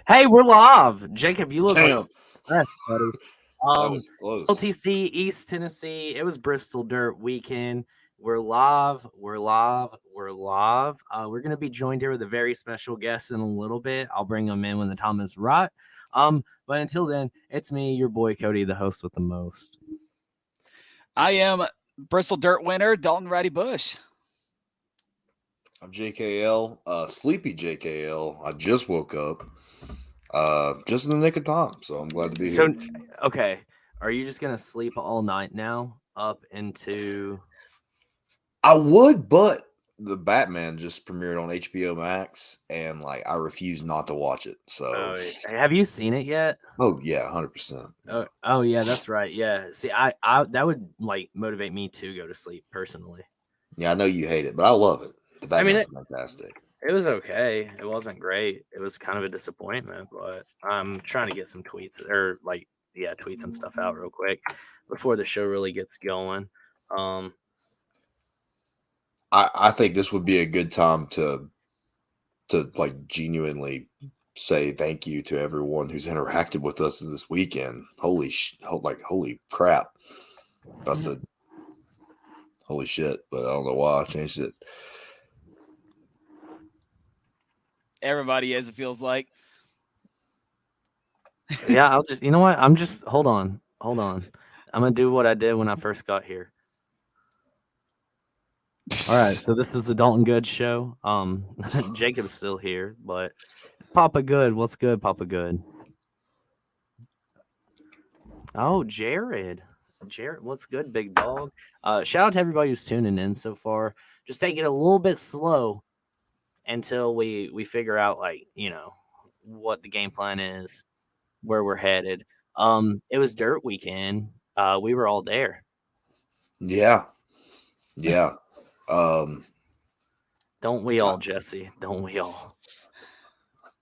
Hey, we're live. Jacob, you look like Damn, fresh, buddy. that Um, was close. LTC, East Tennessee. It was Bristol Dirt Weekend. We're live. We're live. We're live. We're gonna be joined here with a very special guest in a little bit. I'll bring him in when the time is right. But until then, it's me, your boy Cody, the host with the most. I am Bristol Dirt winner, Dalton Ratty Bush. I'm JKL, sleepy JKL. I just woke up, just in the nick of time, so I'm glad to be So, here. okay, are you just gonna sleep all night now? Up into I would, but the Batman just premiered on HBO Max, and like I refuse not to watch it. So, have you seen it yet? oh yeah, 100%. Oh yeah, that's right. Yeah. See, I that would like motivate me to go to sleep personally. Yeah, I know you hate it, but I love it. The I mean, Batman's fantastic. it was okay. It wasn't great. It was kind of a disappointment, but I'm trying to get some tweets or tweets and stuff out real quick before the show really gets going. I think this would be a good time to like genuinely say thank you to everyone who's interacted with us this weekend. Holy crap! I said holy shit, but I don't know why I changed it. Everybody is, it feels like. Yeah, I'll just hold on. I'm gonna do what I did when I first got here. All right, so this is the Dalton Good show. Jacob's still here, but Papa Good, what's good, Papa Good? Oh, Jared, what's good, big dog? Shout out to everybody who's tuning in so far. Just take it a little bit slow until we figure out what the game plan is, where we're headed. It was Dirt Weekend. We were all there. Yeah. Don't we all, Jesse? Don't we all?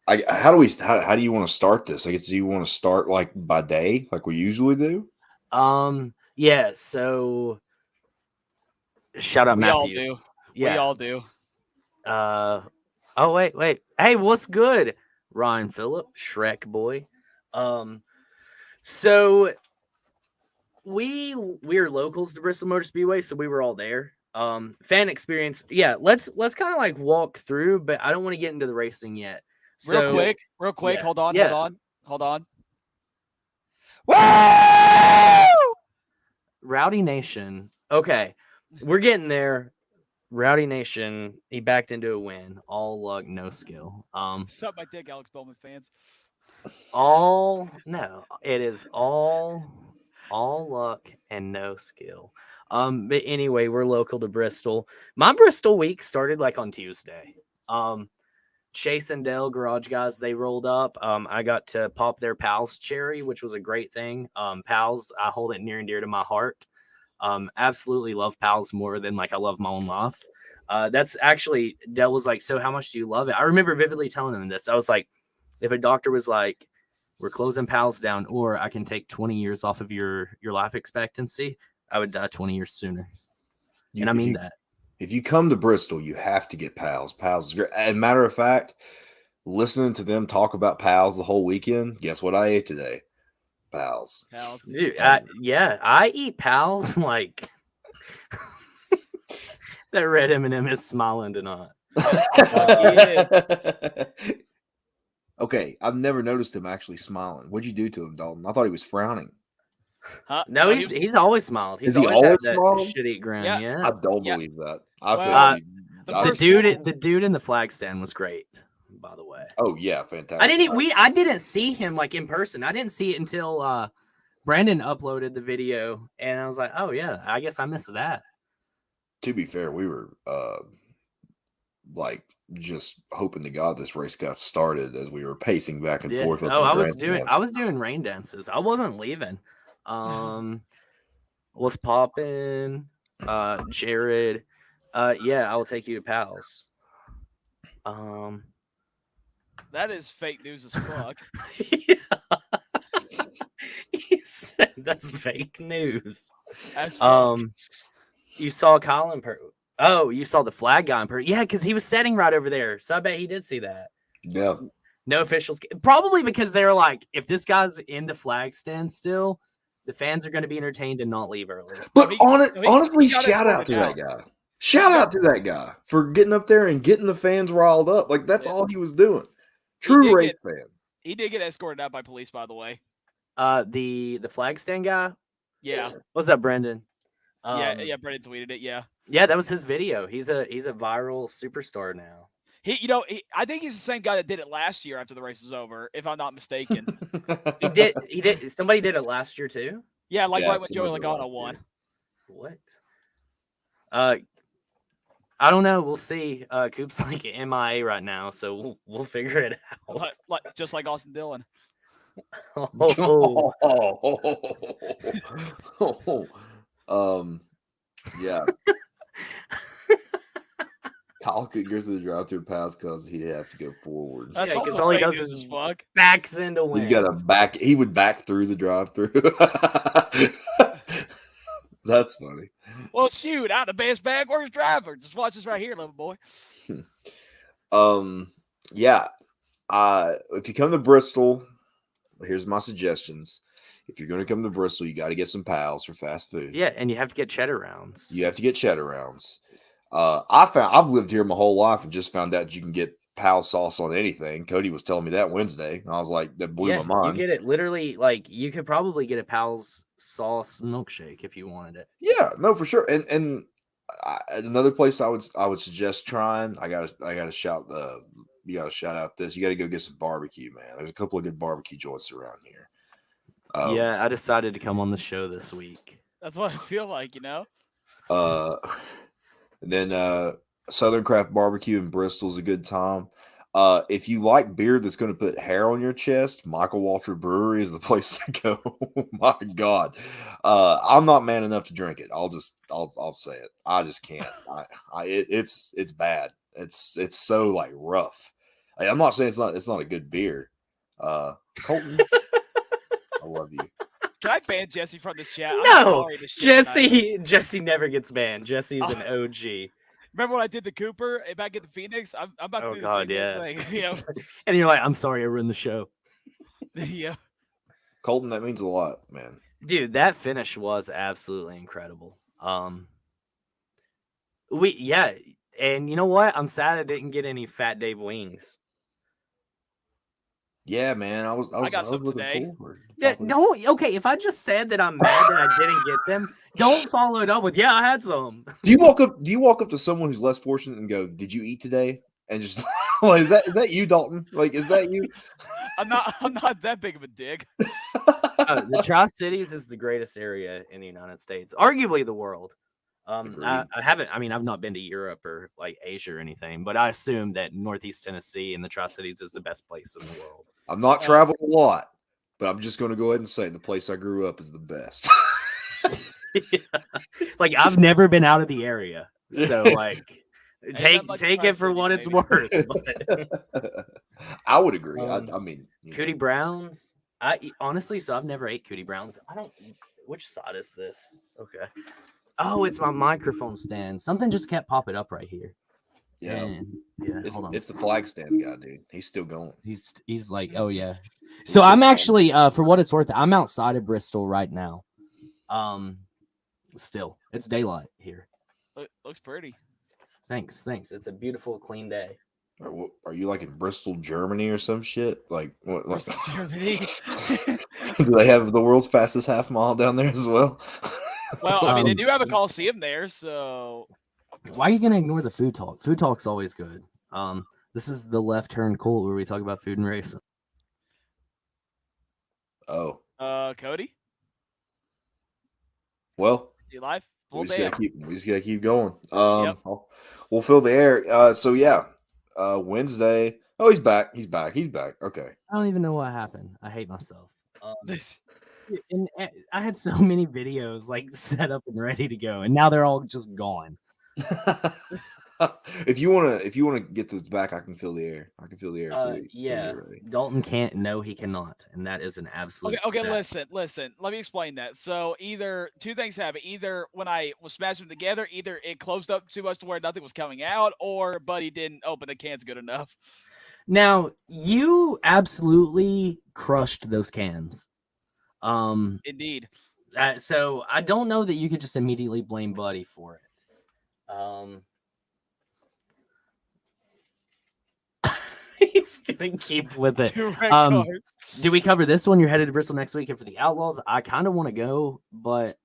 How do you want to start this? I guess, do you want to start like by day, like we usually do? Yeah. So, shout out We Matthew. all do. Yeah. We all do. Oh wait. Hey, what's good, Ryan Phillip, Shrek boy? So we're locals to Bristol Motor Speedway, so we were all there. Fan experience. Yeah, let's kind of like walk through, but I don't want to get into the racing yet. So, real quick. yeah, Hold on. Woo! Rowdy Nation. Okay, we're getting there. Rowdy Nation. He backed into a win. All luck, no skill. Suck my dick, Alex Bowman fans. It is all luck and no skill. But anyway, we're local to Bristol. My Bristol week started like on Tuesday. Chase and Dale Garage Guys, they rolled up. I got to pop their Pals cherry, which was a great thing. Pals, I hold it near and dear to my heart. Absolutely love Pals more than like I love my own life. That's actually, Dale was like, so how much do you love it? I remember vividly telling him this. I was like, if a doctor was like, we're closing Pals down, or I can take 20 years off of your life expectancy, I would die 20 years sooner. And I mean that. If you come to Bristol, you have to get Pals. Pals is great. As a matter of fact, listening to them talk about Pals the whole weekend, guess what I ate today? Pals. Dude, I eat Pals like that red M&M is smiling tonight. Okay, I've never noticed him actually smiling. What'd you do to him, Dalton? I thought he was frowning. No, he's always smiled. Is he always smiling? Shitty grin. Yeah. I don't believe that. The dude in the flag stand was great, by the way. Oh yeah, fantastic. I didn't see him like in person. I didn't see it until Brandon uploaded the video, and I was like, oh yeah, I guess I missed that. To be fair, we were like just hoping to God this race got started as we were pacing back and forth. I was doing rain dances. I wasn't leaving. Was popping. Jared. I will take you to Pals. That is fake news as fuck. He said that's fake news. That's fuck. You saw Colin you saw the flag guy in person. Yeah, because he was setting right over there. So I bet he did see that. Yeah. No officials. Probably because they're like, if this guy's in the flag stand still, the fans are going to be entertained and not leave early. But He honestly, got shout out to escorted that out. guy. Shout out to that guy for getting up there and getting the fans riled up. Like that's all he was doing. True race fan. He did get escorted out by police, by the way. The flag stand guy. Yeah. What's up, Brendan? Yeah. Brendan tweeted it. Yeah. Yeah, that was his video. He's a viral superstar now. I think he's the same guy that did it last year after the race was over, if I'm not mistaken. He did. Somebody did it last year too. Yeah, right when Joey Logano won. What? I don't know. We'll see. Coop's like MIA right now, so we'll figure it out. Just like Austin Dillon. Yeah. Kyle could go to the drive-through pass because he'd have to go forward. That's because all he does is backs into wins. He's got a back. He would back through the drive-through. That's funny. Well, shoot, out the best backwards driver. Just watch this right here, little boy. Yeah. If you come to Bristol, here's my suggestions. If you're going to come to Bristol, you got to get some pals for fast food. Yeah, and you have to get cheddar rounds. You have to get cheddar rounds. I've lived here my whole life and just found out you can get pal sauce on anything. Cody was telling me that Wednesday. And I was like, that blew my mind. You get it literally, like, you could probably get a pal's sauce milkshake if you wanted it. Yeah, no, for sure. And another place I would suggest trying. I gotta shout you gotta shout out this. You gotta go get some barbecue, man. There's a couple of good barbecue joints around here. Yeah, I decided to come on the show this week. That's what I feel like, you know. And then Southern Craft Barbecue in Bristol is a good time. If you like beer that's going to put hair on your chest, Michael Walter Brewery is the place to go. My God, I'm not man enough to drink it. I'll say it. I just can't. It's bad. It's so like rough. I'm not saying it's not a good beer. Colton, I love you. Can I ban Jesse from this chat? No, Jesse never gets banned. Jesse's an OG. Remember when I did the Cooper back at the Phoenix? I'm about to do the same thing. You know? And you're like, I'm sorry I ruined the show. Yeah. Colton, that means a lot, man. Dude, that finish was absolutely incredible. And you know what? I'm sad I didn't get any Fat Dave wings. Yeah, man. I got some today. Okay, if I just said that I'm mad that I didn't get them, don't follow it up with, yeah, I had some. Do you walk up to someone who's less fortunate and go, "Did you eat today?" And just like, is that you, Dalton? Like, is that you? I'm not that big of a dick. The Tri-Cities is the greatest area in the United States, arguably the world. I've not been to Europe or like Asia or anything, but I assume that Northeast Tennessee and the Tri-Cities is the best place in the world. I'm not traveled a lot, but I'm just going to go ahead and say the place I grew up is the best. Yeah. Like, I've never been out of the area, so like, take it for what it's worth. I would agree. I mean, Cootie Browns. So I've never ate Cootie Browns. Which side is this? Okay. Oh, it's my microphone stand. Something just kept popping up right here. Yeah. Hold on. It's the flag stand guy, dude. He's still going. He's like, oh yeah. So I'm actually, for what it's worth, I'm outside of Bristol right now. Still, it's daylight here. Looks pretty. Thanks. It's a beautiful, clean day. Are you like in Bristol, Germany, or some shit? Like what? Bristol, Germany. Do they have the world's fastest half mile down there as well? Well, I mean, they do have a Coliseum there, so. Why are you gonna ignore the food talk? Food talk's always good. This is the Left Turn Cool where we talk about food and racing. Oh. Cody. Well. You live? We just gotta keep going. Yep. We'll fill the air. So yeah. Wednesday. Oh, he's back. Okay. I don't even know what happened. I hate myself. And I had so many videos like set up and ready to go, and now they're all just gone. If you wanna get this back, I can fill the air. Too. Yeah. Dalton can't. No, he cannot, and that is an absolute. Okay. Listen. Let me explain that. So either two things happen. Either when I was smashing them together, either it closed up too much to where nothing was coming out, or Buddy didn't open the cans good enough. Now, you absolutely crushed those cans. Indeed. So I don't know that you could just immediately blame Buddy for it. He's gonna keep with it. 2 red cards. Do we cover this one? You're headed to Bristol next weekend for the Outlaws. I kind of want to go, but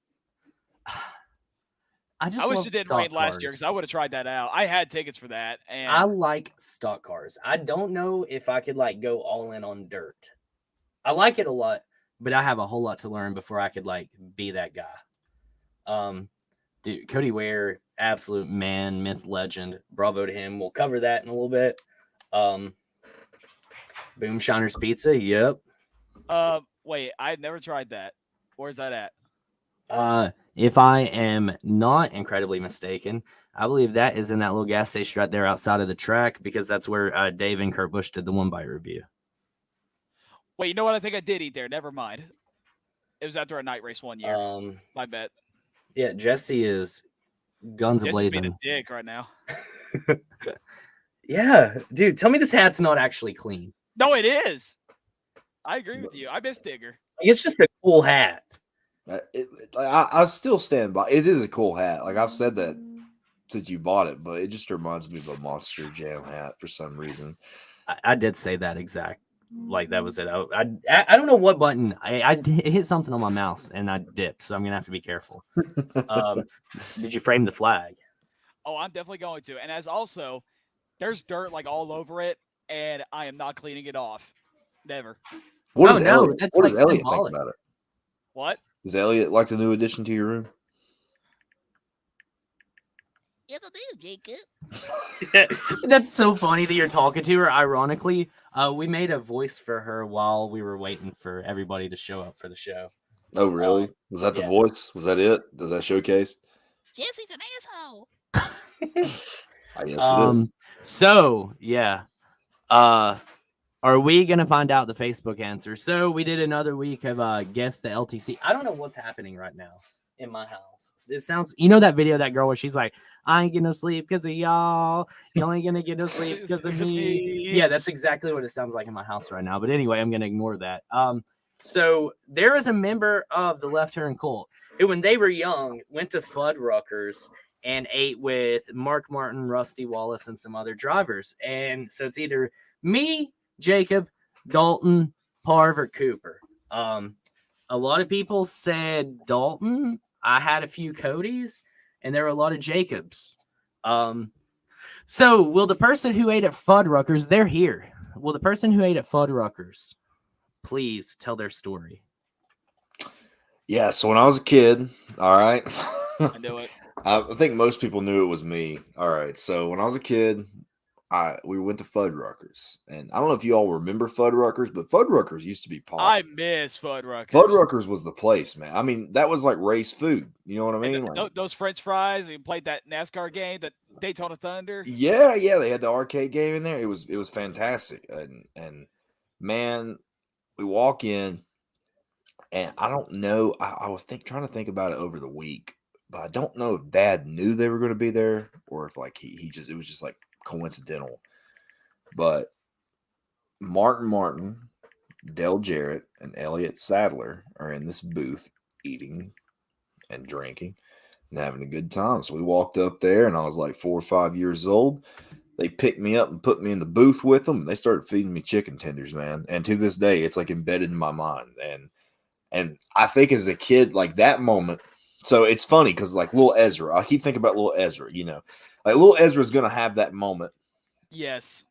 I wish love it didn't stock rain last year cars. because I would have tried that out. I had tickets for that, and I like stock cars. I don't know if I could like go all in on dirt. I like it a lot, but I have a whole lot to learn before I could like be that guy. Dude, Cody Ware, absolute man, myth, legend. Bravo to him. We'll cover that in a little bit. Boom Shiners Pizza. Yep. wait, I had never tried that. Where's that at? If I am not incredibly mistaken, I believe that is in that little gas station right there outside of the track because that's where Dave and Kurt Busch did the one bite review. Wait, you know what? I think I did eat there. Never mind. It was after a night race one year. My bet. Yeah, Jesse is guns Jesse's being ablazing. a dick right now. Yeah, dude, tell me this hat's not actually clean. No, it is. I agree with you. I miss Digger. It's just a cool hat. I still stand by. It is a cool hat. Like I've said that since you bought it, but it just reminds me of a Monster Jam hat for some reason. I did say that exact. Like that was it. I don't know what button. I hit something on my mouse and I dipped, so I'm gonna have to be careful. Did you frame the flag? Oh, I'm definitely going to. And as also, there's dirt like all over it, and I am not cleaning it off. Never. What Oh, does no, Elliot, that's what like does Elliot think symbolic. about it? What? Is Elliot like the new addition to your room? Yes, I do, Jacob. That's so funny that you're talking to her. Ironically, we made a voice for her while we were waiting for everybody to show up for the show. Oh, really? Was that the yeah. voice? Was that it? Does that showcase? Jesse's an asshole. I guess it is. So yeah. Are we gonna find out the Facebook answer? So we did another week of guess the LTC. I don't know what's happening right now in my house. It sounds, you know, that video of that girl where she's like, I ain't getting no sleep because of y'all. Y'all ain't gonna get no sleep because of me. Yeah, that's exactly what it sounds like in my house right now. But anyway, I'm gonna ignore that. So there is a member of the Left Turn Cult who, when they were young, went to Fuddruckers and ate with Mark Martin, Rusty Wallace, and some other drivers. And so it's either me, Jacob, Dalton, Parv, or Cooper. A lot of people said Dalton. I had a few Codys, and there were a lot of Jacobs. So will the person who ate at Fuddruckers, they're here. Will the person who ate at Fuddruckers please tell their story? Yeah, so when I was a kid, all right. I knew it. I think most people knew it was me. All right, so when I was a kid, we went to Fuddruckers, and I don't know if you all remember Fuddruckers, but Fuddruckers used to be popular. I miss Fuddruckers. Fuddruckers was the place, man. I mean, that was like race food. You know what I mean? And those French fries. We played that NASCAR game, that Daytona Thunder. Yeah, they had the arcade game in there. It was fantastic, and man, we walk in, and I don't know. I was trying to think about it over the week, but I don't know if Dad knew they were going to be there or if like he just, it was just like coincidental. But Martin, Dale Jarrett, and Elliott Sadler are in this booth eating and drinking and having a good time. So we walked up there, and I was like 4 or 5 years old. They picked me up and put me in the booth with them. And they started feeding me chicken tenders, man. And to this day, it's like embedded in my mind. And I think as a kid, like that moment. So it's funny because like little Ezra, I keep thinking about little Ezra. You know, like little Ezra's gonna have that moment. Yes.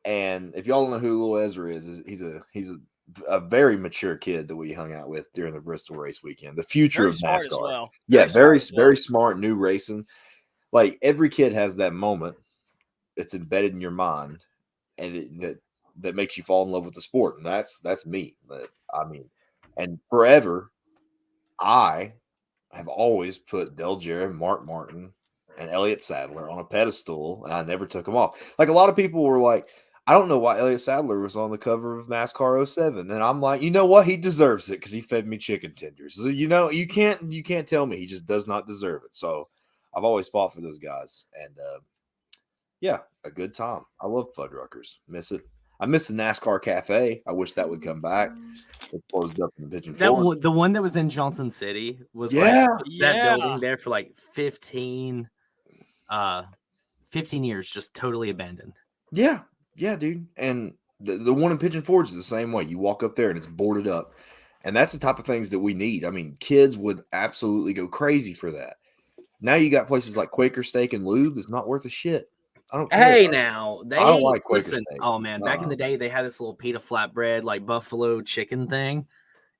And if y'all don't know who little Ezra is he's a very mature kid that we hung out with during the Bristol race weekend. The future Very of smart NASCAR. as well. Yeah, very smart, smart, new racing. Like every kid has that moment. It's embedded in your mind, and that makes you fall in love with the sport, and that's me. But I mean, and forever, I have always put Del Jarrett, Mark Martin, and Elliott Sadler on a pedestal, and I never took them off. Like a lot of people were like, I don't know why Elliott Sadler was on the cover of NASCAR 07, and I'm like, you know what? He deserves it because he fed me chicken tenders. So, you know, you can't tell me he just does not deserve it. So I've always fought for those guys, and yeah, a good time. I love Fuddruckers. Miss it. I miss the NASCAR Cafe. I wish that would come back. It closed up in the Pigeon That Forge. the one that was in Johnson City was Yeah. like that Yeah. building there for like 15 years, just totally abandoned. Yeah, dude. And the one in Pigeon Forge is the same way. You walk up there and it's boarded up. And that's the type of things that we need. I mean, kids would absolutely go crazy for that. Now you got places like Quaker Steak and Lube that's not worth a shit. I don't care. Hey, now I don't like Quaker listen. Steak. Oh man, back in the day, they had this little pita flatbread, like buffalo chicken thing.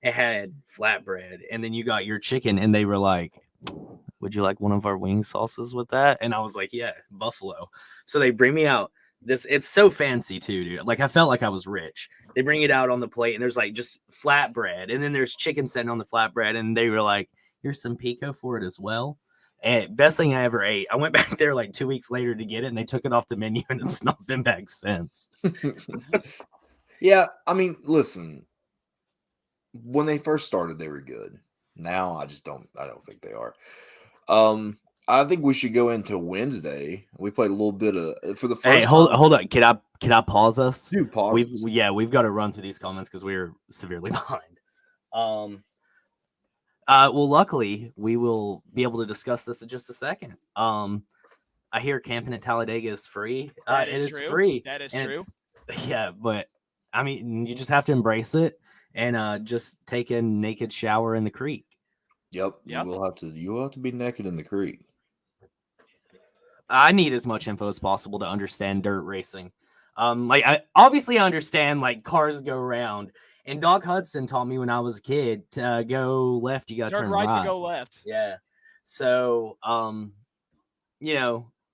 It had flatbread, and then you got your chicken, and they were like, "Would you like one of our wing sauces with that?" And I was like, "Yeah, buffalo." So they bring me out this. It's so fancy too, dude. Like I felt like I was rich. They bring it out on the plate, and there's like just flatbread, and then there's chicken sitting on the flatbread, and they were like, "Here's some pico for it as well." And best thing I ever ate. I went back there like 2 weeks later to get it, and they took it off the menu, and it's not been back since. Yeah, I mean, listen. When they first started, they were good. Now I don't think they are. I think we should go into Wednesday. We played a little bit of for the first. Hey, hold on. Can I pause us? Dude, pause. We've got to run through these comments because we're severely behind. Well, luckily we will be able to discuss this in just a second. I hear camping at Talladega is free. That It is is true. free. That is and true. Yeah, but I mean, you just have to embrace it and just take a naked shower in the creek. Yep. Yep. You will have to be naked in the creek. I need as much info as possible to understand dirt racing. I obviously understand like cars go around, and Doc Hudson taught me when I was a kid to go left, you got to Turn turn right to go left. Yeah. So,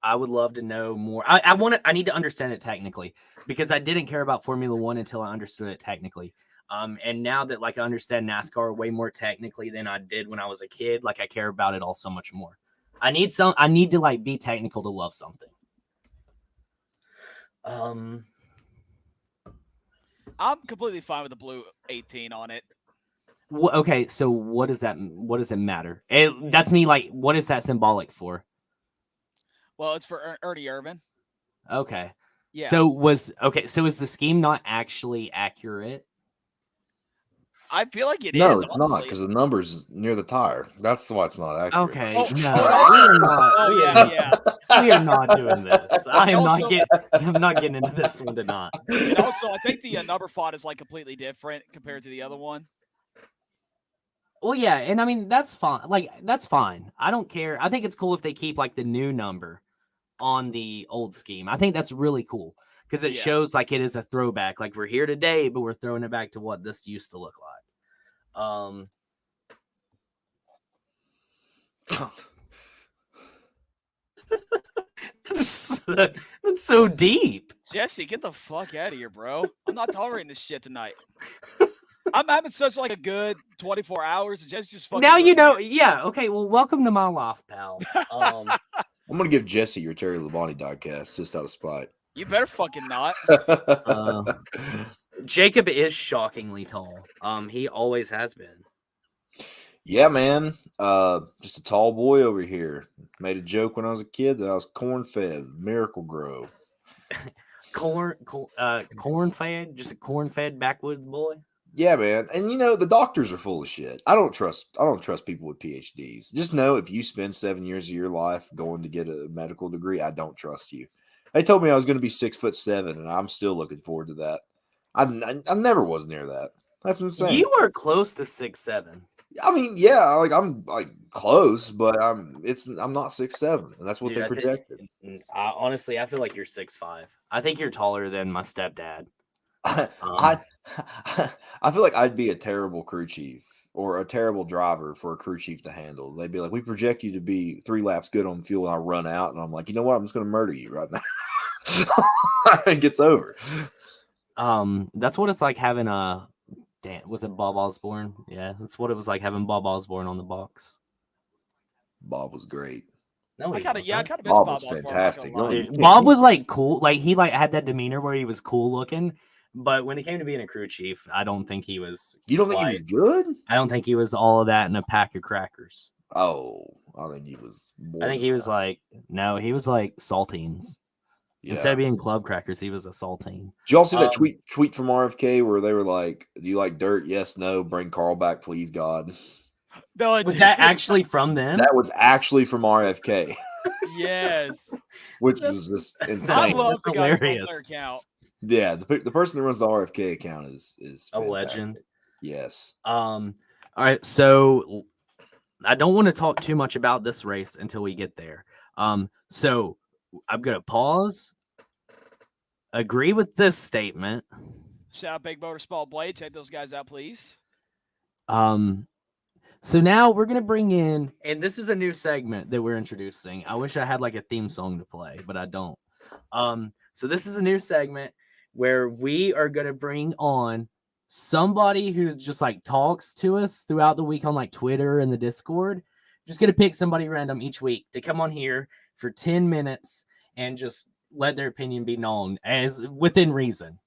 I would love to know more. I need to understand it technically because I didn't care about Formula One until I understood it technically. And now that like I understand NASCAR way more technically than I did when I was a kid, like I care about it all so much more. I need to like be technical to love something. I'm completely fine with the blue 18 on it. Okay, so what does it matter? That's me. Like, what is that symbolic for? Well, it's for Ernie Irvan. Okay. Yeah. So is the scheme not actually accurate? I feel like it No, is. it's honestly. not because the number's near the tire. That's why it's not accurate. Okay. Oh, No, oh, we are not. Oh we yeah, are, yeah. we are not doing this. I'm also- not getting into this one tonight. And also, I think the number font is like completely different compared to the other one. Well, yeah, and I mean that's fine. Like that's fine. I don't care. I think it's cool if they keep like the new number on the old scheme. I think that's really cool because it Yeah. shows like it is a throwback. Like we're here today, but we're throwing it back to what this used to look like. That's so deep. Jesse, get the fuck out of here, bro. I'm not tolerating this shit tonight. I'm having such like a good 24 hours. And Jesse just fucking. Now you ruined know. it. Yeah. Okay. Well, welcome to my life, pal. I'm gonna give Jesse your Terry Labonte diecast just out of spite. You better fucking not. Jacob is shockingly tall. He always has been. Yeah, man. Just a tall boy over here. Made a joke when I was a kid that I was corn-fed, Miracle Grow. Corn-fed, just a corn-fed backwoods boy. Yeah, man. And you know, the doctors are full of shit. I don't trust people with PhDs. Just know if you spend 7 years of your life going to get a medical degree, I don't trust you. They told me I was going to be 6'7", and I'm still looking forward to that. I never was near that. That's insane. You are close to 6'7". I mean, yeah, like I'm like close, but I'm not 6'7", and that's what Dude, they projected. Honestly, I feel like you're 6'5". I think you're taller than my stepdad. I feel like I'd be a terrible crew chief or a terrible driver for a crew chief to handle. They'd be like, "We project you to be 3 laps good on fuel," and I run out, and I'm like, "You know what? I'm just going to murder you right now." It gets over. That's what it's like having a. Damn, was it Bob Osborne? Yeah, that's what it was like having Bob Osborne on the box. Bob was great. No, I kind of miss Bob Bob was Osborne, I'm not fantastic. gonna lie. Dude, Bob was like cool. Like he like had that demeanor where he was cool looking. But when it came to being a crew chief, I don't think he was. You don't think he was good? I don't think he was all of that in a pack of crackers. Oh, I think he was. I think he was like, no, he was like saltines. Instead of Yeah. being club crackers, he was a saltine. Did y'all see that tweet from RFK where they were like, "Do you like dirt? Yes, no. Bring Carl back, please, God." No, it's Was that actually from them? That was actually from RFK, yes. which was just I insane. love That's the guy that runs hilarious. their account. Yeah, the person that runs the RFK account is A fantastic. legend. Yes. All right, so I don't want to talk too much about this race until we get there. So I'm gonna pause. Agree with this statement. Shout out Big Motor Small Blade. Check those guys out, please. So now we're gonna bring in, and this is a new segment that we're introducing. I wish I had like a theme song to play, but I don't. So this is a new segment where we are gonna bring on somebody who just like talks to us throughout the week on like Twitter and the Discord. Just gonna pick somebody random each week to come on here for 10 minutes and just let their opinion be known as within reason.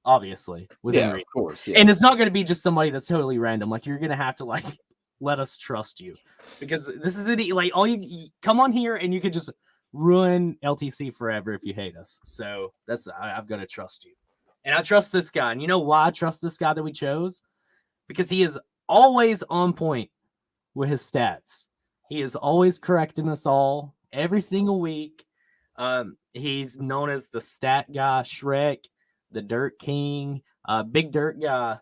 Obviously, within reason. Of course. Yeah. And it's not gonna be just somebody that's totally random. Like you're gonna have to like let us trust you, because this is like all you come on here and you could just ruin LTC forever if you hate us. So that's I've got to trust you, and I trust this guy. And you know why I trust this guy that we chose? Because he is always on point with his stats. He is always correcting us all every single week. He's known as the stat guy, Shrek, the Dirt King, Big Dirt guy,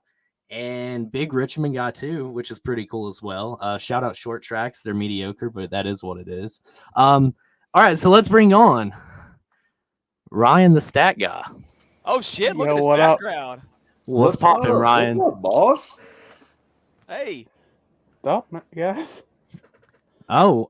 and Big Richmond guy too, which is pretty cool as well. Shout out Short Tracks. They're mediocre, but that is what it is. All right, so let's bring on Ryan, the stat guy. Oh shit! Look Yo, at this what up? background. What's poppin', up? Ryan? What's up, boss? Hey, Oh, guys. Oh,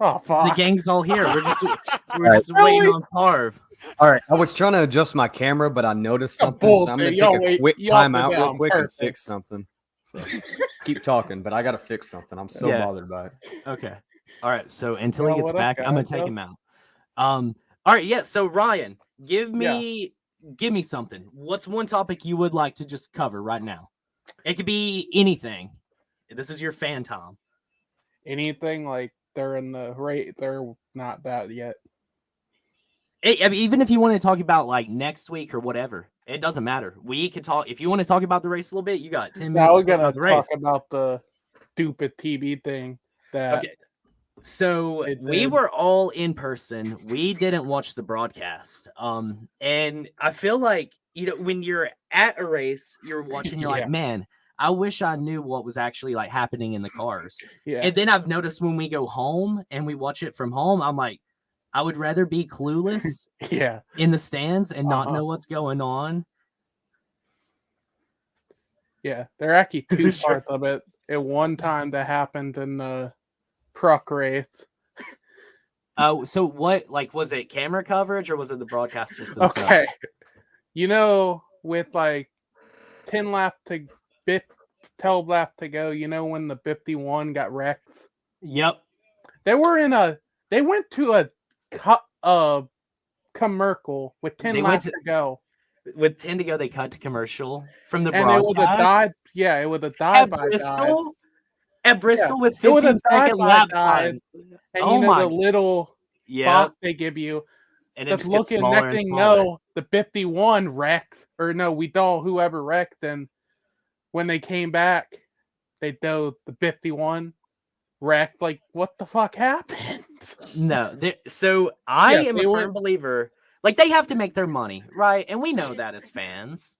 Oh, the fuck. gang's all here. We're just Really? waiting on Parv. All right, I was trying to adjust my camera, but I noticed Oh, something, so I'm going to y'all take a wait- quick y'all time did out that real on quick and purpose. fix something. So keep talking, but I got to fix something. I'm so Yeah. bothered by it. Okay. All right. So until Yo, he gets what up, back, I'm gonna guys? take Yo. him out. All right. Yeah. So Ryan, give me something. What's one topic you would like to just cover right now? It could be anything. This is your fan time. Anything like they're in the rate, they're not that yet. I mean, even if you want to talk about like next week or whatever, it doesn't matter. We can talk. If you want to talk about the race a little bit, you got 10 minutes. Now we're to talk gonna about the race. talk about the stupid TV thing that Okay. So It we did. were all in person. We didn't watch the broadcast. And I feel like, you know, when you're at a race, you're watching, you're Yeah. like, man, I wish I knew what was actually like happening in the cars. yeah. And then I've noticed when we go home and we watch it from home, I'm like, I would rather be clueless yeah. in the stands and not Uh-huh. know what's going on. Yeah. There are actually two Sure. parts of it. At one time that happened in the truck race. So what, like, was it camera coverage or was it the broadcasters themselves? Okay. You know, with like 10 laps to 12 laps to go, you know when the 51 got wrecked? Yep. They went to a commercial with 10 They went laps to- to go. With 10 to go, they cut to commercial from the And it was a broadcast. dive. Yeah, it was a At dive by dive. Bristol? At Bristol with it was a 15-second dive-by lap dive. times. And Oh you know my- the little Yeah. box they give you. And it Just just gets looking, smaller next and thing smaller. no, the 51 wrecked. Or no, we don't, whoever wrecked. And when they came back, they dove the 51 wrecked. Like, what the fuck happened? No. So I Yes, am they a were- firm believer. Like, they have to make their money, right? And we know that as fans.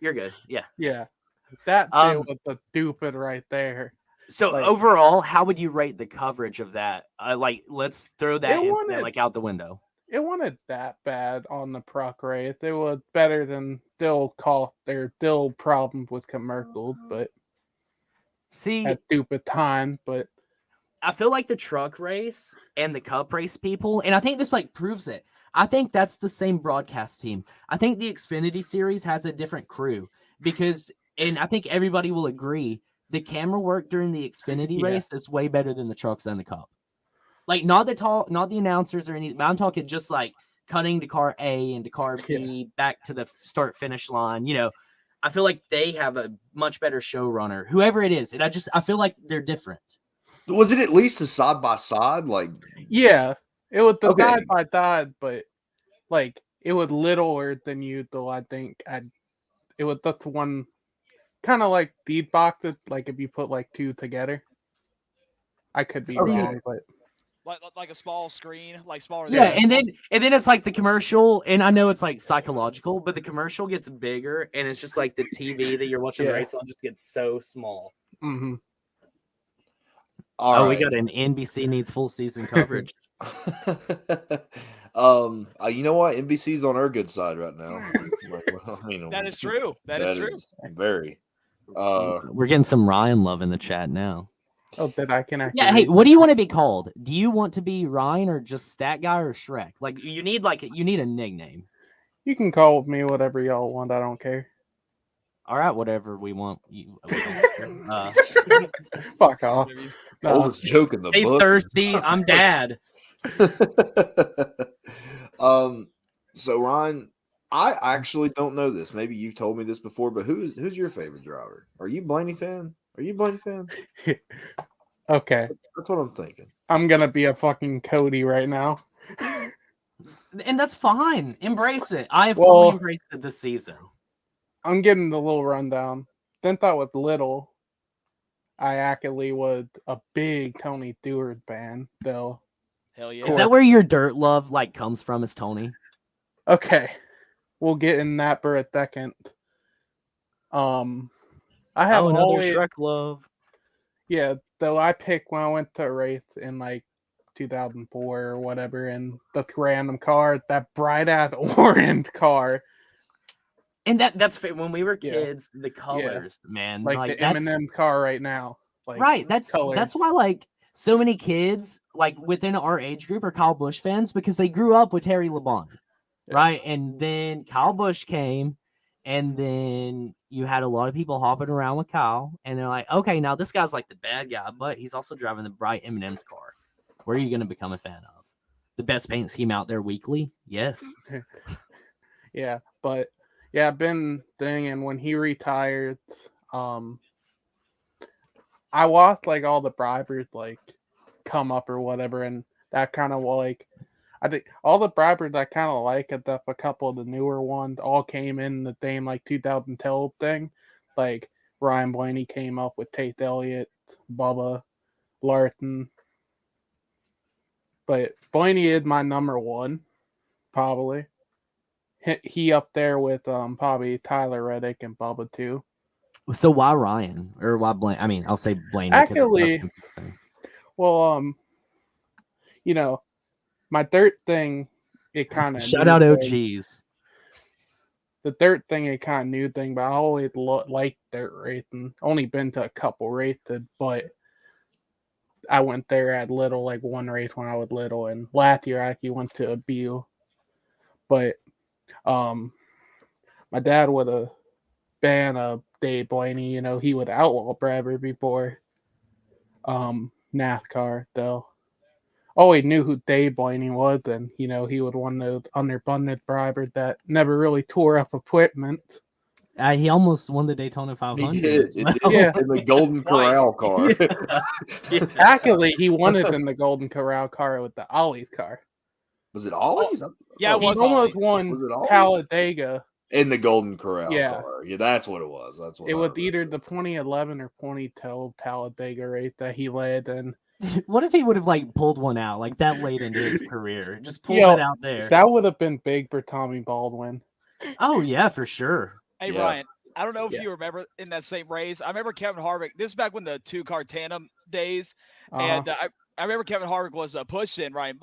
You're good. Yeah. Yeah. That bit Um, was the stupid right there. So Like- overall, how would you rate the coverage of that? Like, let's throw that It wanted- like out the window. It wasn't that bad on the proc race. It was better than still problems with commercials, but See, at stupid time. But I feel like the truck race and the cup race people, and I think this like proves it. I think that's the same broadcast team. I think the Xfinity series has a different crew because, and I think everybody will agree, the camera work during the Xfinity Yeah. race is way better than the trucks and the cup. Like not the announcers or anything. I'm talking just like cutting to car A and to car B back to the start finish line. You know, I feel like they have a much better showrunner, whoever it is, and I feel like they're different. Was it at least a side by side? Like, Yeah, it was the Okay. side by side, but like it was littler than usual. I think it was that's one kind of like the boxes. Like if you put like two together, I could be Okay. wrong, but Like a small screen, like smaller. Yeah, than and then it's like the commercial, and I know it's like psychological, but the commercial gets bigger, and it's just like the TV that you're watching the Yeah. race on just gets so small. hmm all We right. got an NBC needs full season coverage. You know what? NBC's on our good side right now. I mean, That is true. That is true. very. We're getting some Ryan love in the chat now. oh, that I can actually. Yeah, hey, read. what do you want to be called? Do you want to be Ryan or just Stat Guy or Shrek? Like you need a nickname. You can call me whatever y'all want. I don't care. All right, whatever we want. We don't care. Fuck off. No. Oldest joke in the Stay book. thirsty. I'm dad. So Ryan, I actually don't know this. Maybe you've told me this before, but who's your favorite driver? Are you Blaney fan? Okay, That's what I'm thinking. I'm gonna be a fucking Cody right now. And that's fine. Embrace it. I have Well- fully embraced it this season. I'm getting the little rundown. Since I was little, I actually was a big Tony Stewart fan, though. Hell yeah. Is that where your dirt love like comes from? Is Tony? Okay, we'll get in that for a second. I have another always, Shrek love. yeah. Though I picked when I went to a race in like 2004 or whatever, and the random car, that bright ass orange car, And that's when we were Yeah. kids. The colors, man, like the that's Eminem car right now. Like, right. That's colors. why like so many kids like within our age group are Kyle Busch fans because they grew up with Terry Labonte, Yeah. right? And then Kyle Busch came, and then you had a lot of people hopping around with Kyle, and they're like, okay, now this guy's like the bad guy, but he's also driving the bright Eminem's car. Where are you going to become a fan of? The best paint scheme out there weekly? Yes. Yeah, but yeah, Ben thing, and when he retired, I watched like all the bribers like come up or whatever, and that kind of like I think all the bribers I kind of like, except a couple of the newer ones, all came in the same like 2012 thing. Like Ryan Blaney came up with Tate Elliott, Bubba, Larson, but Blaney is my number one, probably. He up there with probably Tyler Reddick and Bubba too. So why Ryan or why Blaine? I mean, I'll say Blaine. 'cause it's less Actually, confusing. well, you know, my third thing, it kind of Shout out OGs. The third thing, it kind of new thing, but I always liked dirt racing. Only been to a couple races, but I went there at little, like one race when I was little, and last year I actually went to a Beal. But my dad was a fan of Dave Blaney. You know, he would outlaw driver before NASCAR, though. Always knew who Dave Blaney was, and you know he was one of those underfunded drivers that never really tore up equipment. He almost won the Daytona 500. He did. as well. Yeah. In the Golden Corral car. Yeah. Actually, he won it in the Golden Corral car with the Ollie's car. Was it Ollie's? Yeah, it He was almost Ollie's. won Was it Ollie's? Talladega. In the Golden Corral Yeah. car. Yeah, that's what it was. That's what It I was remember. either the 2011 or 2012 Talladega race that he led, and What if he would have like pulled one out like that late into his career? Just pulls Yo, it out there. that would have been big for Tommy Baldwin. Oh yeah, for sure. Hey Yeah. Ryan, I don't know if Yeah. you remember in that same race. I remember Kevin Harvick. This is back when the 2-car tandem days, Uh-huh. and I remember Kevin Harvick was pushing Ryan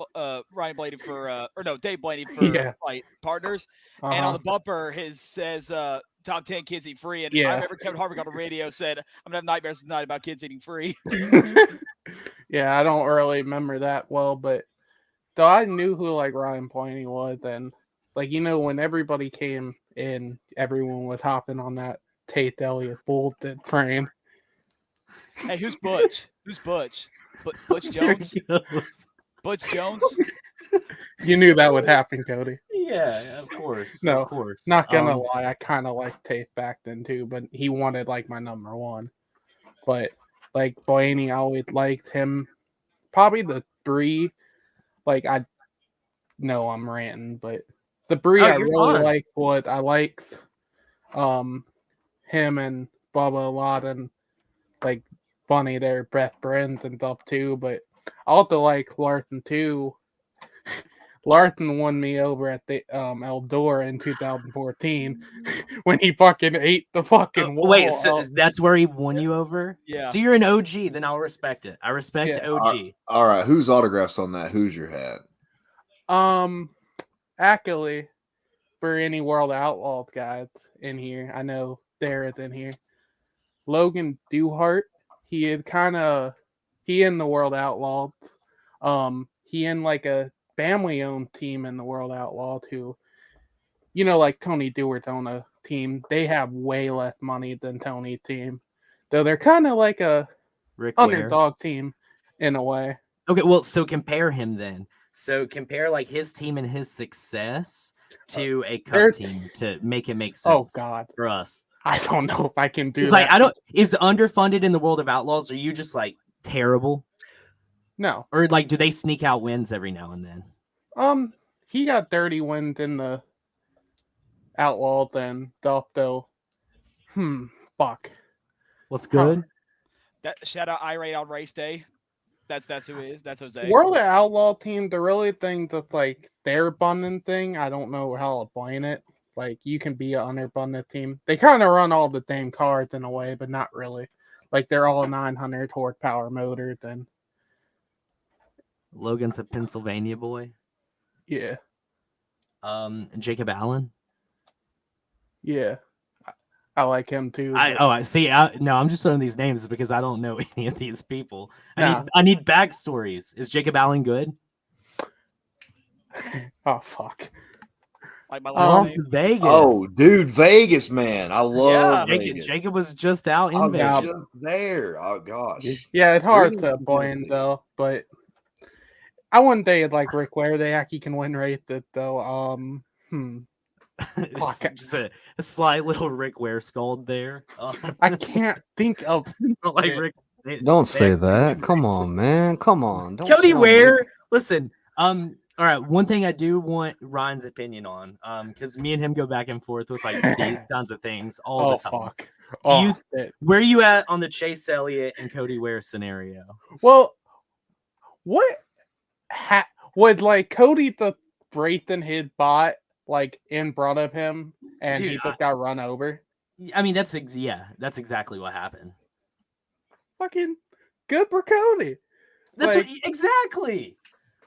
Blaney for or no Dave Blaney for Yeah. like partners, and on Uh-huh. the bumper his says top 10 kids eat free, and Yeah. I remember Kevin Harvick on the radio said, "I'm gonna have nightmares tonight about kids eating free." Yeah, I don't really remember that well, but though I knew who like Ryan Blaney was, and like you know when everybody came in, everyone was hopping on that Tate Elliott bolted frame. Hey, who's Butch? Who's Butch? Butch There Jones? he goes. Butch Jones? You knew that would happen, Cody. Yeah, of course. No, of course. Not gonna lie, I kind of liked Tate back then too, but he wanted like my number one. But like Blaney, I always liked him. Probably the Bree. Like I know I'm ranting, but the Bree Oh, I you're really fine. like what I liked him and Bubba a lot, and like Bunny, they're best friends and stuff too. But I also like Larson too. Larson won me over at the Eldora in 2014 when he fucking ate the fucking wall. Wait, so that's where he won you over? Yeah. So you're an OG, then I'll respect it. I respect Yeah. OG. All right, whose autographs on that Hoosier hat? Actually, for any World Outlaws guys in here, I know Darren's in here. Logan Duhart, he in the World Outlaws. He in like a family-owned team in the World Outlaw too. You know, like Tony Dewart's on a team. They have way less money than Tony's team, though they're kind of like a Rick Ware. underdog team in a way. Okay, well, so compare him then. So compare like his team and his success to a their cup team to make it make Oh sense God, for us. I don't know if I can do It's that. like I don't is underfunded in the world of outlaws. Are you just like terrible, No. or like do they sneak out wins every now and then? He got 30 wins in the Outlaws and stuff though. Fuck. What's good? That shout out irate on race day. That's who it is. That's Jose. World Outlaw team, the really thing that's like their bundling thing, I don't know how to explain it. Like you can be an underbundled team. They kind of run all the same cars in a way, but not really. Like they're all 900 horsepower motors, and Logan's a Pennsylvania boy. yeah, Jacob Allen. yeah, I like him too. I see. No, I'm just throwing these names because I don't know any of these people. Nah. I need backstories. Is Jacob Allen good? Oh fuck. Like my Loves last name. Vegas. Oh, dude, Vegas, man. I love Jacob, Vegas. Jacob was just out in I Vegas. was just there. Oh gosh. Yeah, it's hard Really to good blame thing. though, but I wouldn't say it's like Rick Ware. They actually can win races though. It's Fuck. just a slight little Rick Ware scold there. I can't think of Not like it. Rick. Don't they say actually that. win Come races. on, man. Come on. Don't Cody sound Ware. weak. Listen. All right. One thing I do want Ryan's opinion on, because me and him go back and forth with like these kinds of things all the time. Fuck. Do you Shit. Where are you at on the Chase Elliott and Cody Ware scenario? Well, what would like Cody the Brayton his bot like in front of him and Dude, he just got run over? I mean, that's exactly what happened. Fucking good for Cody. That's Like, exactly.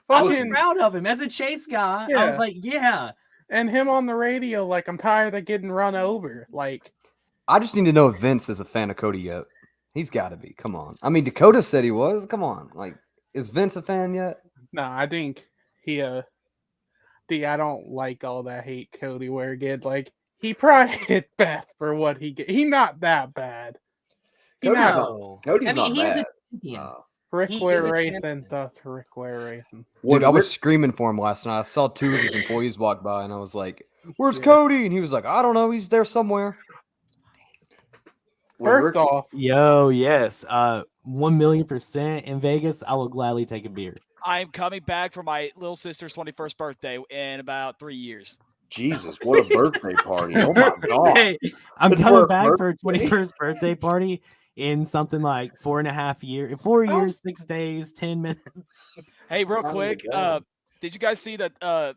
I was Fucking proud of him as a Chase guy. I was Yeah. like, yeah. and him on the radio like I'm tired of getting run over. Like I just need to know if Vince is a fan of Cody yet. He's got to be. Come on. I mean, Dakota said he was. Come on. Like, is Vince a fan yet? no, I think he I don't like all that hate Cody Ware get. Like he probably hit bad for what he get. He not that bad. He Cody's not No. Cody's I mean, not he's bad. a champion. Rick he is Ware a racing champion. does Rick Ware racing. Dude, I was Rick- screaming for him last night. I saw two of his employees walk by, and I was like, "Where's Yeah. Cody?" And he was like, "I don't know. He's there somewhere." when First Rick- off, Yo, yes. 1,000,000% in Vegas. I will gladly take a beer. I'm coming back for my little sister's 21st birthday in about 3 years. Jesus, what a birthday party! Oh my god! Say, I'm It's coming for a back for a birthday? 21st birthday party in something like 4.5 years, 4 Oh. years, 6 days, 10 minutes. Hey, real Time to quick, go. did you guys see that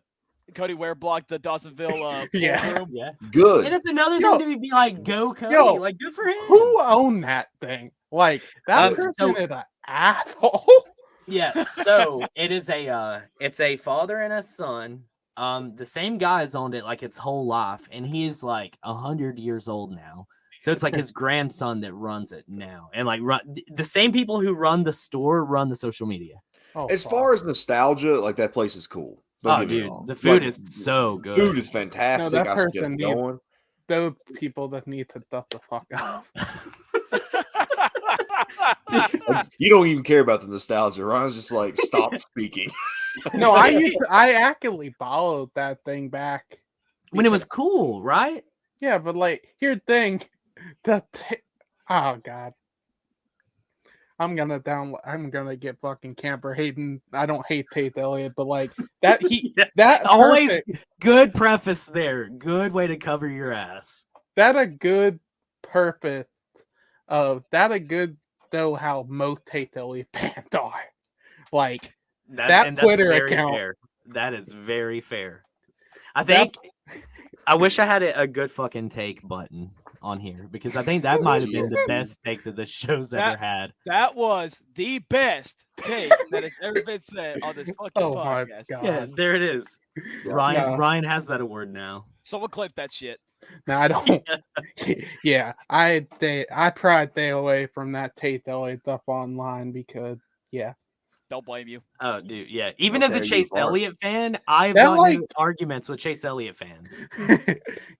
Cody Ware blocked the Dawsonville Yeah. pool room? Yeah. Good. And it's another Yo. thing to be like, go Cody. Yo, Like, good for him. who owned that thing? Like that person so- is an asshole. Yeah, so it's a father and a son. The same guy's owned it like its whole life, and he is like 100 years old now. So it's like his grandson that runs it now, and like the same people who run the store run the social media. Oh, As fuck. far as nostalgia, like that place is cool. Don't Oh, get me dude, wrong. the food Like, is so good. Food is fantastic. that I suggest person needs- going. those people that need to duck the fuck off. Like, you don't even care about the nostalgia. Ryan's just like, stop speaking. No, I actually followed that thing back When it was cool, right? Yeah, but like here's the thing. Oh god. I'm gonna get fucking camper hating. I don't hate Tate Elliott, but like that Yeah, that always perfect, good preface there. Good way to cover your ass. that a good purpose of that a good know how most Tate Elliott fans are. Like that That's Twitter very account. fair. That is very fair. I That- think I wish I had a good fucking take button on here because I think that might have been the best take that the show's ever had. That was the best take that has ever been said on this fucking Oh my podcast. god. Yeah, there it is. Yeah. Ryan has that award now. Someone clip that shit. No, I don't. Yeah, I try to stay away from that Tate Elliott stuff online because Don't blame you. Oh, dude, yeah. Even as a Okay, you Chase are. Elliott fan, I've That, gotten like- into arguments with Chase Elliott fans.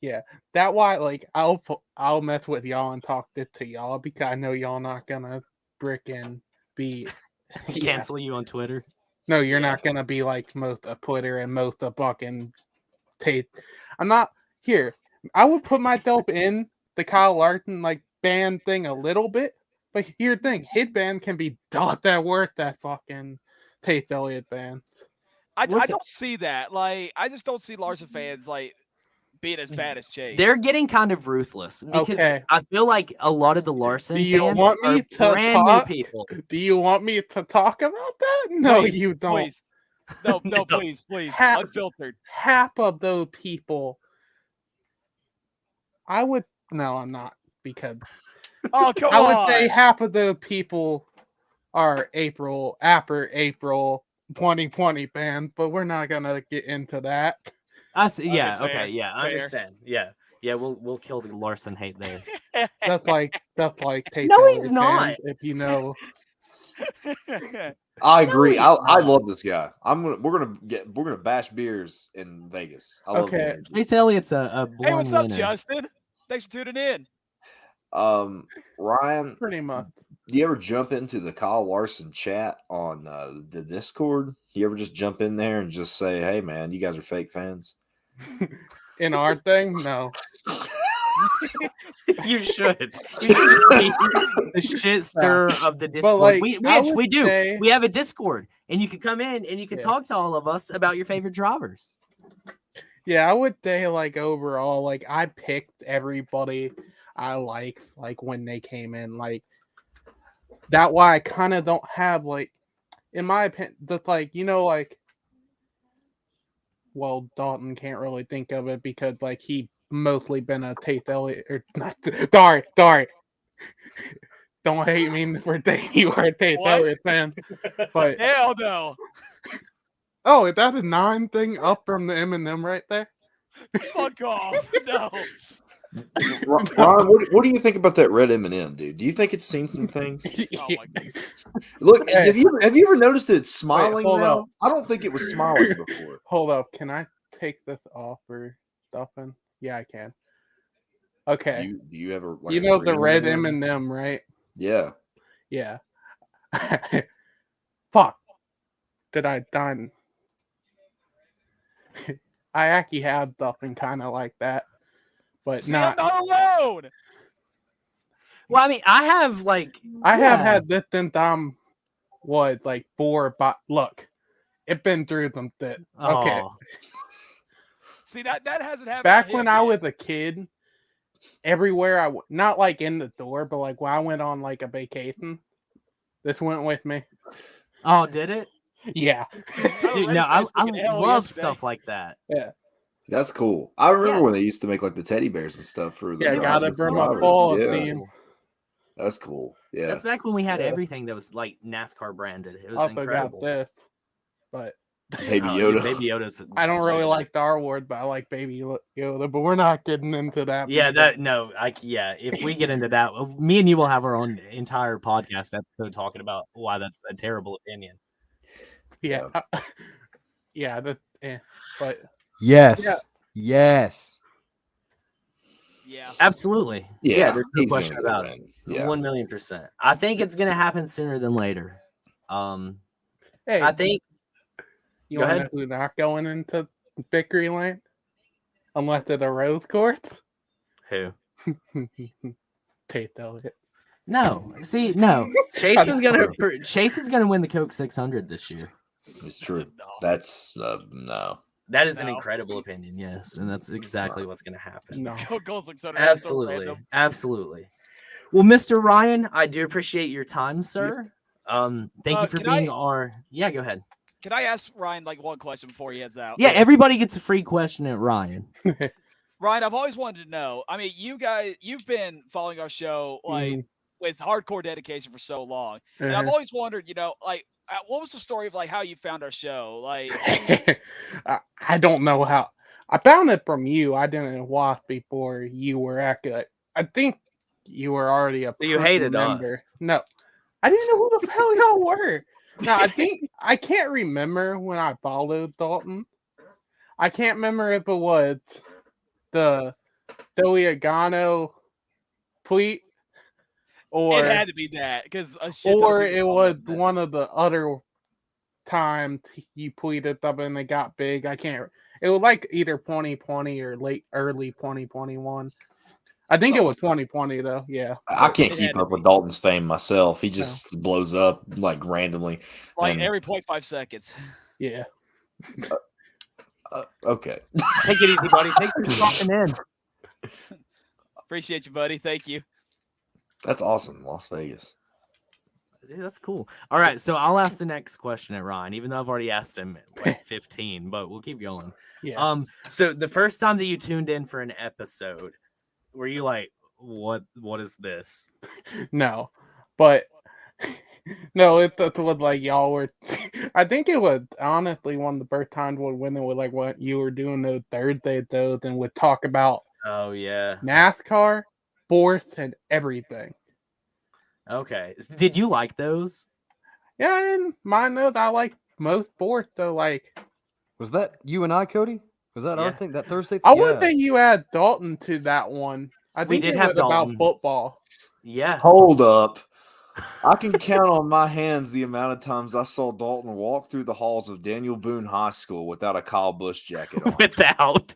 yeah, that why like I'll mess with y'all and talk this to y'all because I know y'all not gonna frickin' be Cancel you on Twitter. No, you're Yeah. not gonna be like most of Twitter and most of fucking Tate. I'm not here. I would put myself in the Kyle Larson like band thing a little bit, but here's the thing: his band can be not that worth that fucking Tate Elliott band. I Listen- don't see that. Like, I just don't see Larson fans like being as bad as Chase. They're getting kind of ruthless because Okay. I feel like a lot of the Larson Do you fans want me are to brand talk? new people. Do you want me to talk about that? No, Please, you don't. Please. No, No. please. Half- Unfiltered. Half of those people, I would. No, I'm not because Oh, come I on. would say half of the people are after April 2020 band, but we're not gonna get into that. I see, yeah, fair, okay, yeah, I fair. understand. Yeah. Yeah, we'll kill the Larson hate there. That's like Tate No, Elliott he's band, not. if you know. I agree. he's I not. love this guy. We're gonna bash beers in Vegas. I love the Okay. energy. Chase Elliott's a born Hey, what's up, winner. Justin? Thanks for tuning in. Ryan, Pretty much. do you ever jump into the Kyle Larson chat on the Discord? You ever just jump in there and just say, "Hey, man, you guys are fake fans"? In our thing, no. You should. You should see the shit stir of the Discord. like, we I actually would do. say- We have a Discord, and you can come in and you can Yeah. talk to all of us about your favorite drivers. Yeah, I would say like overall, like I picked everybody I liked like when they came in. Like that why I kind of don't have like in my opinion just like like well Dalton can't really think of it because like he mostly been a Tate Elliott or not sorry. Don't hate me for saying you are a Tate What? Elliott fan. But Hell no. oh, is that a 9 thing up from the Eminem right there? Fuck off. No. Ron, what do you think about that red M&M, dude? Do you think it's seen some things? Oh my god. Look, Hey. have you ever noticed that it's smiling hold now? up. I don't think it was smiling before. Hold up, can I take this off or stuffing? Yeah, I can. Okay. Do you ever like You know the green red M&M? M&M, right? Yeah. Yeah. Fuck. Did I done? I actually have something kind of like that, but See, I'm not. not alone. Well, I mean, I have like I have yeah. had this since I'm what like 4, but look, it been through some shit. Okay. Oh, See, that hasn't happened. Back to when him I yet. was a kid, everywhere not like in the door, but like when I went on like a vacation, this went with me. oh, did it? Yeah. Dude, no, I love stuff like that. That's cool. I remember Yeah. when they used to make like the teddy bears and stuff for the Yeah, gotta drivers. bring my my full Yeah, theme. that's cool. Yeah. That's back when we had Yeah. everything that was like NASCAR branded. It was I forgot incredible. this, but Baby Oh, Yoda. dude, Baby Yoda's. I don't really hilarious. like Star Wars, but I like Baby Yoda. But we're not getting into that. Yeah, because- if we get into that, me and you will have our own entire podcast episode talking about why that's a terrible opinion. yeah, yeah, but Yes. Yeah. Yes. Yeah. Absolutely. Yeah, There's no he's question gonna go about it. in. Yeah. 1,000,000%. I think it's gonna happen sooner than later. hey, I think you go want to know ahead. who's not going into victory lane unless it's a rose course? Who? Tate Elliott. No, see, no. Chase is gonna win the Coke 600 this year. It's true. No. That's no. That is an No. incredible opinion, yes, and that's exactly what's gonna happen. No. Goals like so that's so Absolutely, random. absolutely. Well, Mr. Ryan, I do appreciate your time, sir. Thank you for can being I- our. Yeah, go ahead. Can I ask Ryan like one question before he heads out? Yeah, everybody gets a free question at Ryan. Ryan, I've always wanted to know. I mean, you've been following our show like with hardcore dedication for so long, and I've always wondered, like, what was the story of like how you found our show? Like, I don't know how. I found it from you. I didn't watch before you were active. I think you were already a So you crew hated member. us. No, I didn't know who the hell y'all were. No, I can't remember when I followed Dalton. I can't remember if it was the Joey Agano tweet or it had to be that because it was one of the other times you tweeted something and it got big. I can't. It was like either 2020 or early 2021. I think it was 2020 though. Yeah. I can't It keep had to up with be. Dalton's fame myself. He just blows up like randomly. like and- every 0.5 seconds. Yeah. Okay. Take it easy, buddy. Thanks for stopping in. Appreciate you, buddy. Thank you. That's awesome. Las Vegas. Dude, that's cool. All right, so I'll ask the next question at Ryan, even though I've already asked him like 15, but we'll keep going. Yeah. So the first time that you tuned in for an episode, were you like, what is this? No, but no, it was like y'all were. I think it was honestly one of the first times when it was like what you were doing those Thursday those and would talk about Oh yeah. NASCAR, sports, and everything. Okay. Did you like those? Yeah, I didn't mind those. I like most sports, so like Was that you and I, Cody? Was that our Yeah. thing? That Thursday? I wouldn't think you had Dalton to that one. I We think did it have was about Dalton. football. Yeah. Hold up. I can count on my hands the amount of times I saw Dalton walk through the halls of Daniel Boone High School without a Kyle Busch jacket on. Without.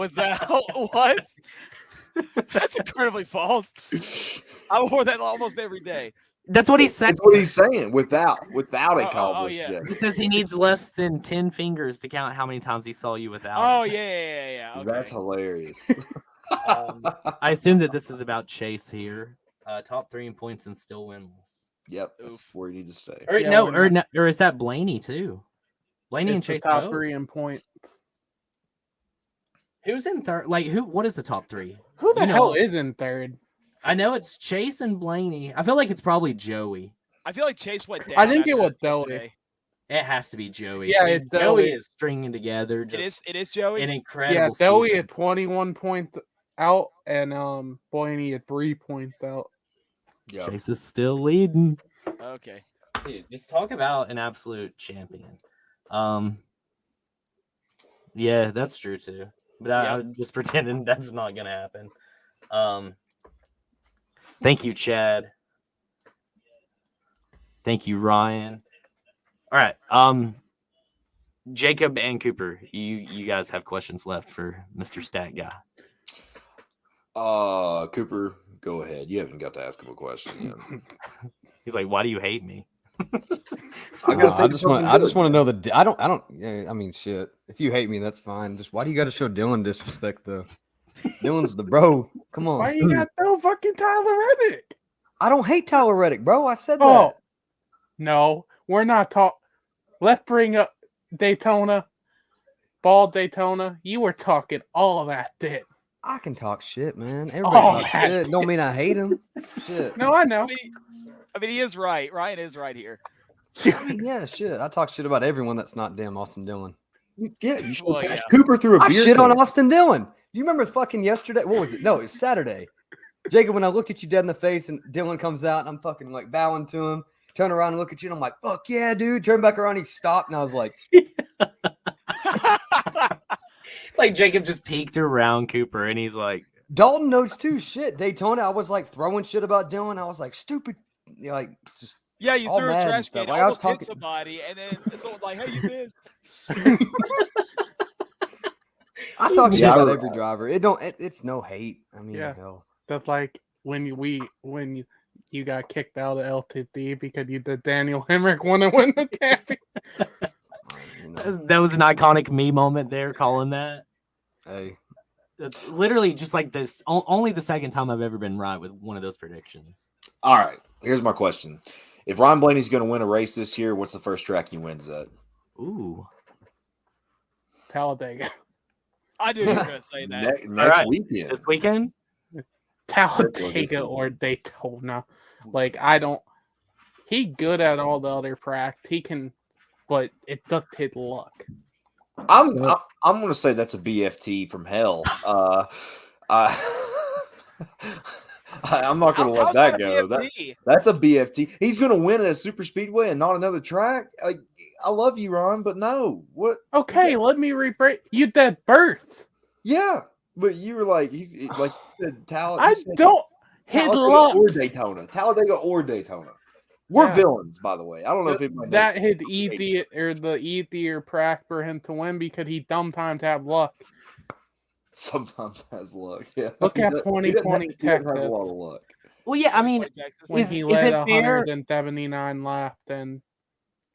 Without what? That's incredibly false. I wore that almost every day. That's what he said. That's what he's saying. Without a Kyle oh, Busch yeah. He jacket. says he needs less than 10 fingers to count how many times he saw you without. Oh it. yeah. Okay. That's hilarious. I assume that this is about Chase here. Top 3 in points and still winless. Yep, that's Oof. where you need to stay. Or Yeah, no, we're not- or is that Blaney too? Blaney and It's the Chase top both? 3 in points. Who's in third? Like who? What is the top 3? Who the You know hell it. is in third? I know it's Chase and Blaney. I feel like it's probably Joey. I feel like Chase went down. I think it after was Joey. yesterday. It has to be Joey. Yeah, I mean, it's Joey Joey. is stringing together It is. just It is Joey. an incredible. Yeah, Joey season. at 21 points out, and Blaney at 3 points out. Yep. Chase is still leading. Okay. Dude, just talk about an absolute champion. Yeah, that's true too. But I'm just pretending that's not gonna happen. Thank you, Chad. Thank you, Ryan. All right. Jacob and Cooper, you guys have questions left for Mr. Stat Guy. Cooper, go ahead. You haven't got to ask him a question yet. He's like, "Why do you hate me?" I just want to know the. I don't. Yeah, I mean, shit. If you hate me, that's fine. Just why do you got to show Dylan disrespect though? Dylan's the bro. Come on. Why you got no fucking Tyler Reddick? I don't hate Tyler Reddick, bro. I said that. Oh, no, we're not talking. Let's bring up Daytona, Ball Daytona. You were talking all that shit. I can talk shit, man. Everybody talks that shit. Don't mean I hate him. Shit. No, I know. I mean, he is right. Ryan is right here. I mean, yeah, shit. I talk shit about everyone that's not damn Austin Dillon. Yeah, you should Well, bash yeah. Cooper through a I beer shit on can. Austin Dillon. You remember fucking yesterday? What was it? No, it was Saturday. Jacob, when I looked at you dead in the face and Dylan comes out and I'm fucking like bowing to him, turn around and look at you and I'm like, fuck yeah, dude. Turn back around, he stopped and I was like, Like Jacob just peeked around Cooper and he's like, Dalton knows too. Shit, Daytona. I was like throwing shit about Dylan. I was like, stupid. Like, just Yeah, you all threw a mad and trash stuff. can, Like, I was almost hit talking- somebody, and then someone like, "Hey, you missed." I talk shit Yeah, about I- every driver. It's no hate. I mean, Yeah. hell. That's like when you got kicked out of LTD because you did Daniel Hemrick want to win the Taffy. That was an iconic me moment there, calling that. Hey, That's literally just like this. Only the second time I've ever been right with one of those predictions. All right, here's my question: if Ryan Blaney's going to win a race this year, what's the first track he wins at? Ooh, Talladega. I knew you were going to say that. Next right. weekend. This weekend? Talladega or Daytona. Like, I don't. He good at all the other practice. He can, but it took his luck. I'm going to say that's a BFT from hell. I'm not going to let How's that a go. BFT? That's a BFT. He's going to win at a super speedway and not another track. Like, I love you, Ron, but no. What? Okay, let me rephrase. You did birth. Yeah, but you were like, he's like you said, I don't. His Talladega luck. or Daytona. Talladega or Daytona. We're Yeah. villains, by the way. I don't know if anybody That knows. hit easy or the easier prac for him to win because he sometimes have luck. Sometimes has luck. Yeah. Look He at doesn't- 2020 he doesn't have a Texas. lot of luck. well, yeah. I mean, Texas. When Is he it led fair- 179 laps and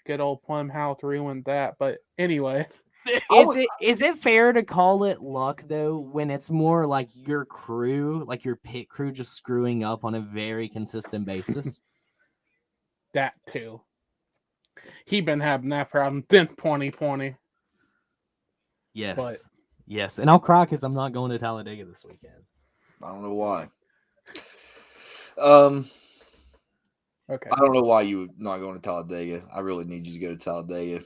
good old Plumhouse ruined that. But anyway, is it fair to call it luck though when it's more like your crew, like your pit crew, just screwing up on a very consistent basis? that too. He been having that problem since 2020. Yes, yes. And I'll cry because I'm not going to Talladega this weekend. I don't know why. Okay. I don't know why you not going to Talladega. I really need you to go to Talladega.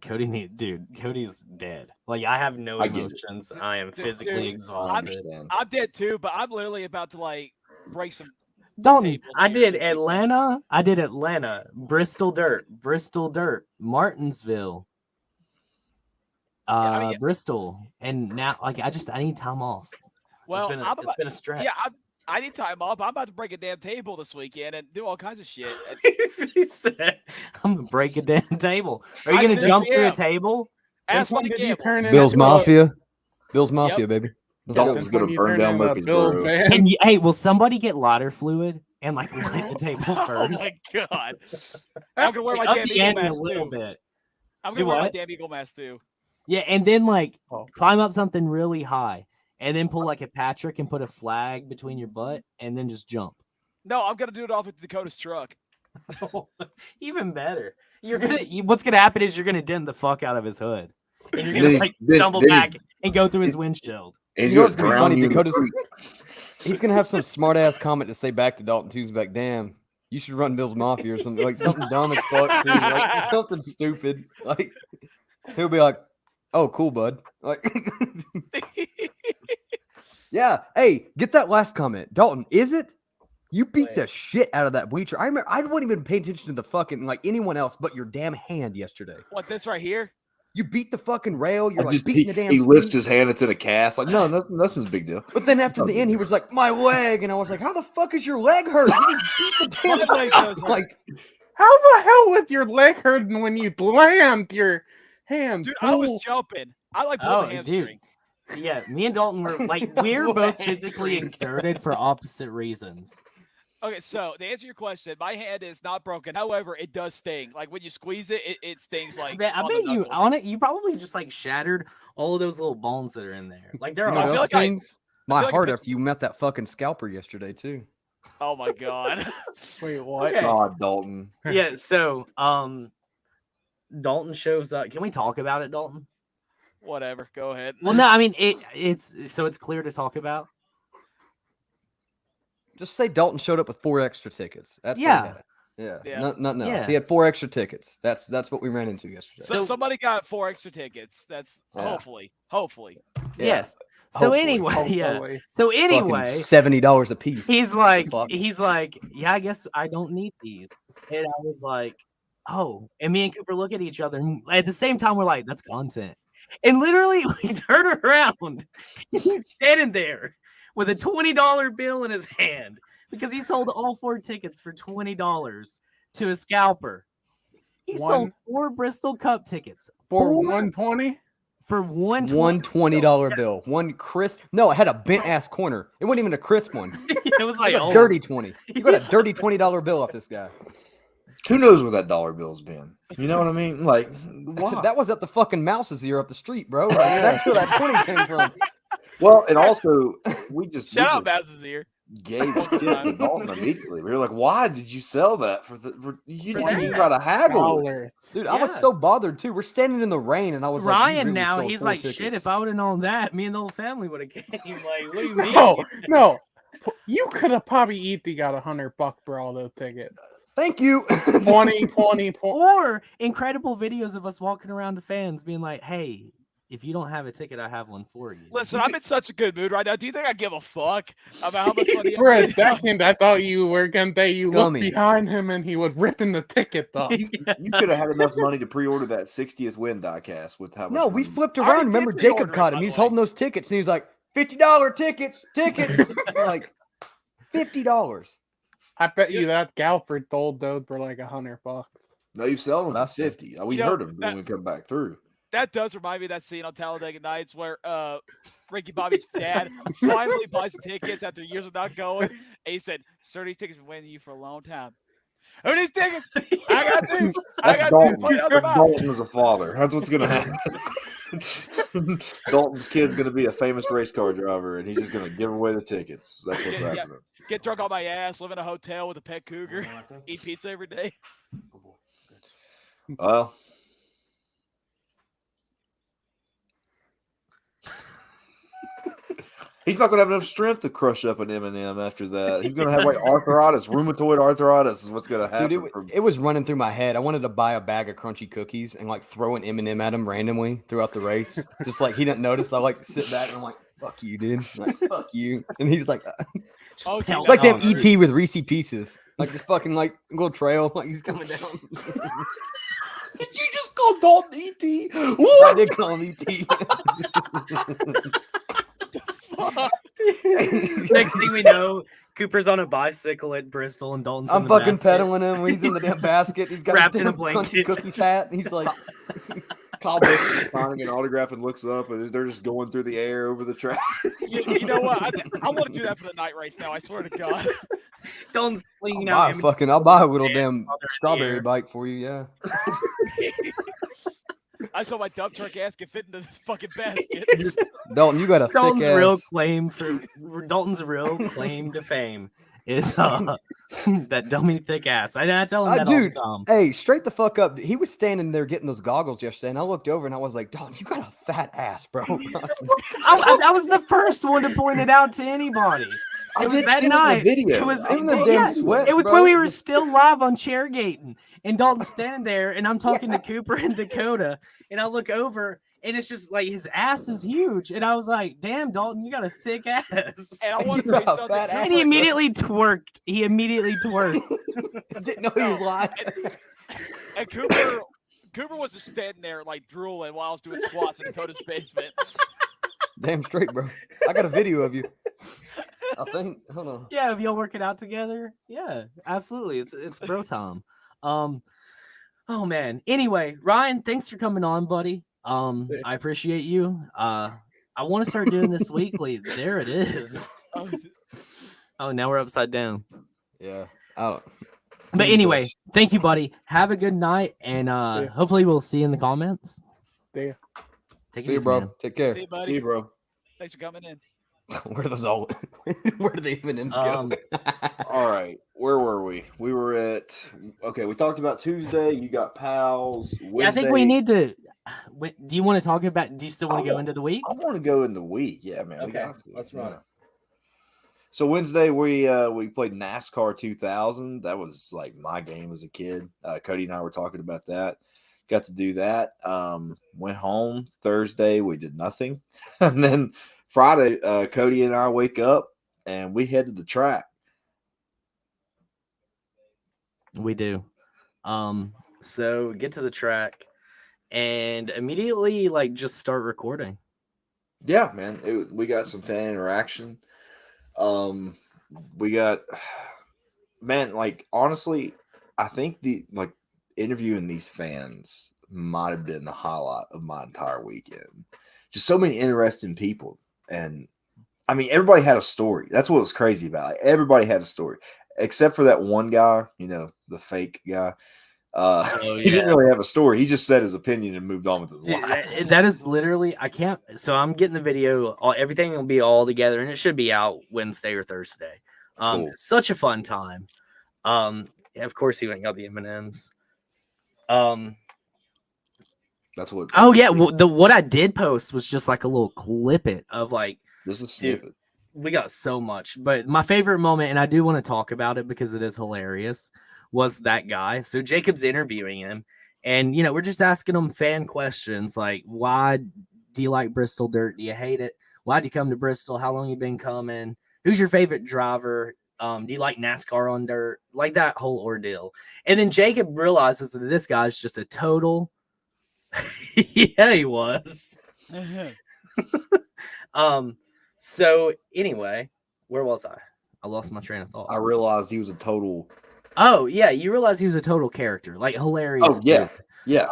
Cody's dead. Like, I have no I get it. emotions. I am Dude, physically I dude, exhausted. understand. I'm dead too, but I'm literally about to like break some. Dalton, tables I here. did Atlanta, Bristol Dirt, Martinsville, I mean, Bristol, and now like I need time off. well, It's been a stretch. yeah, I need time off. I'm about to break a damn table this weekend and do all kinds of shit. He said, "I'm gonna break a damn table." Are you I gonna seriously jump through a am. table? Ask When Mike did you Gamble. turn Bill's into a- Mafia. Bill's Mafia, baby. Let's go. Dalton's going when to you burn turn down into a Murfreesboro. Bills fan? Can you, hey, will somebody get lighter fluid and like light the table Oh first? my god! I'm gonna wear my Up damn the eagle ante a mask little too. bit. I'm Do gonna wear my what? damn eagle mask too. Yeah, and then like Oh. climb up something really high, and then pull like a Patrick and put a flag between your butt, and then just jump. No, I'm gonna do it off with Dakota's truck. Even better. What's gonna happen is you're gonna dent the fuck out of his hood, and you're Then gonna he's- like then- stumble then back he's- and go through his windshield. And he's You know going what's to gonna be drown funny? you in the Dakota's creek. he's gonna have some smart ass comment to say back to Dalton Tuesday. Like, damn, you should run Bill's Mafia or something like something dumb as fuck, too. Like something stupid. Like he'll be like, "Oh, cool, bud." Like, yeah. Hey, get that last comment, Dalton. Is it? You beat the shit out of that bleacher. I remember I wouldn't even pay attention to the fucking like anyone else but your damn hand yesterday. What, this right here? You beat the fucking rail. You're I like just, beating the damn. he lifts seat. his hand, it's in a cast. Like, no, nothing's a big deal. But then after the end, he was like, "My leg," and I was like, "How the fuck is your leg hurt? You just beat the damn My leg seat." does hurt. Like, How the hell is your leg hurting when you land your hand? Dude, I was jumping. I like pulled Oh, the hamstring. dude. Yeah, me and Dalton were like we're both physically exerted for opposite reasons. Okay, so to answer your question, my hand is not broken. However, it does sting. Like when you squeeze it, it stings like. I on the bet you knuckles. on it. You probably just like shattered all of those little bones that are in there. Like they're you know I what feel else like I- stings? My like I heart pissed- after you met that fucking scalper yesterday too. Oh my god. Wait, what? Okay. God, Dalton. Yeah. So Dalton shows up. Can we talk about it, Dalton? Whatever. Go ahead. Well, no. I mean it's clear to talk about. Just say Dalton showed up with 4 extra tickets. That's what he Yeah. had. Yeah. Yeah. Nothing else. Yeah. He had 4 extra tickets. That's what we ran into yesterday. So So- somebody got 4 extra tickets. That's Yeah. hopefully. Yeah. Yes. So Hopefully. anyway, yeah. Hopefully. So Fucking anyway, $70 a piece. he's like, Fuck. yeah, I guess I don't need these. And I was like, oh. And me and Cooper look at each other, and at the same time, we're like, that's content. And literally, we turn around, and he's standing there with a $20 bill in his hand because he sold all 4 tickets for $20 to a scalper. He sold One- 4 Bristol Cup tickets. For Four? 120? For one $20 bill. One crisp. No, it had a bent ass corner. It wasn't even a crisp one. It was like It was a dirty 20. You got a dirty $20 bill off this guy. Who knows where that dollar bill's been? You know what I mean? Like, why? That was at the fucking Mouse's ear up the street, bro. Like, that's where that 20 came from. Well, and also we just Shout out Baz's here. gave shit to Dalton immediately. We were like, "Why did you sell that you didn't even try to haggle?" Dollar. Dude, I was Yeah. so bothered too. We're standing in the rain, and I was Ryan like, "You really now sold he's 4 like, shit. tickets." If I would have known that, me and the whole family would have came. Like, what do you mean? No. You could have probably easily got $100 for all those tickets. Thank you. 20. Or incredible videos of us walking around to fans being like, hey, if you don't have a ticket, I have one for you. Listen, I'm in such a good mood right now. Do you think I give a fuck about how much money For I a spent? second, I thought you were gonna say you looked Scummy. behind him and he was ripping the tickets off. You could have had enough money to pre-order that 60th win diecast with how much No, we money- flipped I already around. Remember, did Jacob pre-order it, caught by him. the He's way. holding those tickets, and he's like, $50 tickets. I'm like, $50. I bet you that Galford sold those for like $100. No, you sell them for That's it. 50. We You know, heard them that- when we come back through. That does remind me of that scene on Talladega Nights where Ricky Bobby's dad finally buys the tickets after years of not going. And he said, "Sir, these tickets have been waiting you for a long time. Who needs tickets? I got two. I That's got Dalton. two. $20 buy." Dalton is a father. That's what's going to happen. Dalton's kid's going to be a famous race car driver, and he's just going to give away the tickets. That's what's Yeah. happening. Get drunk on my ass, live in a hotel with a pet cougar, eat pizza every day. Well, he's not going to have enough strength to crush up an M&M after that. He's going to have like arthritis, rheumatoid arthritis is what's going to happen. Dude, it was running through my head. I wanted to buy a bag of crunchy cookies and like throw an M&M at him randomly throughout the race. Just like he didn't notice. I like sit back and I'm like, fuck you, dude. I'm like, fuck you. And he's like, Oh, pelt dude, like that's that awesome. ET with Reese Pieces. Like just fucking like little trail. Like he's coming down. Did you just call Dalton E.T.? I did call him ET. Next thing we know, Cooper's on a bicycle at Bristol and Dalton's in I'm the fucking basket. pedaling him. He's in the damn basket. He's got Wrapped his in a damn blanket. crunchy cookies hat. And he's like, Kyle Busch is signing an autograph and looks up, and they're just going through the air over the track. You know what? I want to do that for the night race now. I swear to God. Dalton's flinging I'll out. buy, I'll buy a little damn while they're in the strawberry air. bike for you. Yeah. I saw my dump truck ass get fit into this fucking basket. Dalton, you got a Dalton's thick real ass. claim for Dalton's real claim to fame is that dummy thick ass. I tell him that Dude, all the time. hey, straight the fuck up. He was standing there getting those goggles yesterday, and I looked over and I was like, Dalton, you got a fat ass, bro. I was the first one to point it out to anybody. I It was did that see it in the night. video. It was Even the yeah, damn sweats, It was bro. when we were still live on Chairgating, and Dalton's standing there, and I'm talking to Cooper and Dakota, and I look over, and it's just like his ass is huge, and I was like, "Damn, Dalton, you got a thick ass." And I want to You're tell you a something. fat ass. And he immediately twerked. He immediately twerked. Didn't know he was lying. And Cooper was just standing there like drooling while I was doing squats in Dakota's basement. Damn straight, bro. I got a video of you. I think. Hold on. Yeah, if y'all working out together, yeah, absolutely. It's bro time. Oh man. Anyway, Ryan, thanks for coming on, buddy. I appreciate you. I want to start doing this weekly. There it is. Oh, now we're upside down. Yeah. Oh. But anyway, thank you, buddy. Have a good night, and hopefully we'll see you in the comments. See ya. Take it See you, easy, bro. man. Take care. See you, See buddy. you, bro. Thanks for coming in. Where do those all? Where do the M&Ms go? All right, where were we? We were at we talked about Tuesday. You got pals. Wednesday, Yeah, I think we need to. Do you want to talk about? Do you still want to go into the week? I want to go in the week. Yeah, man. We Okay, got to. let's run it. So Wednesday we played NASCAR 2000. That was like my game as a kid. Cody and I were talking about that. Got to do that. Went home Thursday. We did nothing, and then Friday, Cody and I wake up and we head to the track. We do. So get to the track and immediately like just start recording. Yeah, man. We got some fan interaction. We got, man, like honestly, I think the interviewing these fans might have been the highlight of my entire weekend. Just so many interesting people. And I mean, everybody had a story. That's what was crazy about it. Everybody had a story, except for that one guy, the fake guy. He didn't really have a story. He just said his opinion and moved on with his life. That is literally, I can't. So I'm getting the video. Everything will be all together, and it should be out Wednesday or Thursday. Cool. Such a fun time. Of course, he went and got the M&Ms. That's what. Oh yeah, what I did post was just like a little clippet of like. This is stupid. We got so much, but my favorite moment, and I do want to talk about it because it is hilarious, was that guy. So Jacob's interviewing him, and we're just asking him fan questions like, why do you like Bristol dirt? Do you hate it? Why'd you come to Bristol? How long you been coming? Who's your favorite driver? Do you like NASCAR on dirt? Like that whole ordeal. And then Jacob realizes that this guy's just a total yeah, he was. So anyway, where was I? I lost my train of thought. I realized he was a total. Oh yeah, you realize he was a total character, like hilarious. Oh yeah, yeah.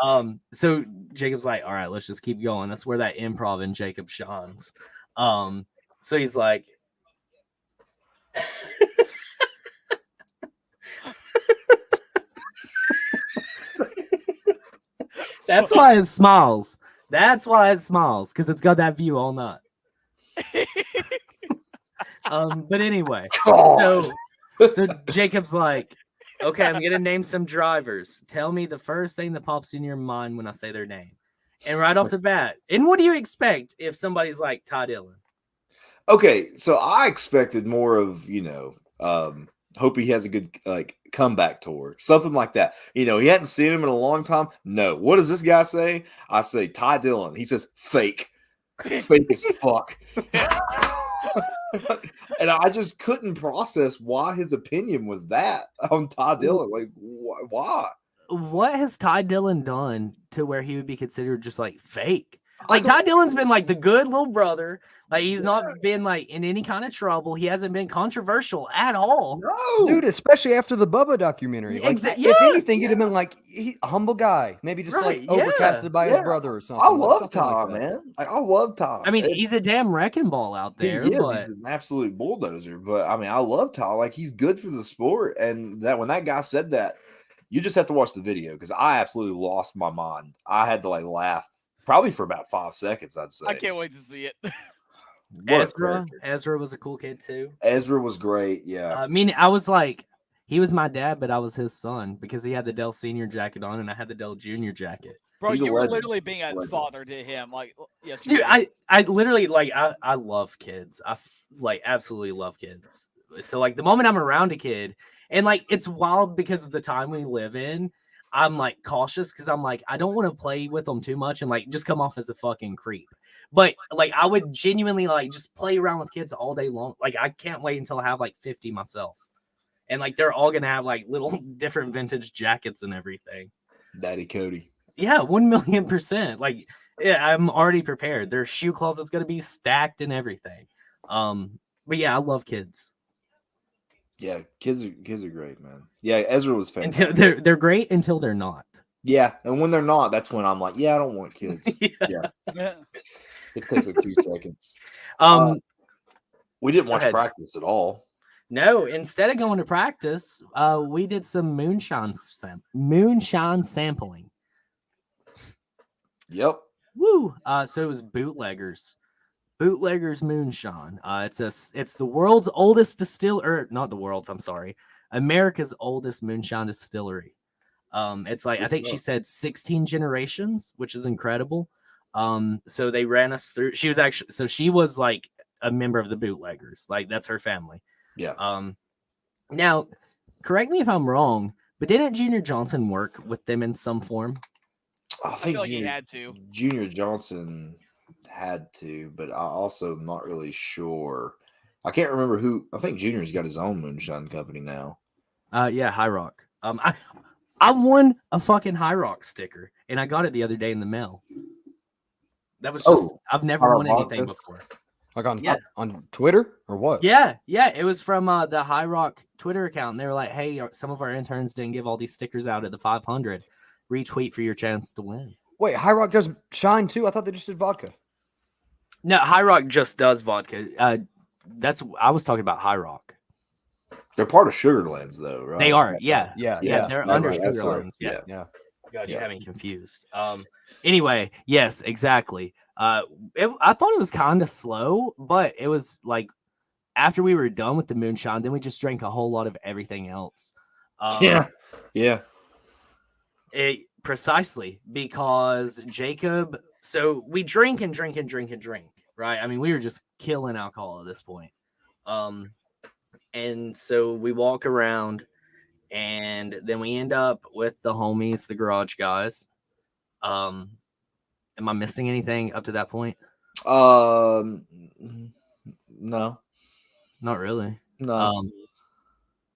So Jacob's like, all right, let's just keep going. That's where that improv in Jacob shines. So he's like, that's why it smiles. That's why it smiles, because it's got that view all night. But anyway, so Jacob's like, okay, I'm gonna name some drivers. Tell me the first thing that pops in your mind when I say their name. And right off the bat, and what do you expect if somebody's like Ty Dillon? Okay, so I expected more of, hope he has a good comeback tour, something like that. He hadn't seen him in a long time. No, what does this guy say? I say Ty Dillon. He says fake as fuck. And I just couldn't process why his opinion was that on Ty Dillon. Like, why? What has Ty Dillon done to where he would be considered just like fake? Like Ty Dillon's been like the good little brother. Like he's not been like in any kind of trouble. He hasn't been controversial at all. No, dude, especially after the Bubba documentary. Like, if anything, you'd have been like a humble guy, maybe just overcasted by his brother or something. I love something Ty, like man. I love Ty. I mean, he's a damn wrecking ball out there. He's an absolute bulldozer. But I mean, I love Ty. Like he's good for the sport. And that when that guy said that, you just have to watch the video because I absolutely lost my mind. I had to laugh probably for about 5 seconds. I'd say. I can't wait to see it. Ezra was a cool kid too. Ezra was great. Yeah. I mean, I was like, he was my dad, but I was his son because he had the Dell Senior jacket on and I had the Dell Junior jacket. Bro, you were literally being a father to him. Like, dude, I literally I love kids. I absolutely love kids. So the moment I'm around a kid, and it's wild because of the time we live in. I'm cautious because I'm I don't want to play with them too much and just come off as a fucking creep. But I would genuinely just play around with kids all day long. I can't wait until I have 50 myself. And they're all gonna have little different vintage jackets and everything. Daddy Cody. Yeah, 1,000,000%. Yeah, I'm already prepared. Their shoe closet's gonna be stacked and everything. But yeah, I love kids. Yeah, kids are great, man. Yeah, Ezra was fantastic. Until they're great until they're not. Yeah, and when they're not, that's when I'm like, yeah, I don't want kids. Yeah. It takes 2 seconds. We didn't watch practice at all. No, instead of going to practice, we did some moonshine sampling. Yep. Woo! So it was Bootleggers moonshine. It's the world's oldest not the world's. I'm sorry, America's oldest moonshine distillery. It's I think she said 16 generations, which is incredible. So they ran us through. She was a member of the Bootleggers. That's her family. Yeah. Now, correct me if I'm wrong, but didn't Junior Johnson work with them in some form? I think he had to. Junior Johnson had to, but I also am not really sure. I can't remember who. I think Junior's got his own moonshine company now. Yeah, High Rock. I won a fucking High Rock sticker, and I got it the other day in the mail. That was just I've never won anything before. On Twitter or what? Yeah, it was from the High Rock Twitter account, and they were like, "Hey, some of our interns didn't give all these stickers out at the 500." retweet for your chance to win. Wait, High Rock does shine too? I thought they just did vodka. No, High Rock just does vodka. I was talking about High Rock. They're part of Sugarlands, though, right? They are, That's yeah. right. Yeah, Yeah, they're right, under right, that's right. Sugarlands. Yeah. Yeah. God, you Yeah. have me confused. Anyway, yes, exactly. I thought it was kind of slow, but it was like after we were done with the moonshine, then we just drank a whole lot of everything else. Yeah. Precisely because Jacob. So we drink and drink and drink and drink, right? I mean, we were just killing alcohol at this point. And so we walk around, and then we end up with the homies, the garage guys. Am I missing anything up to that point? No. Not really. No.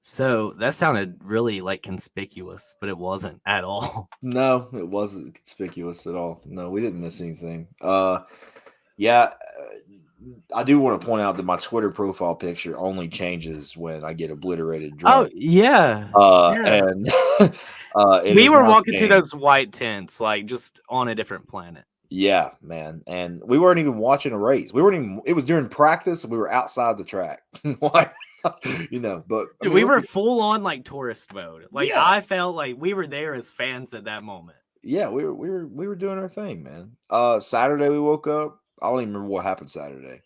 So that sounded really like conspicuous, but it wasn't at all. No, it wasn't conspicuous at all. No, we didn't miss anything. Yeah, I do want to point out that my Twitter profile picture only changes when I get obliterated drunk. Oh yeah. And We were walking through those white tents, like just on a different planet. Yeah, man. And we weren't even watching a race. It was during practice. We were outside the track. Like, but Dude, we were full on like tourist mode. Like Yeah. I felt like we were there as fans at that moment. Yeah, we were doing our thing, man. Saturday we woke up. I don't even remember what happened Saturday.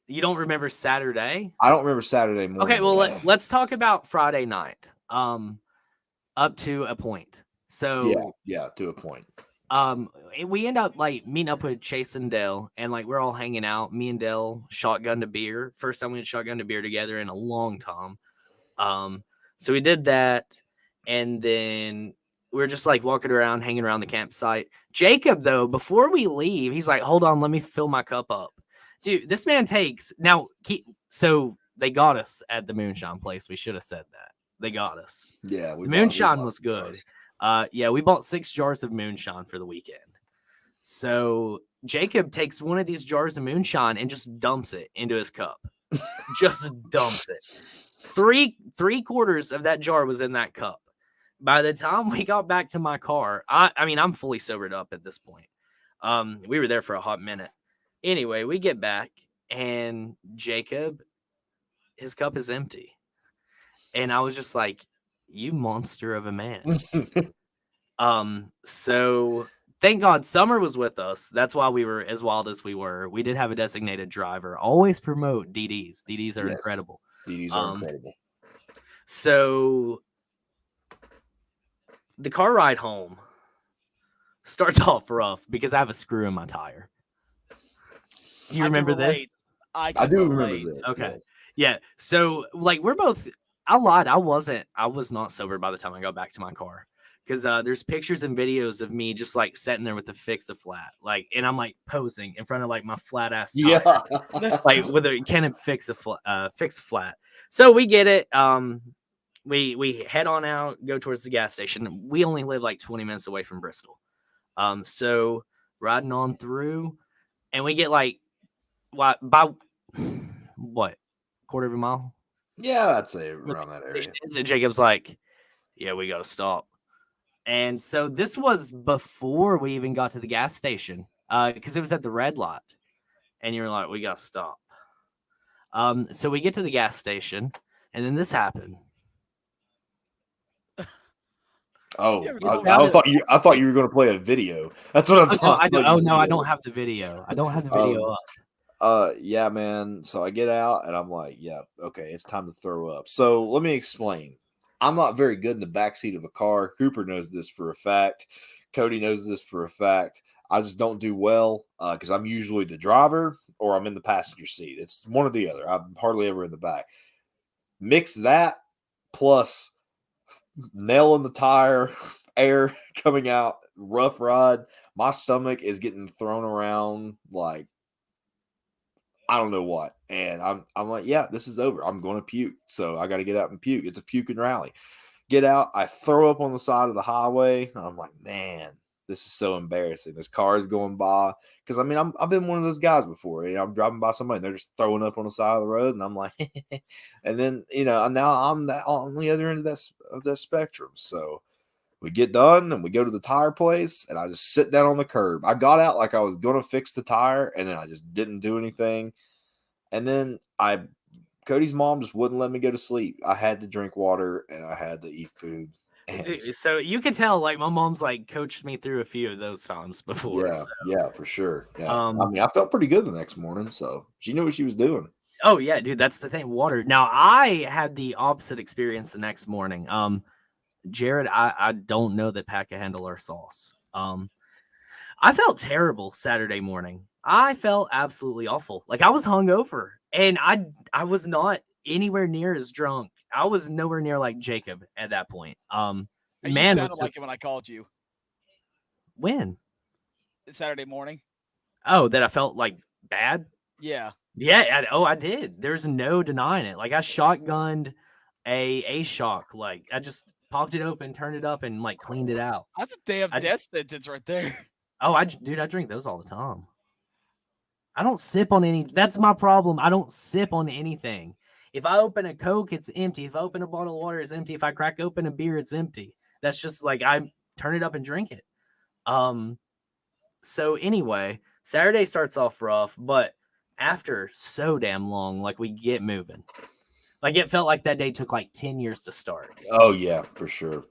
You don't remember Saturday? I don't remember Saturday morning. Okay, well let's talk about Friday night. Up to a point. So yeah, to a point. We end up like meeting up with Chase and Dale, and like we're all hanging out. Me and Dale shotgunned a beer. First time we had shotgunned a beer together in a long time. So we did that, and then we were just like walking around, hanging around the campsite. Jacob, though, before we leave, he's like, "Hold on, let me fill my cup up." Dude, this man takes now. So they got us at the moonshine place. We should have said that. They got us. Yeah, The moonshine was good. Yeah, we bought 6 jars of moonshine for the weekend. So Jacob takes one of these jars of moonshine and just dumps it into his cup. Just dumps it. Three quarters of that jar was in that cup. By the time we got back to my car, I mean, I'm fully sobered up at this point. We were there for a hot minute. Anyway, we get back, and Jacob, his cup is empty. And I was just like, you monster of a man. So thank God Summer was with us. That's why we were as wild as we were. We did have a designated driver. Always promote DDs. DDs are incredible. DDs are incredible. So the car ride home starts off rough because I have a screw in my tire. Do you remember this? I do remember this. Okay. Yeah. So like we're both, I lied. I was not sober by the time I got back to my car. Because there's pictures and videos of me just like sitting there with the fix-a-flat, like, and I'm like posing in front of like my flat ass tire, like with a Canon fix-a-flat. So we get it. We head on out, go towards the gas station. We only live like 20 minutes away from Bristol. So riding on through, and we get like what quarter of a mile? Yeah, I'd say around that area. And Jacob's like, yeah, we gotta stop. And so this was before we even got to the gas station, because it was at the red light. And you're like, we got to stop. So we get to the gas station, and then this happened. Oh, I thought you were going to play a video. That's what I thought. I don't have the video. I don't have the video up. Yeah, man. So I get out, and I'm like, yeah, okay, it's time to throw up. So let me explain. I'm not very good in the backseat of a car. Cooper knows this for a fact. Cody knows this for a fact. I just don't do well because I'm usually the driver or I'm in the passenger seat. It's one or the other. I'm hardly ever in the back. Mix that plus nail in the tire, air coming out, rough ride. My stomach is getting thrown around like I don't know what. And I'm like, yeah, this is over. I'm going to puke. So I got to get out and puke. It's a puking rally. Get out. I throw up on the side of the highway. I'm like, man, this is so embarrassing. There's cars going by. Because, I mean, I've been one of those guys before. You know, I'm driving by somebody and they're just throwing up on the side of the road. And I'm like, and then, you know, now I'm on the other end of that spectrum. So We get done and we go to the tire place, and I just sit down on the curb. I got out like I was going to fix the tire, and then I just didn't do anything. And then Cody's mom just wouldn't let me go to sleep. I had to drink water and I had to eat food. Dude, so you can tell, like, my mom's like coached me through a few of those times before. Yeah, so. yeah, for sure. Yeah. I mean, I felt pretty good the next morning, so she knew what she was doing. Oh yeah, dude, that's the thing. Water. Now I had the opposite experience the next morning. Jared, I don't know that Pat can handle our sauce. I felt terrible Saturday morning. I felt absolutely awful. Like I was hungover, and I was not anywhere near as drunk. I was nowhere near like Jacob at that point. You Man, sounded like it when I called you. When? Saturday morning. Oh, that I felt like bad? Yeah. Yeah. I did. There's no denying it. Like I shotgunned a shock. Like I just popped it open, turned it up, and like cleaned it out. That's a damn death sentence right there. Oh, I drink those all the time. I don't sip on any. That's my problem. I don't sip on anything. If I open a Coke, it's empty. If I open a bottle of water, it's empty. If I crack open a beer, it's empty. That's just like I turn it up and drink it. So anyway, Saturday starts off rough, but after so damn long, like we get moving. Like it felt like that day took like 10 years to start. Oh yeah, for sure.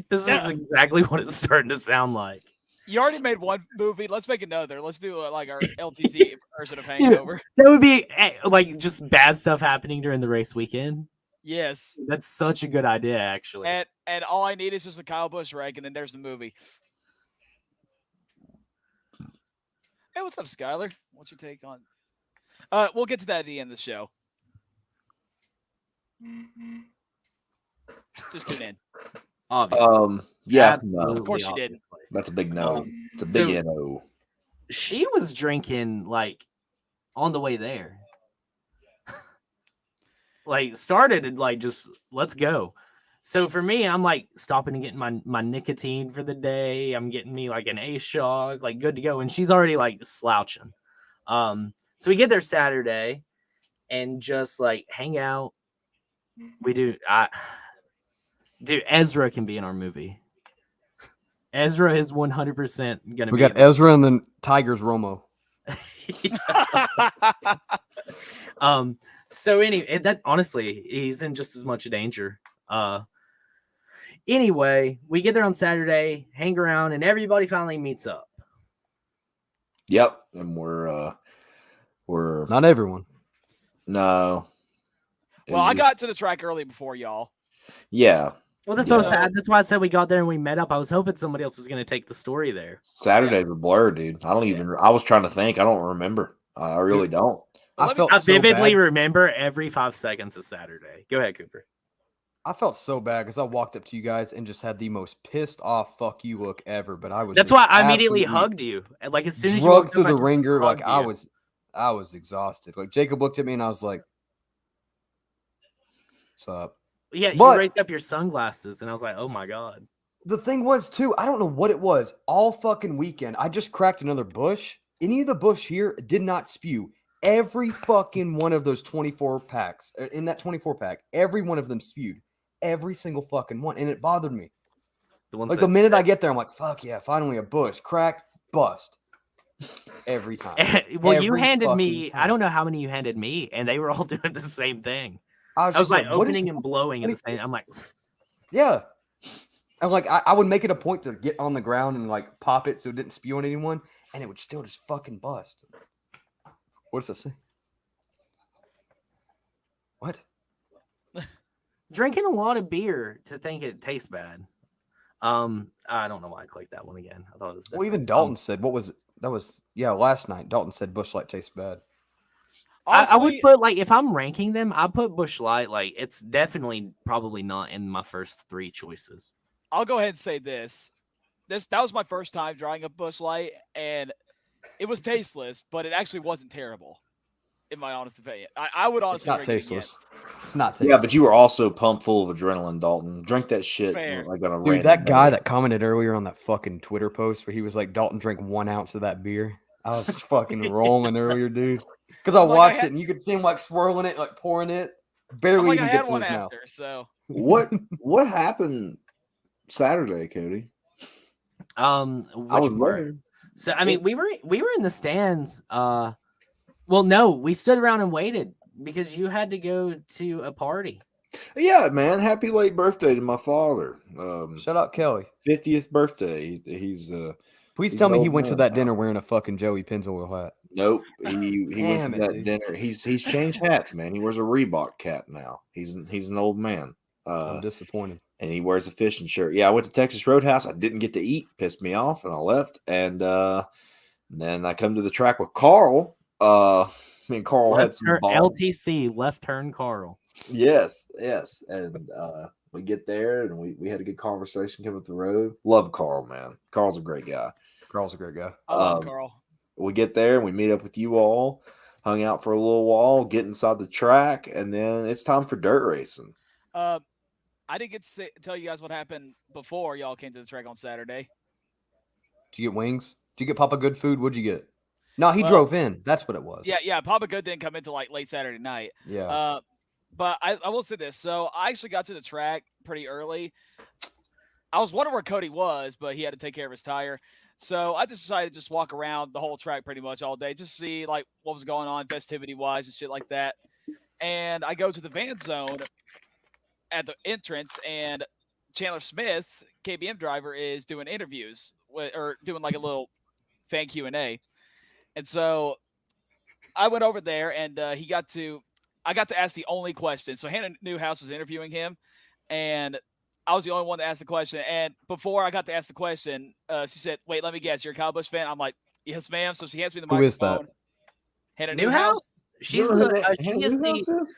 This is exactly what it's starting to sound like. You already made one movie. Let's make another. Let's do like our LTC version of Hangover. That would be like just bad stuff happening during the race weekend. Yes. That's such a good idea, actually. And all I need is just a Kyle Busch wreck, and then there's the movie. Hey, what's up, Skyler? What's your take on? We'll get to that at the end of the show. Just tune in. Obviously. Yeah, Absolutely, no. Of course you did. That's a big no. It's a big no. She was drinking like on the way there. Like started and like just let's go. So for me, I'm like stopping and getting my nicotine for the day. I'm getting me like an A-Shock, like good to go. And she's already like slouching. So we get there Saturday and just like hang out. We do. Dude, Ezra can be in our movie. Ezra is 100% gonna. We got Ezra and then Tigers Romo. So anyway, that honestly, he's in just as much danger. Anyway, we get there on Saturday, hang around, and everybody finally meets up. Yep, and we're Not everyone. no. Well, I got to the track early before y'all. Yeah. Well, that's what I said. That's why I said we got there and we met up. I was hoping somebody else was going to take the story there. Saturday's a blur, dude. I was trying to think. I don't remember. I really don't. I vividly remember every 5 seconds of Saturday. Go ahead, Cooper. I felt so bad because I walked up to you guys and just had the most pissed off fuck you look ever. But I was. That's why I immediately hugged you. Like as soon as you walked through the ringer, like I was exhausted. Like Jacob looked at me and I was like, "What's up?" Yeah, you raised up your sunglasses and I was like, "Oh my god." The thing was too, I don't know what it was. All fucking weekend, I just cracked another bush. Any of the bush here did not spew. Every fucking one of those 24 packs in that 24 pack, every one of them spewed. Every single fucking one, and it bothered me. The minute I get there, I'm like, "Fuck yeah, finally a bush cracked, bust." Every time. Well, you handed me. I don't know how many you handed me, and they were all doing the same thing. I was like opening and blowing at the same. I'm like, yeah. I'm like, I would make it a point to get on the ground and like pop it so it didn't spew on anyone, and it would still just fucking bust. What does that say? What? Drinking a lot of beer to think it tastes bad. I don't know why I clicked that one again. I thought it was different. Well, even Dalton said, what was it? That was, last night. Dalton said Busch Light tastes bad. I would put, like, if I'm ranking them, I put Busch Light, like, it's definitely probably not in my first 3 choices. I'll go ahead and say this. That was my first time trying a Busch Light, and it was tasteless, but it actually wasn't terrible, in my honest opinion. I would honestly drink tasteless. It's not tasteless. Yeah, but you were also pumped full of adrenaline, Dalton. Drink that shit. Fair. Like on a Dude, that guy that commented earlier on that fucking Twitter post where he was like, "Dalton drank 1 ounce of that beer." I was fucking rolling earlier, dude. Because I watched it and you could see him like swirling it, like pouring it. Barely even gets in his mouth. So What happened Saturday, Cody? I was there. So I mean, we were in the stands. Well, no, we stood around and waited because you had to go to a party. Yeah, man. Happy late birthday to my father. Shut up, Kelly. 50th birthday. He's Please he's tell an me he old went to man that now. dinner wearing a fucking Joey Pennzoil hat. Nope. He went to Damn it, that dude. dinner. He's changed hats, man. He wears a Reebok cap now. He's an old man. I'm disappointed. And he wears a fishing shirt. Yeah, I went to Texas Roadhouse. I didn't get to eat. Pissed me off, and I left. And then I come to the track with Carl. Me and Carl had some balls. LTC, left turn Carl. Yes. And we get there, and we had a good conversation coming up the road. Love Carl, man. Carl's a great guy. Carl's a great guy. I love Carl. We get there, and we meet up with you all, hung out for a little while, get inside the track, and then it's time for dirt racing. I didn't get to tell you guys what happened before y'all came to the track on Saturday. Did you get wings? Did you get Papa Good food? What'd you get? No, he Well, drove in. That's what it was. Yeah. Papa Good didn't come into like late Saturday night. Yeah. But I will say this. So I actually got to the track pretty early. I was wondering where Cody was, but he had to take care of his tire. So I just decided to just walk around the whole track pretty much all day, just to see like what was going on festivity wise and shit like that. And I go to the van zone at the entrance, and Chandler Smith, KBM driver, is doing interviews or doing like a little fan Q&A. And so I went over there, and I got to ask the only question. So Hannah Newhouse was interviewing him, and I was the only one to ask the question. And before I got to ask the question, she said, "Wait, let me guess. You're a Kyle Busch fan?" I'm like, "Yes, ma'am." So she hands me the Who is microphone. that? Hannah Newhouse? She's You know who the Hannah she is Newhouse the is?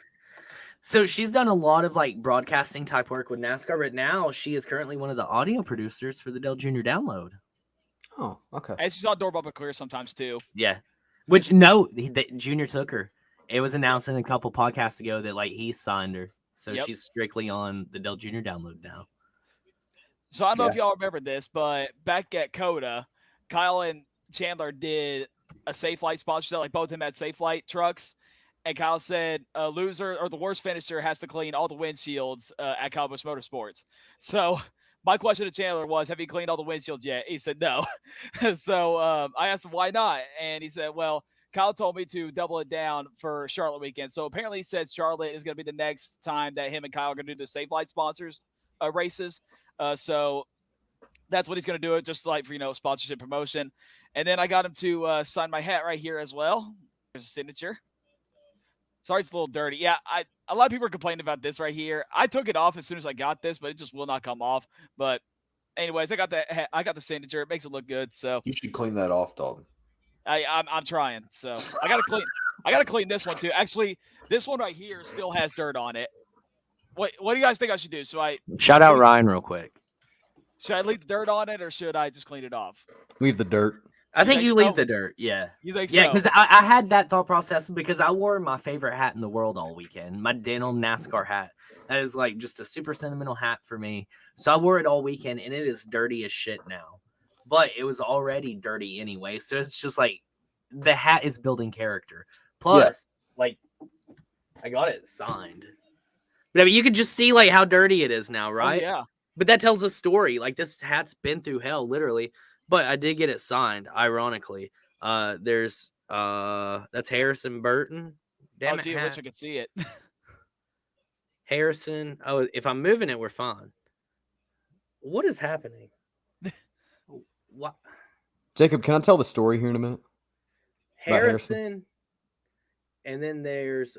so she's done a lot of like broadcasting type work with NASCAR, but now she is currently one of the audio producers for the Dell Jr. Download. Oh, okay. And she's on Door Bumper Clear sometimes too. Yeah, which no, Junior took her. It was announced in a couple podcasts ago that like he signed her, so Yep. she's strictly on the Dell Jr. Download now. So I don't know if y'all remember this, but back at Coda, Kyle and Chandler did a Safe Light sponsorship. Like both of them had Safe Light trucks. And Kyle said, a loser or the worst finisher has to clean all the windshields at Kyle Busch Motorsports. So my question to Chandler was, have you cleaned all the windshields yet? He said, no. So I asked him, why not? And he said, well, Kyle told me to double it down for Charlotte weekend. So apparently he said Charlotte is going to be the next time that him and Kyle are going to do the Safe Light sponsors races. So that's what he's going to do it, just like for, sponsorship promotion. And then I got him to sign my hat right here as well. There's a signature. Sorry, it's a little dirty. Yeah, a lot of people are complaining about this right here. I took it off as soon as I got this, but it just will not come off. But anyways, I got the signature. It makes it look good. So You should clean that off, Dalton. I'm trying. So I gotta clean this one too. Actually, this one right here still has dirt on it. What do you guys think I should do? Shout out Ryan real quick. Should I leave the dirt on it or should I just clean it off? Leave the dirt. I think think you so? leave the dirt. Yeah. You think Yeah, so? because I had that thought process because I wore my favorite hat in the world all weekend, my denim NASCAR hat. That is like just a super sentimental hat for me. So I wore it all weekend, and it is dirty as shit now. But it was already dirty anyway. So it's just like the hat is building character. Plus, like, I got it signed. But I mean, you could just see like how dirty it is now, right? Oh, yeah. But that tells a story. Like this hat's been through hell, literally. But I did get it signed, ironically. There's that's Harrison Burton. Damn it, gee, I wish hat. I could see it. Harrison. Oh, if I'm moving it, we're fine. What is happening? What? Jacob, can I tell the story here in a minute? About Harrison? Harrison. And then there's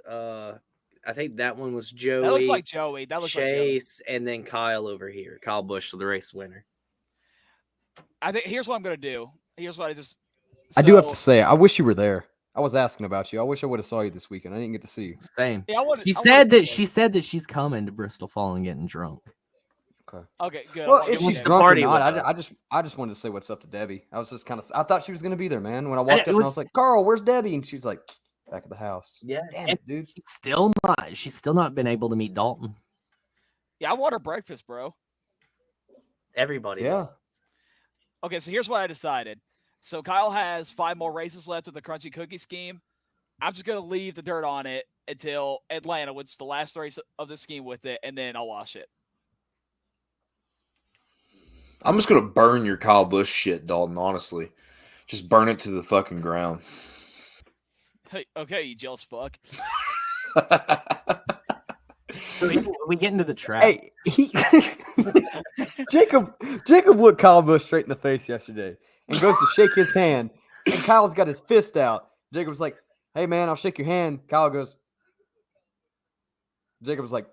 I think that one was Joey. That looks like Joey. That looks like Joey. Chase, and then Kyle over here. Kyle Busch, the race winner. I think here's what I'm gonna do. Here's what I do have to say, I wish you were there. I was asking about you. I wish I would have saw you this weekend. I didn't get to see you. Same. Yeah, She said that she's coming to Bristol Fall and getting drunk. Okay. Okay, good. Well, I if wanna she's see it. drunk or Party not, with I just wanted to say what's up to Debbie. I was just I thought she was gonna be there, man. When I walked up, it and I was- was like, "Carl, where's Debbie?" And she's like, "Back at the house." Yeah. Damn And it, dude. she's still not been able to meet Dalton. Yeah, I want her breakfast, bro. Everybody. Yeah. does. Okay, so here's what I decided. So Kyle has 5 more races left with the crunchy cookie scheme. I'm just gonna leave the dirt on it until Atlanta, which is the last race of the scheme with it, and then I'll wash it. I'm just gonna burn your Kyle Busch shit, Dalton. Honestly, just burn it to the fucking ground. Hey, okay, you jealous fuck. We get into the trap. Hey, Jacob looked Kyle Busch straight in the face yesterday and goes to shake his hand, and Kyle's got his fist out. Jacob's like, "Hey man, I'll shake your hand." Kyle goes. Jacob's like,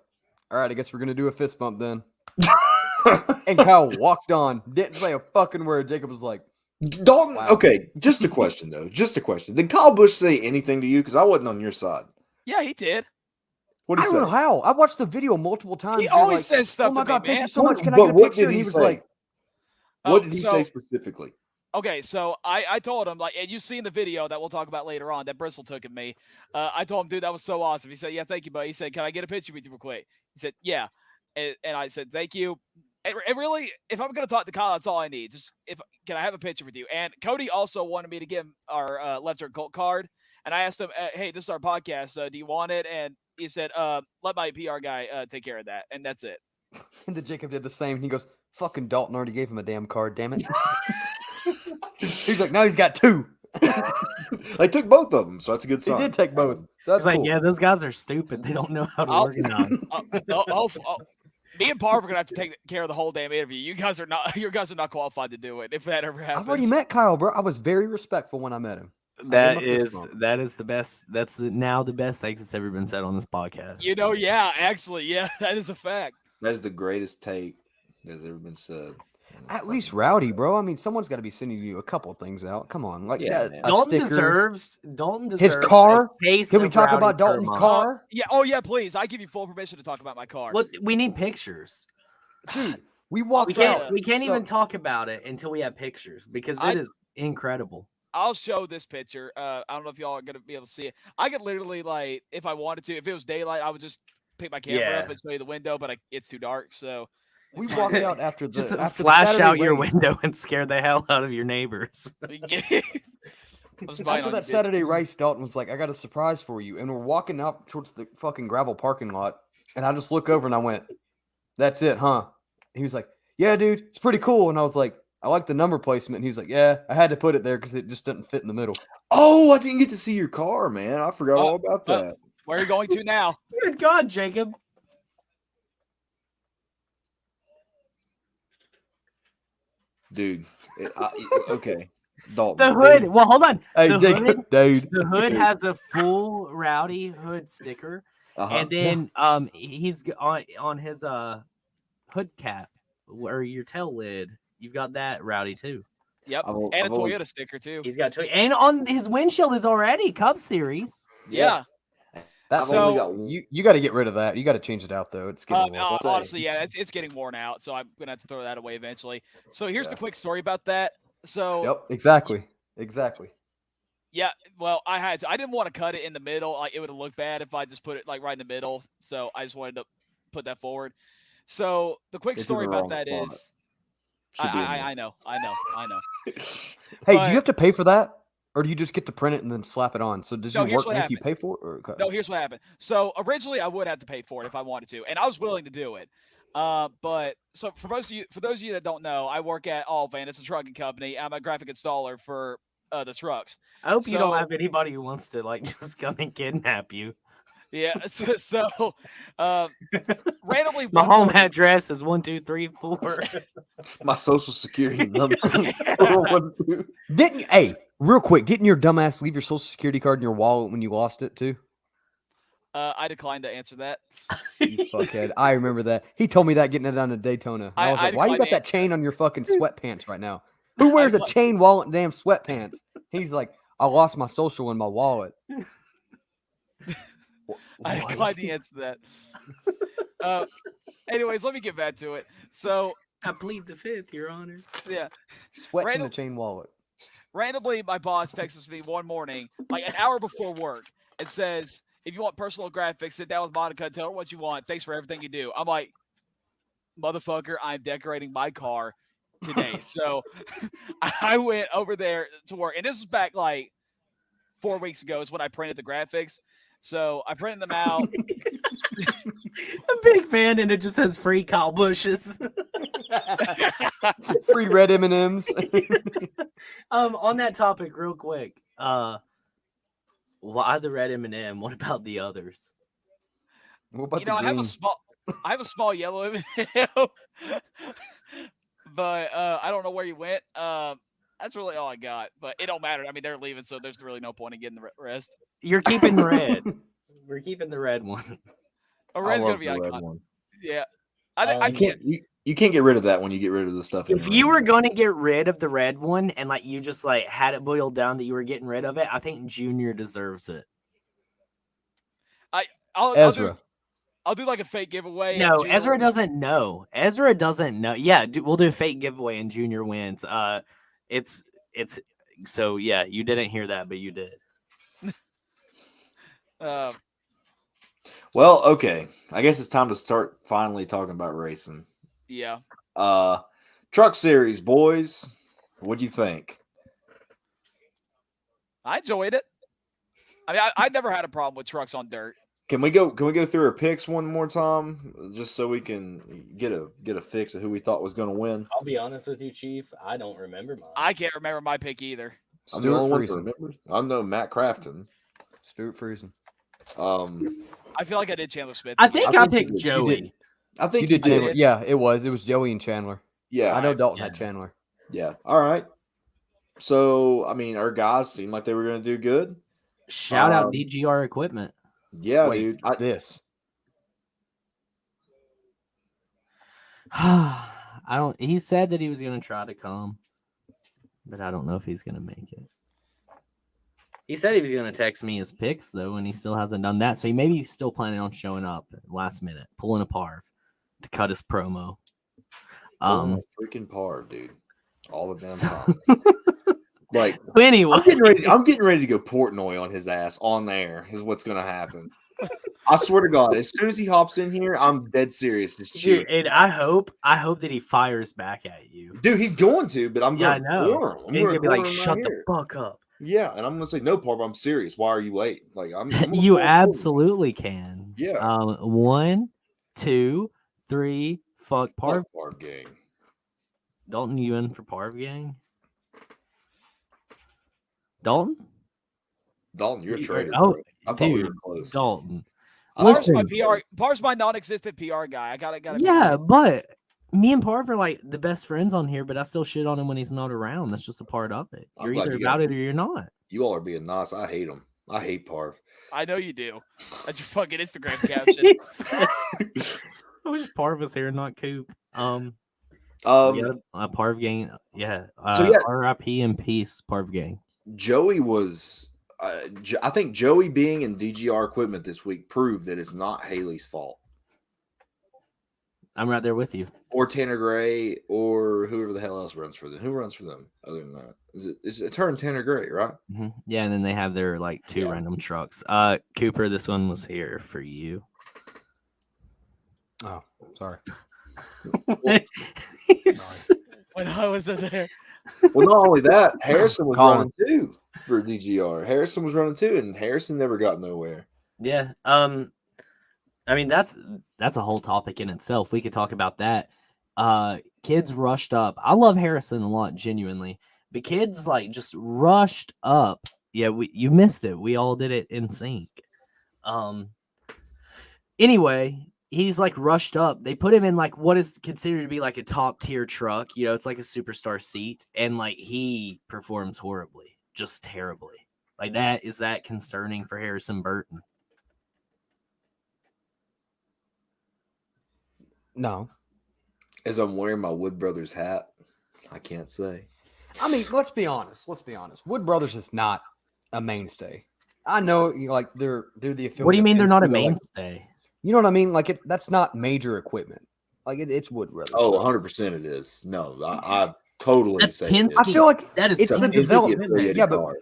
"All right, I guess we're gonna do a fist bump then." And Kyle walked on, didn't say a fucking word. Jacob was like, Dalton, Wow. okay, just a question though. Just a question. Did Kyle Busch say anything to you? Because I wasn't on your side. Yeah, he did. What "I did he don't know say? how." I watched the video multiple times. He You're always like, says stuff "Oh my to god, me, thank man. you so much. Can I But get a what picture?" did And he he was say? like, What did he so- say specifically? Okay, so I told him, like, and you've seen the video that we'll talk about later on that Bristol took of me. I told him, dude, that was so awesome. He said, yeah, thank you, buddy. He said, can I get a picture with you real quick? He said, yeah. And I said, thank you. And really, if I'm going to talk to Kyle, that's all I need. Just can I have a picture with you? And Cody also wanted me to give him our Left Turn Cult card. And I asked him, hey, this is our podcast. Do you want it? And he said, let my PR guy take care of that. And that's it. and then Jacob did the same. And he goes, "Fucking Dalton already gave him a damn card. Damn it." He's like, "Now he's got two." I took both of them, so that's a good He sign. did take both. So that's He's like, cool. yeah, those guys are stupid. They don't know how to I'll- organize. Me and Parv are gonna have to take care of the whole damn interview. You guys are not qualified to do it if that ever happens. I've already met Kyle, bro. I was very respectful when I met him. That give him a fist is bump. that is the best. That's now the best take that's ever been said on this podcast. You know, yeah, actually, yeah, that is a fact. That is the greatest take that's ever been said. At least Rowdy, bro. I mean, someone's got to be sending you a couple things out. Come on, like Yeah, that, man. a Dalton sticker. deserves His car? a case Can we of talk Rowdy about Dalton's per month. car? Yeah, oh yeah, please. I give you full permission to talk about my car. Well, we need pictures. Dude, we We walked can't. out. We can't so- even talk about it until we have pictures because I- it is incredible. I'll show this picture. I don't know if y'all are gonna be able to see it. I could literally, like, if I wanted to, if it was daylight, I would just pick my camera up Yeah. and show you the window, but it's too dark, so. We walked out after the Just after flash the Saturday out your race. window and scare the hell out of your neighbors. After that Saturday race, Dalton was like, "I got a surprise for you," and we're walking up towards the fucking gravel parking lot, and I just look over and I went, "That's it, huh?" He was like, "Yeah, dude, it's pretty cool," and I was like, "I like the number placement." And he's like, "Yeah, I had to put it there because it just doesn't fit in the middle." Oh, I didn't get to see your car, man. I forgot all about that. Where are you going to now? Good God, Jacob. Dude. Okay. Dalton. The hood. Well, hold on. Hey, The Jacob, hood- dude. The hood has a full Rowdy hood sticker, Uh-huh. and then he's on his hood cap or your tail lid. You've got that Rowdy too. Yep, I've al- and a I've always- Toyota sticker too. He's got and on his windshield is already Cup Series. Yeah. That's I've only So- got one. you got to get rid of that. You got to change it out though. It's getting old. Honestly, yeah, it's getting worn out, so I'm gonna have to throw that away eventually. So here's the quick story about that. So Yep, exactly. yeah, well, I didn't want to cut it in the middle. Like, it would have looked bad if I just put it like right in the middle. So I just wanted to put that forward. So the quick It's in story the about wrong that spot. is, Should be in there. I know. Hey, do But- you have to pay for that, or do you just get to print it and then slap it on? So does No, your here's work what make you happened. pay for it? Or okay. No, here's what happened. So originally I would have to pay for it if I wanted to, and I was willing to do it. But so for those of you that don't know, I work at Allvan. It's a trucking company. I'm a graphic installer for the trucks. I hope you don't So- have anybody who wants to like just come and kidnap you. Yeah. So randomly, My one home morning- address is 123 4. My social security number. Didn't you, hey, real quick, didn't your dumbass leave your social security card in your wallet when you lost it too? I declined to answer that. You fuckhead. I remember that. He told me that getting it down to Daytona. And I was I like, why you got declined that chain on your fucking sweatpants right now? Who wears a declined- chain wallet and damn sweatpants? He's like, I lost my social in my wallet. I What? declined to answer that. Anyways, let me get back to it. So I plead the fifth, Your Honor. yeah. Sweats in Random- the chain wallet. Randomly, my boss texts me one morning, like an hour before work, and says, if you want personal graphics, sit down with Monica and tell her what you want. Thanks for everything you do. I'm like, motherfucker, I'm decorating my car today. So I went over there to work. And this was back like 4 weeks ago is when I printed the graphics. So I printed them out. A big fan, and it just says free Kyle Bushes. Free red M&Ms. On that topic, real quick. Why the red M&M? What about the others? What about You know, the green? I have a small yellow M&M, but I don't know where you went. That's really all I got. But it don't matter. I mean, they're leaving, so there's really no point in getting the rest. You're keeping the red. We're keeping the red one. A I red's gonna love be the red iconic. one. Yeah, I You can't you can't get rid of that when you get rid of the stuff. in If the you red. were going to get rid of the red one and like you just like had it boiled down that you were getting rid of it, I think Junior deserves it. Ezra. I'll do like a fake giveaway. No, Junior Ezra wins. doesn't know. Ezra doesn't know. Yeah, we'll do a fake giveaway and Junior wins. It's so yeah, you didn't hear that, but you did. Well, okay. I guess it's time to start finally talking about racing. Yeah. Truck series, boys. What'd you think? I enjoyed it. I mean, I never had a problem with trucks on dirt. Can we go through our picks one more time, just so we can get a fix of who we thought was going to win? I'll be honest with you, Chief. I don't remember mine. I can't remember my pick either. I'm the Stuart only one that Friesen. remembers. I'm no Matt Crafton. Stuart Friesen. I feel like I did Chandler Smith. I think I I think picked you did. Joey. I think You did Chandler. did. Yeah, it was. It was Joey and Chandler. Yeah, I know Dalton yeah. had Chandler. yeah. All right. So, I mean, our guys seemed like they were going to do good. Shout out DGR Equipment. Yeah, Wait, dude. this. I don't. He said that he was going to try to come, but I don't know if he's going to make it. He said he was going to text me his picks though, and he still hasn't done that. So he maybe still planning on showing up last minute, pulling a Parv to cut his promo. Freaking par, dude. All the damn time. Like, So anyway, I'm getting ready to go Portnoy on his ass on there is what's going to happen. I swear to God, as soon as he hops in here, I'm dead serious. Just cheering. dude, and I hope that he fires back at you. Dude, he's going to, but I'm Yeah, I going to know. corner him. I'm And he's gonna be corner like, him "Shut right the here." fuck up." Yeah, and I'm going to say, no, Parv, I'm serious. Why are you late? Like, I'm gonna You corner him. absolutely can. Yeah. 1, 2, 3. Fuck Parv. Fuck Parv gang. Dalton, you in for Parv gang? Dalton? Dalton, you're a traitor. Oh, bro. I thought we dude, were close. Dalton. Parv's Listen, my PR. Parv's my non-existent PR guy. I gotta. yeah, but me and Parv are like the best friends on here, but I still shit on him when he's not around. That's just a part of it. I'm You're glad either you got about it or you're not. You all are being nice. I hate him. I hate Parv. I know you do. That's your fucking Instagram caption. I wish Parv was here, not Coop. Yeah, Parv gang. Yeah. So, yeah. R.I.P. and peace, Parv gang. Joey was, I think Joey being in DGR Equipment this week proved that it's not Haley's fault. I'm right there with you. Or Tanner Gray, or whoever the hell else runs for them. Who runs for them other than that? It's her and Tanner Gray, right? Mm-hmm. Yeah, and then they have their like 2 random trucks. Cooper, this one was here for you. Oh, sorry. When I was in there. Well, not only that, Harrison was Colin. running too for DGR. Harrison was running too, and Harrison never got nowhere. Yeah. I mean that's a whole topic in itself. We could talk about that. Kids rushed up. I love Harrison a lot, genuinely. But kids like just rushed up. Yeah, you missed it. We all did it in sync. Anyway, he's like rushed up. They put him in like what is considered to be like a top tier truck. You know, it's like a superstar seat, and like he performs horribly, just terribly. Like that is that concerning for Harrison Burton? No. As I'm wearing my Wood Brothers hat, I can't say. I mean, let's be honest. Wood Brothers is not a mainstay. I know, like they're the affiliate. What do you mean they're not a like, mainstay? you know what I mean? Like that's not major equipment. Like it's Wood Brothers. Oh, 100% it is. No, I totally That's say it is. I feel like That is it's the Penske. development. Yeah, but car.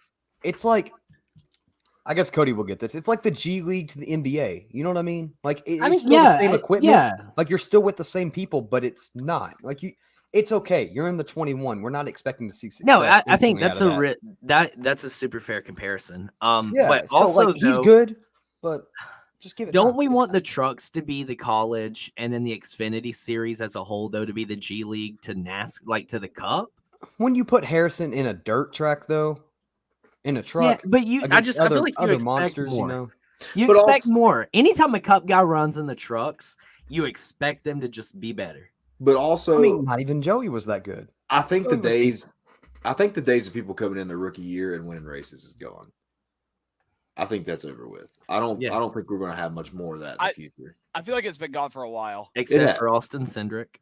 it's like, I guess Cody will get this. It's like the G League to the NBA. You know what I mean? Like it's still the same equipment. Yeah. Like you're still with the same people, but it's not. Like it's okay. You're in the 21. We're not expecting to see success. No, I think instantly that's out of that. that's a super fair comparison. Yeah, but it's kinda also like, he's though, good. but just give it. Don't time. we want the trucks to be the college and then the Xfinity series as a whole, though, to be the G League to like to the Cup? When you put Harrison in a dirt track, though, in a Yeah, truck, but I against feel like you other expect monsters, more. you know. You But expect also- more. Anytime a Cup guy runs in the trucks, you expect them to just be better. But also, I mean, not even Joey was that good. I think the Joey was days of people coming in their rookie year and winning races is gone. I think that's over with. I don't think we're going to have much more of that in the future. I feel like it's been gone for a while. Except for Austin Cindric.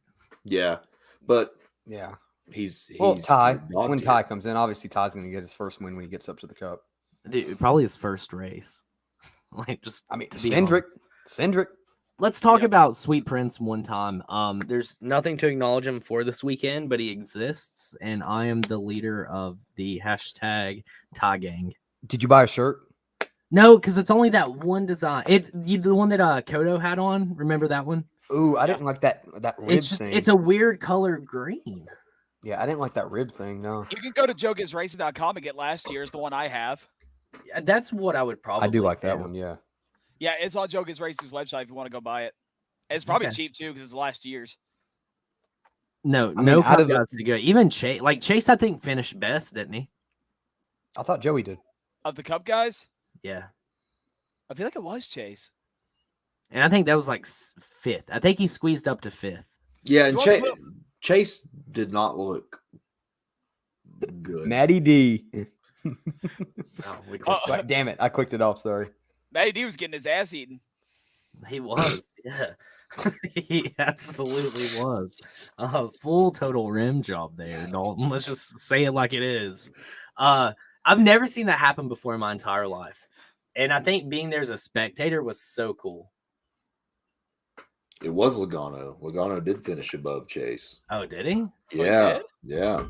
Yeah, but Yeah. he's Ty. dog When tier. Ty comes in, obviously Ty's going to get his first win when he gets up to the Cup. Dude, probably his first race. Like, just I mean, to be honest. Cindric. Let's talk about Sweet Prince one time. There's nothing to acknowledge him for this weekend, but he exists, and I am the leader of the hashtag Tie Gang. Did you buy a shirt? No, because it's only that one design. It's the one that Kodo had on. Remember that one? Ooh, I didn't like that rib thing. It's a weird color green. Yeah, I didn't like that rib thing. No, You can go to joegetsracing.com and get last year's, the one I have. Yeah, that's what I would probably. I do like that one. Yeah. Yeah, it's on Joe Gets Racing's website if you want to go buy it. It's probably Okay. cheap too because it's last year's. No, I no mean, out Cup of the- guys to go. Even Chase, I think finished best, didn't he? I thought Joey did. Of the Cup guys, Yeah, I feel like it was Chase. and I think that was like fifth. I think he squeezed up to fifth. Yeah, and You wanna put- Chase did not look good. Matty D. Oh, we Like, damn it, I clicked it off. Sorry. Matty D was getting his ass eaten. He was, yeah. He absolutely was. A full total rim job there, Dalton. Let's just say it like it is. I've never seen that happen before in my entire life. And I think being there as a spectator was so cool. It was Logano. Logano did finish above Chase. Oh, did he? Yeah, did? yeah.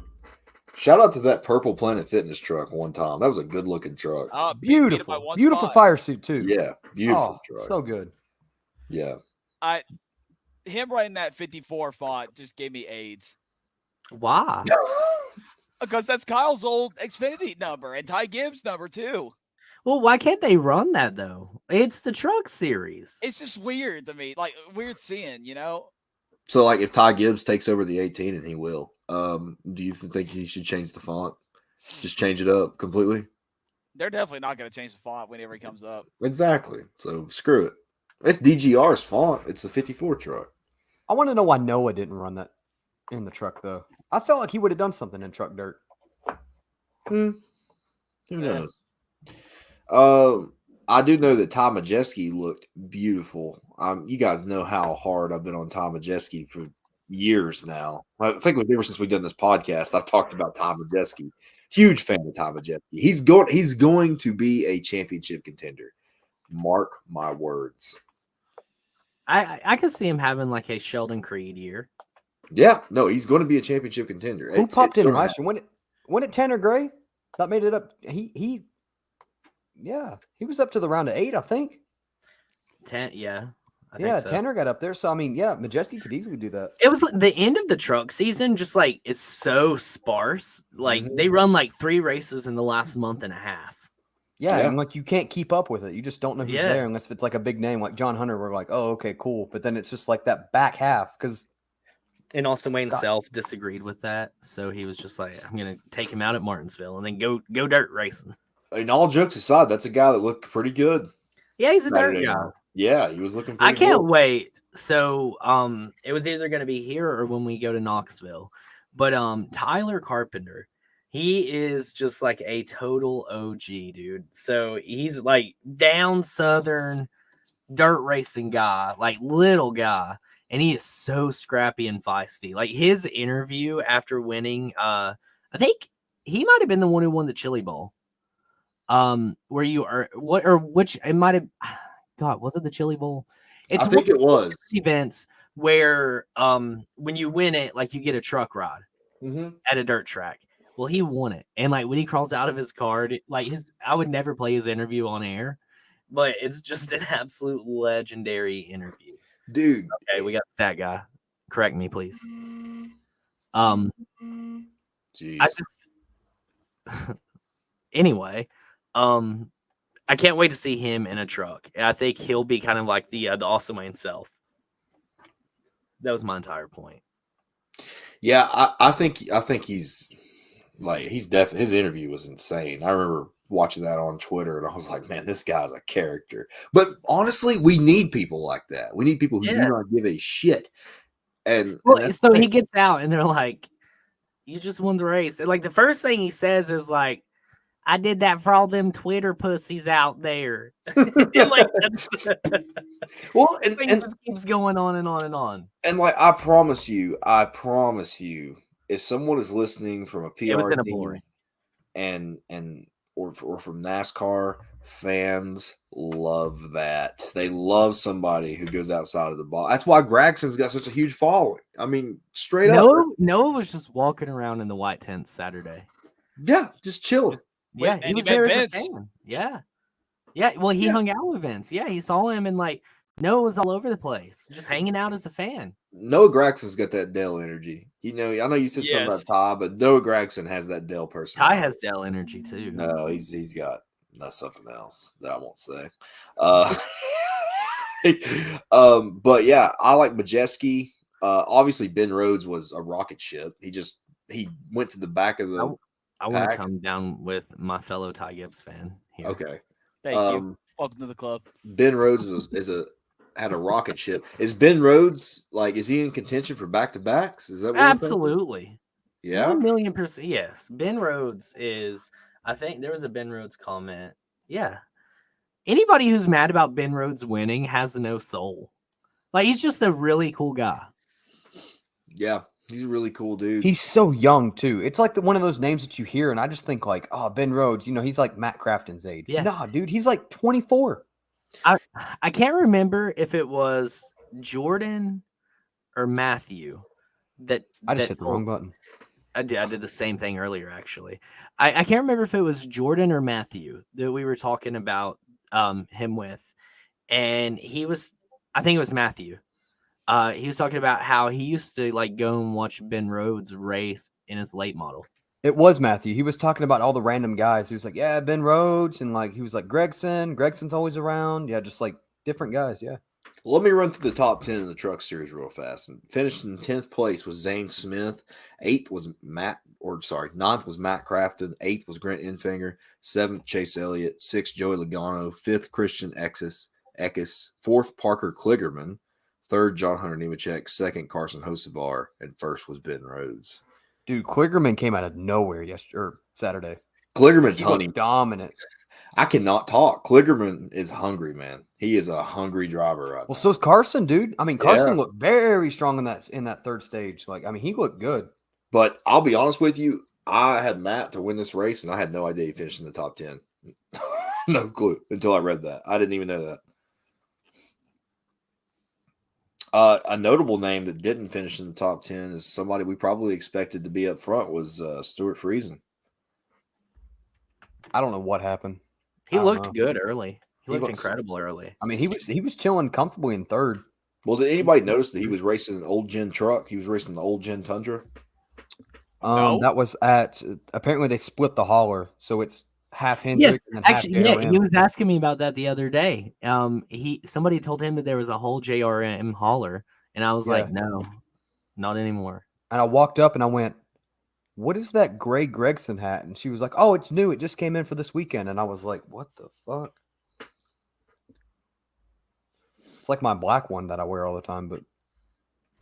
Shout out to that Purple Planet Fitness truck one time. That was a good looking truck. Beat him by Beautiful, one beautiful spot. fire suit too. Yeah, beautiful Oh, truck. so good. Yeah. Him writing that 54 font just gave me AIDS. Why? Because that's Kyle's old Xfinity number and Ty Gibbs' number too. Well, why can't they run that though? It's the truck series. It's just weird to me. Like weird seeing, you know? So, like, if Ty Gibbs takes over the 18, and he will, do you think he should change the font? Just change it up completely? They're definitely not going to change the font whenever he comes up. Exactly. So, screw it. It's DGR's font. It's the 54 truck. I want to know why Noah didn't run that in the truck though. I felt like he would have done something in truck dirt. Who Yeah. knows? I do know that Tom Majeski looked beautiful. You guys know how hard I've been on Tom Majeski for years now. I think it was ever since we've done this podcast, I've talked about Tom Majeski. Huge fan of Tom Majeski. He's going to be a championship contender. Mark my words. I could see him having like a Sheldon Creed year. Yeah, no, he's going to be a championship contender. Who popped in gonna last year? When it Tanner Gray? That made it up. He was up to the round of 8, I think. Yeah. I Yeah, think so. Tanner got up there. So I mean, yeah, Majeski could easily do that. It was like the end of the truck season just like is so sparse. Like Mhm. they run like 3 races in the last month and a half. Yeah, Yeah. and like you can't keep up with it. You just don't know who's Yeah. there unless it's like a big name like John Hunter. We're like, oh, okay, cool. But then it's just like that back half because And Austin Wayne God. Self disagreed with that. So he was just like, I'm gonna take him out at Martinsville and then go dirt racing. And all jokes aside, that's a guy that looked pretty good. Yeah, he's a dirt Saturday guy. night. Yeah, he was looking I pretty can't good. wait. So it was either gonna be here or when we go to Knoxville. But Tyler Carpenter, he is just like a total OG, dude. So he's like down southern dirt racing guy, like little guy, and he is so scrappy and feisty. Like his interview after winning, I think he might have been the one who won the Chili Bowl. Where you are what or which it might have God, was it the Chili Bowl? It's I think one it was. of those events where when you win it, like you get a truck ride Mhm. at a dirt track. Well, he won it. And like when he crawls out of his car, like I would never play his interview on air, but it's just an absolute legendary interview. Dude. Okay, we got Stat Guy. Correct me, please. Jeez. I just anyway, I can't wait to see him in a truck. I think he'll be kind of like the Austin Wayne self. That was my entire point. Yeah, I think he's like he's definitely his interview was insane. I remember watching that on Twitter and I was like, man, this guy's a character. But honestly, we need people like that. We need people who do not give a shit. And so he gets out and they're like, you just won the race. And like the first thing he says is like, I did that for all them Twitter pussies out there. Like that's well, and just keeps going on and on and on. And like I promise you, if someone is listening from a PR team and or from NASCAR, fans love that. They love somebody who goes outside of the box. That's why Gregson's got such a huge following. I mean, straight up. Noah was just walking around in the white tent Saturday. Yeah, just chilling. Yeah, he was there as a fan. Yeah. Yeah, well, he hung out with Vince. Yeah, he saw him and like Noah was all over the place, just hanging out as a fan. Noah Gregson's got that Dell energy. You know, I know you said something about Ty, but Noah Gregson has that Dell person. Ty has Dell energy too. No, he's got something else that I won't say. But yeah, I like Majeski. Obviously, Ben Rhodes was a rocket ship. He went to the back of the. I want to come down with my fellow Ty Gibbs fan here. Okay, thank you. Welcome to the club. Ben Rhodes had a rocket ship. Is Ben Rhodes is he in contention for back-to-backs? Is that what absolutely? Yeah, 1,000,000%. Yes, Ben Rhodes is. I think there was a Ben Rhodes comment. Yeah, anybody who's mad about Ben Rhodes winning has no soul. Like he's just a really cool guy. Yeah. He's a really cool dude. He's so young too. It's like one of those names that you hear, and I just think like, oh, Ben Rhodes. You know, he's like Matt Crafton's age. Yeah. Nah, dude, he's like 24. I can't remember if it was Jordan or Matthew that I just hit the wrong button. I did the same thing earlier, actually. I can't remember if it was Jordan or Matthew that we were talking about him with, and I think it was Matthew. He was talking about how he used to like go and watch Ben Rhodes race in his late model. It was Matthew. He was talking about all the random guys. He was like, yeah, Ben Rhodes. And like, he was like, Gregson's always around. Yeah. Just like different guys. Yeah. Let me run through the top 10 in the truck series real fast. And finished in 10th place was Zane Smith. 9th was Matt Crafton. 8th was Grant Enfinger. 7th, Chase Elliott. 6th, Joey Logano. 5th, Christian Eckes. 4th, Parker Kligerman. 3rd, John Hunter Nemechek. 2nd, Carson Hocevar. And 1st was Ben Rhodes. Dude, Kligerman came out of nowhere Saturday. Kligerman's hunting. Dominant. I cannot talk. Kligerman is hungry, man. He is a hungry driver right now. Well, so's Carson, dude. I mean, Carson looked very strong in that third stage. Like, I mean, he looked good. But I'll be honest with you, I had Matt to win this race, and I had no idea he finished in the top 10. No clue until I read that. I didn't even know that. A notable name that didn't finish in the top 10 is somebody we probably expected to be up front was Stuart Friesen. I don't know what happened. He looked good early. He looked incredible early. I mean, he was chilling comfortably in third. Well, did anybody notice that he was racing an old gen truck? He was racing the old gen Tundra. No. That was apparently they split the hauler, so it's half Hendrick. Yes, actually, yeah, he was asking me about that the other day. Somebody told him that there was a whole JRM hauler, and I was like, no, not anymore. And I walked up and I went, "What is that gray Gregson hat?" And she was like, "Oh, it's new. It just came in for this weekend." And I was like, "What the fuck?" It's like my black one that I wear all the time, but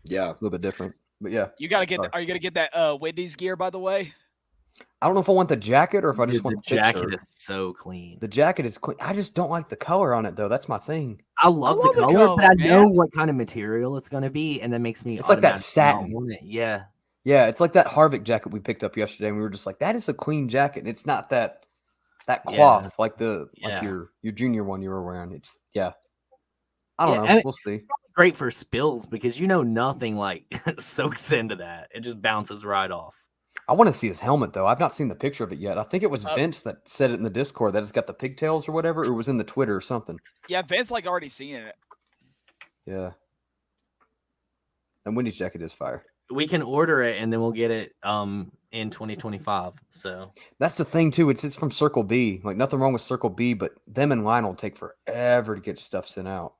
yeah, it's a little bit different. But yeah, you gotta get. Are you gonna get that Wendy's gear, by the way? I don't know if I want the jacket or if I just want the jacket. Shirt. Is so clean. The jacket is clean. I just don't like the color on it though. That's my thing. I love the color, but I know what kind of material it's gonna be, and that makes me. It's like that satin. Yeah. Yeah, it's like that Harvick jacket we picked up yesterday, and we were just like, "That is a clean jacket." And it's not that cloth like your junior one you were wearing. It's I don't know. We'll see. Great for spills because nothing like soaks into that. It just bounces right off. I want to see his helmet though. I've not seen the picture of it yet. I think it was Vince that said it in the Discord that it's got the pigtails or whatever. Or it was in the Twitter or something. Yeah, Vince already seen it. Yeah. And Wendy's jacket is fire. we can order it and then we'll get it in 2025. So That's the thing too. It's from Circle B. Like nothing wrong with Circle B, but them and Lionel take forever to get stuff sent out.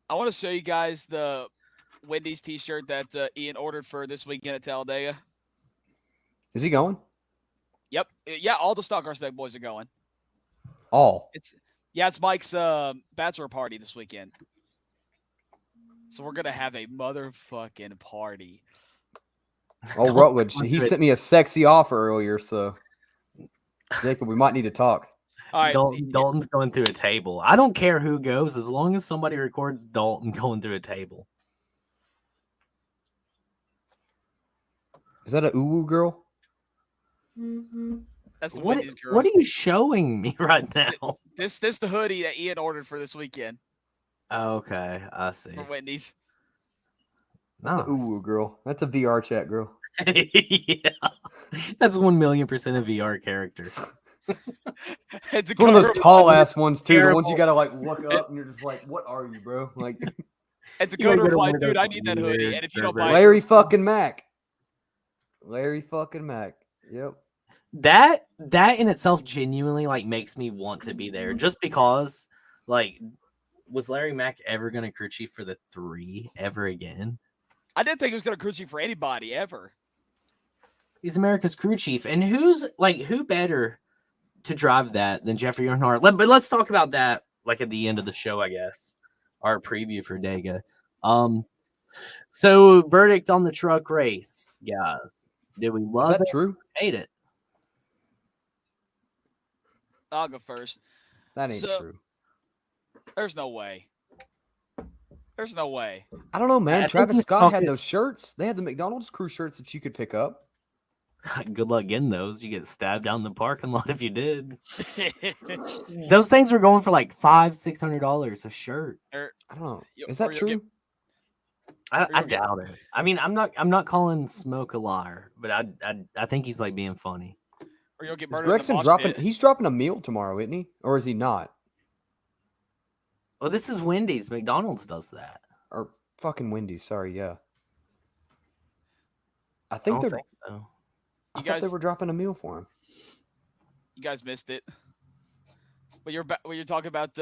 I want to show you guys the Wendy's T-shirt that Ian ordered for this weekend at Talladega. Is he going? Yep. Yeah, all the Stock Car Spec boys are going. All. It's Mike's bachelor party this weekend. So we're gonna have a motherfucking party. Oh, Rutledge. He sent me a sexy offer earlier, so Jacob, we might need to talk. All right, Dalton's going through a table. I don't care who goes as long as somebody records Dalton going through a table. Is that a uwu girl? that's the What, Wendy's girl. what are you showing me right now? This the hoodie that Ian ordered for this weekend Okay, I see. for Wendy's. That's a Nice. uwu girl. That's a VR chat girl. Yeah, that's 1,000,000% a VR character. It's It's one of those tall ass ones too. The Terrible. ones you gotta like look up and you're just like, what are you, bro? Like And You gotta Dakota go to replied, one of dude, those I need that hoodie. weird And if you don't servers. buy it, Larry fucking Mac. Larry fucking Mac. Yep. That in itself genuinely like makes me want to be there, just because like, was Larry Mack ever gonna crew chief for the 3 ever again? I didn't think he was gonna crew chief for anybody ever. He's America's crew chief, and who better to drive that than Jeffrey Earnhardt? But let's talk about that like at the end of the show, I guess. Our preview for Dega. So verdict on the truck race, guys. Did we Is love that it? true? Hate it? I'll go first. That ain't So- true. There's no way. There's no way. I don't know, I man. think Travis he's Scott had talking- those shirts. They had the McDonald's crew shirts that you could pick up. Good luck getting those. You get stabbed down the parking lot if you did. Those things were going for like $500-$600 a shirt. Or I don't know. You- Is or that you'll true? I you'll get- doubt it. I mean, I'm not calling Smoke a liar, but I think he's like being funny. or you'll get Is murdered in the Gregson mosh dropping? pit. He's dropping a meal tomorrow, isn't he? Or is he not? Well, this is Wendy's. McDonald's does that. Or fucking Wendy's? Sorry, yeah. I I think don't they're. think so. I You thought they guys- were dropping a meal for him. You guys missed it. When you're talking about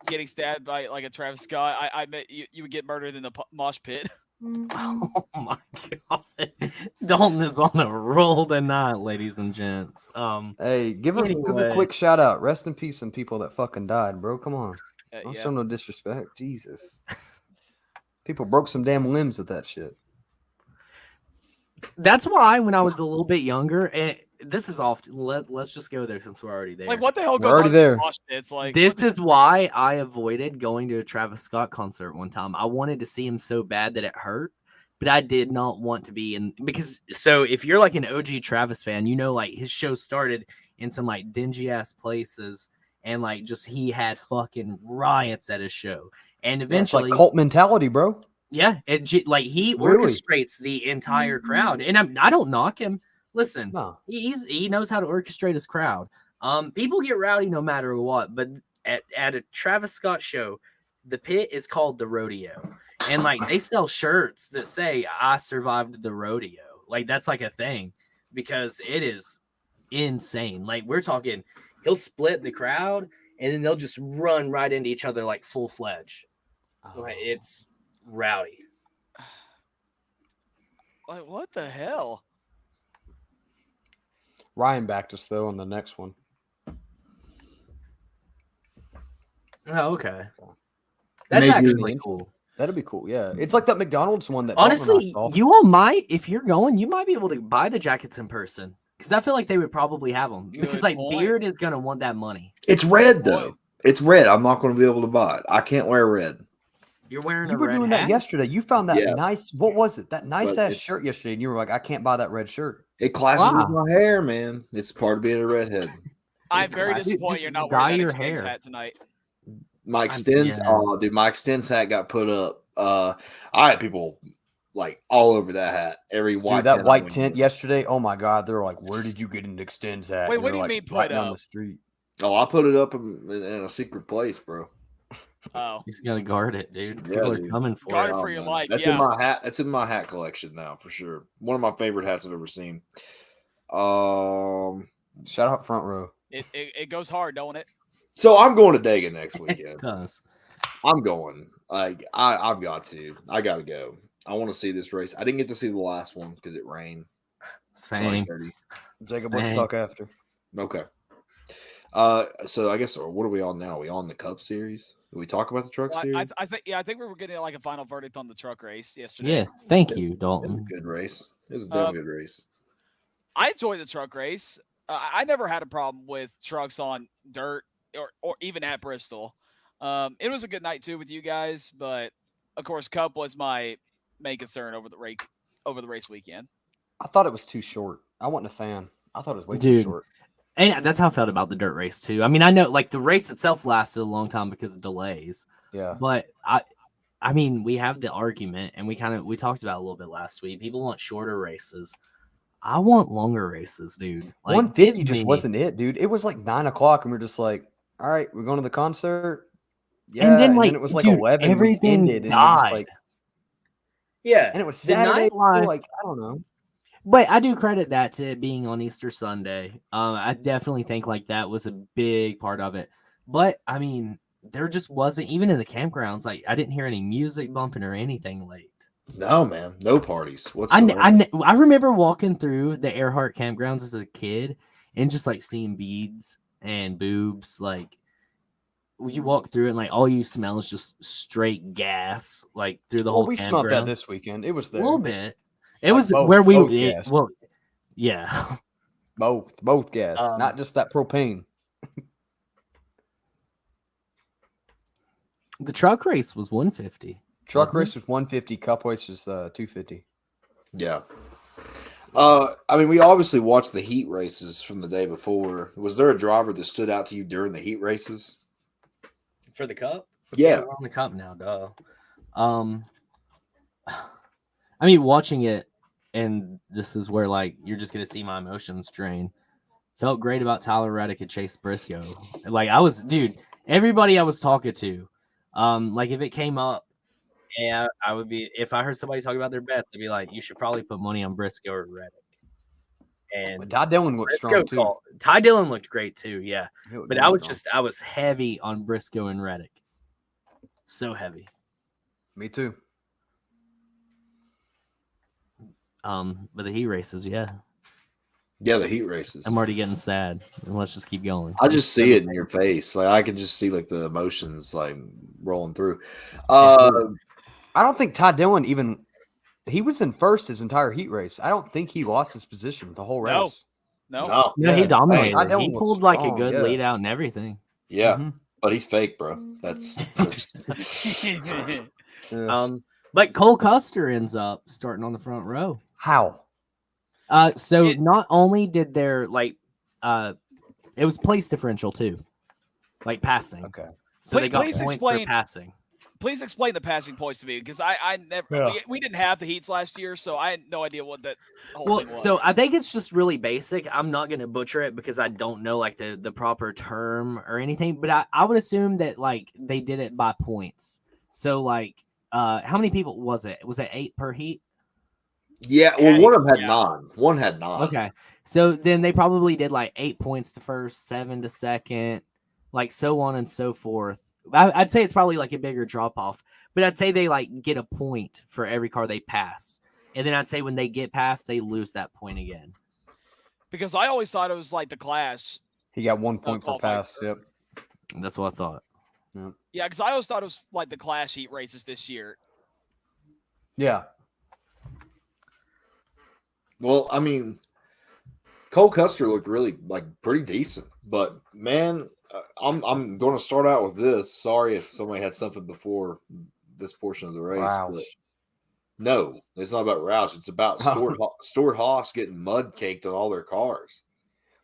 getting stabbed by like a Travis Scott, I meant you would get murdered in the mosh pit. Oh my god, Dalton is on a roll tonight, ladies and gents. Hey, give a Anyway. quick shout out. Rest in peace, some people that fucking died, bro. Come on, don't Yeah. show no disrespect. Jesus, people broke some damn limbs with that shit. That's why when I was a little bit younger, and this is often. Let's just go there since we're already there. Like what the hell We're goes already on in these there. mosh pits? Like This is why I avoided going to a Travis Scott concert one time. I wanted to see him so bad that it hurt, but I did not want to be in because so if you're like an OG Travis fan, you know like his show started in some like dingy ass places and like just he had fucking riots at his show. And It's eventually like cult mentality, bro. yeah, like he Really? orchestrates the entire crowd. And I don't knock him. Listen, No, he knows how to orchestrate his crowd. People get rowdy no matter what, but at a Travis Scott show, the pit is called the rodeo, and like they sell shirts that say "I survived the rodeo." Like that's like a thing because it is insane. Like we're talking, he'll split the crowd, and then they'll just run right into each other like full fledged. Like it's rowdy. Like what the hell? Ryan backed us though on the next one. Oh, okay. That's Maybe actually cool. That'd be cool. Yeah, it's like that McDonald's one that Dalton and I Honestly, saw. you all might, if you're going, you might be able to buy the jackets in person because I feel like they would probably have them because Good like point. Beard is gonna want that money. It's red Boy. though. It's red. I'm not going to be able to buy it. I can't wear red. You're wearing You a were red doing hat. that yesterday. You found that Yeah. nice. What was it? That nice But ass it's- shirt yesterday, and you were like, "I can't buy that red shirt." It clashes Wow. with my hair, man. It's part of being a redhead. I'm It's very like- disappointed just you're not dye wearing that your Extends hair. hat tonight. My extends, yeah. oh, dude, my extends hat got put up. I had people like all over that hat. Every white Dude, that tent I white went tent to. yesterday. Oh my god, they're like, "Where did you get an extends hat?" Wait, And what they're, do you like, mean put right down up? the street? Oh, I put it up in a secret place, bro. Oh, He's got to guard it, dude. Yeah, People are dude. coming for Guard it. it for your man. life, That's yeah. in my hat. That's in my hat collection now for sure. One of my favorite hats I've ever seen. Shout out front row. It goes hard, don't it? So I'm going to Dega next It weekend. does. I'm going. Like I've got to. I got to go. I want to see this race. I didn't get to see the last one because it rained. Same. 30. Jacob, let's Same. talk after. Okay. So I guess what are we on now? Are we on the Cup Series? Did we talk about the Truck Well, Series? I think we were getting like a final verdict on the truck race yesterday. Yes. Thank you, It was a Dalton. good race. It was a damn good race. I enjoy the truck race. I never had a problem with trucks on dirt or even at Bristol. It was a good night too with you guys, but of course, Cup was my main concern over the race weekend. I thought it was too short. I wasn't a fan. I thought it was way too Dude. short. And that's how I felt about the dirt race too. I mean, I know like the race itself lasted a long time because of delays, Yeah. but I mean, we have the argument, and we talked about it a little bit last week. People want shorter races. I want longer races, dude. Like 150 give just me- wasn't it, dude. It was like 9 o'clock, and we're just like, all right, we're going to the concert. Yeah, And then, like, it was like dude, 11. everything we ended, and we're just died. like, Yeah, and it was the night Saturday. live- Like, I don't know. But I do credit that to it being on Easter Sunday. I definitely think like that was a big part of it. But I mean, there just wasn't, even in the campgrounds, like I didn't hear any music bumping or anything late. No, man. No parties. I remember walking through the Earhart campgrounds as a kid and just like seeing beads and boobs. Like you walk through it and like all you smell is just straight gas, like through the whole We smelled that campground. this weekend. It was A there. little bit. It Like was both- where we both gas. well, yeah. Both gas, Um, not just that propane. The truck race was 150. Truck wasn't it? race was 150. Cup race is 250. Yeah. I mean, we obviously watched the heat races from the day before. Was there a driver that stood out to you during the heat races? For the cup? Yeah. We're on the cup now, duh. I mean, watching it, and this is where like you're just gonna see my emotions drain. Felt great about Tyler Reddick and Chase Briscoe. Like dude, everybody I was talking to, like if it came up, and I would be, if I heard somebody talking about their bets, I'd be like, you should probably put money on Briscoe or Reddick. And But Todd Dillon looked Briscoe strong too. called. Ty Dillon looked great too, yeah. He looked But really I strong. I was heavy on Briscoe and Reddick. So heavy. Me too. But the heat races, yeah. Yeah, the heat races. I'm already getting sad. Let's just keep going. I just see it in your face. Like I can just see like the emotions like rolling through. I don't think Todd Dillon he was in first his entire heat race. I don't think he lost his position the whole No. race. No. No. Yeah, he Yeah, dominated. Todd Dillon He looks pulled like a strong, good yeah. lead out and everything. Yeah, Mhm. but he's fake, bro. That's Yeah. But Cole Custer ends up starting on the front row. How? So It- not only did their it was place differential too, like passing. Okay. So they got Please points explain- for passing. Please explain the passing points to me because I never Yeah. we didn't have the heats last year, so I had no idea what that whole Well, thing was. so I think it's just really basic. I'm not going to butcher it because I don't know like the proper term or anything, but I would assume that like they did it by points. So like how many people was it? Was it 8 per heat? yeah. Well, one of them had Yeah. 9. One had 9. Okay. So then they probably did like 8 points to first, 7 to second, like so on and so forth. I'd say it's probably like a bigger drop off, but I'd say they like get a point for every car they pass. And then I'd say when they get past, they lose that point again. because I always thought it was like the Clash. He got 1 point per qualifying. pass. Yep. That's what I thought. Yeah, because I always thought it was like the Clash heat races this year. Yeah. Well, I mean, Cole Custer looked really like pretty decent, but man, I'm going to start out with this. Sorry if somebody had something before this portion of the race. Roush. But no, it's not about Roush. It's about Stuart Haas getting mud caked on all their cars.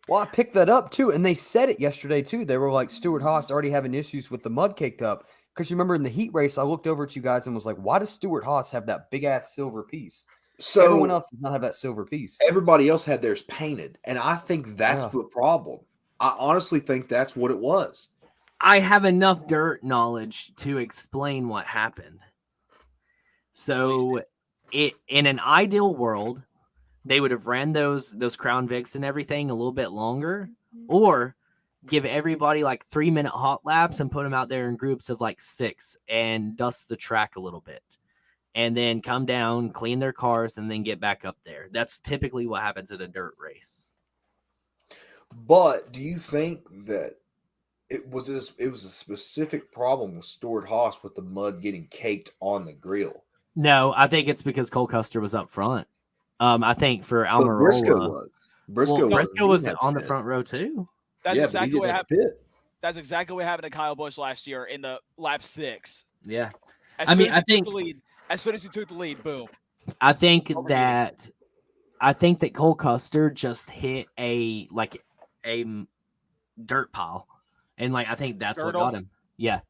Well, I picked that up too, and they said it yesterday too. They were like, Stuart Haas already having issues with the mud caked up. Because you remember in the heat race, I looked over at you guys and was like, why does Stuart Haas have that big ass silver piece? So Everyone else does not have that silver piece. everybody else had theirs painted, and I think that's Yeah. the problem. I honestly think that's what it was. I have enough dirt knowledge to explain what happened. So, in an ideal world, they would have ran those Crown Vics and everything a little bit longer, or give everybody like 3-minute hot laps and put them out there in groups of like 6 and dust the track a little bit, and then come down, clean their cars, and then get back up there. That's typically what happens at a dirt race. But do you think that it was a specific problem with Stuart Haas with the mud getting caked on the grill? No, I think it's because Cole Custer was up front. I think for But Almirola, Briscoe was. Briscoe was on the front row too. That's Yeah, exactly what happened. Pit. That's exactly what happened to Kyle Busch last year in the lap 6. Yeah, As soon as he took the lead, boom. I think that Cole Custer just hit a dirt pile, and I think that's what got him. Yeah.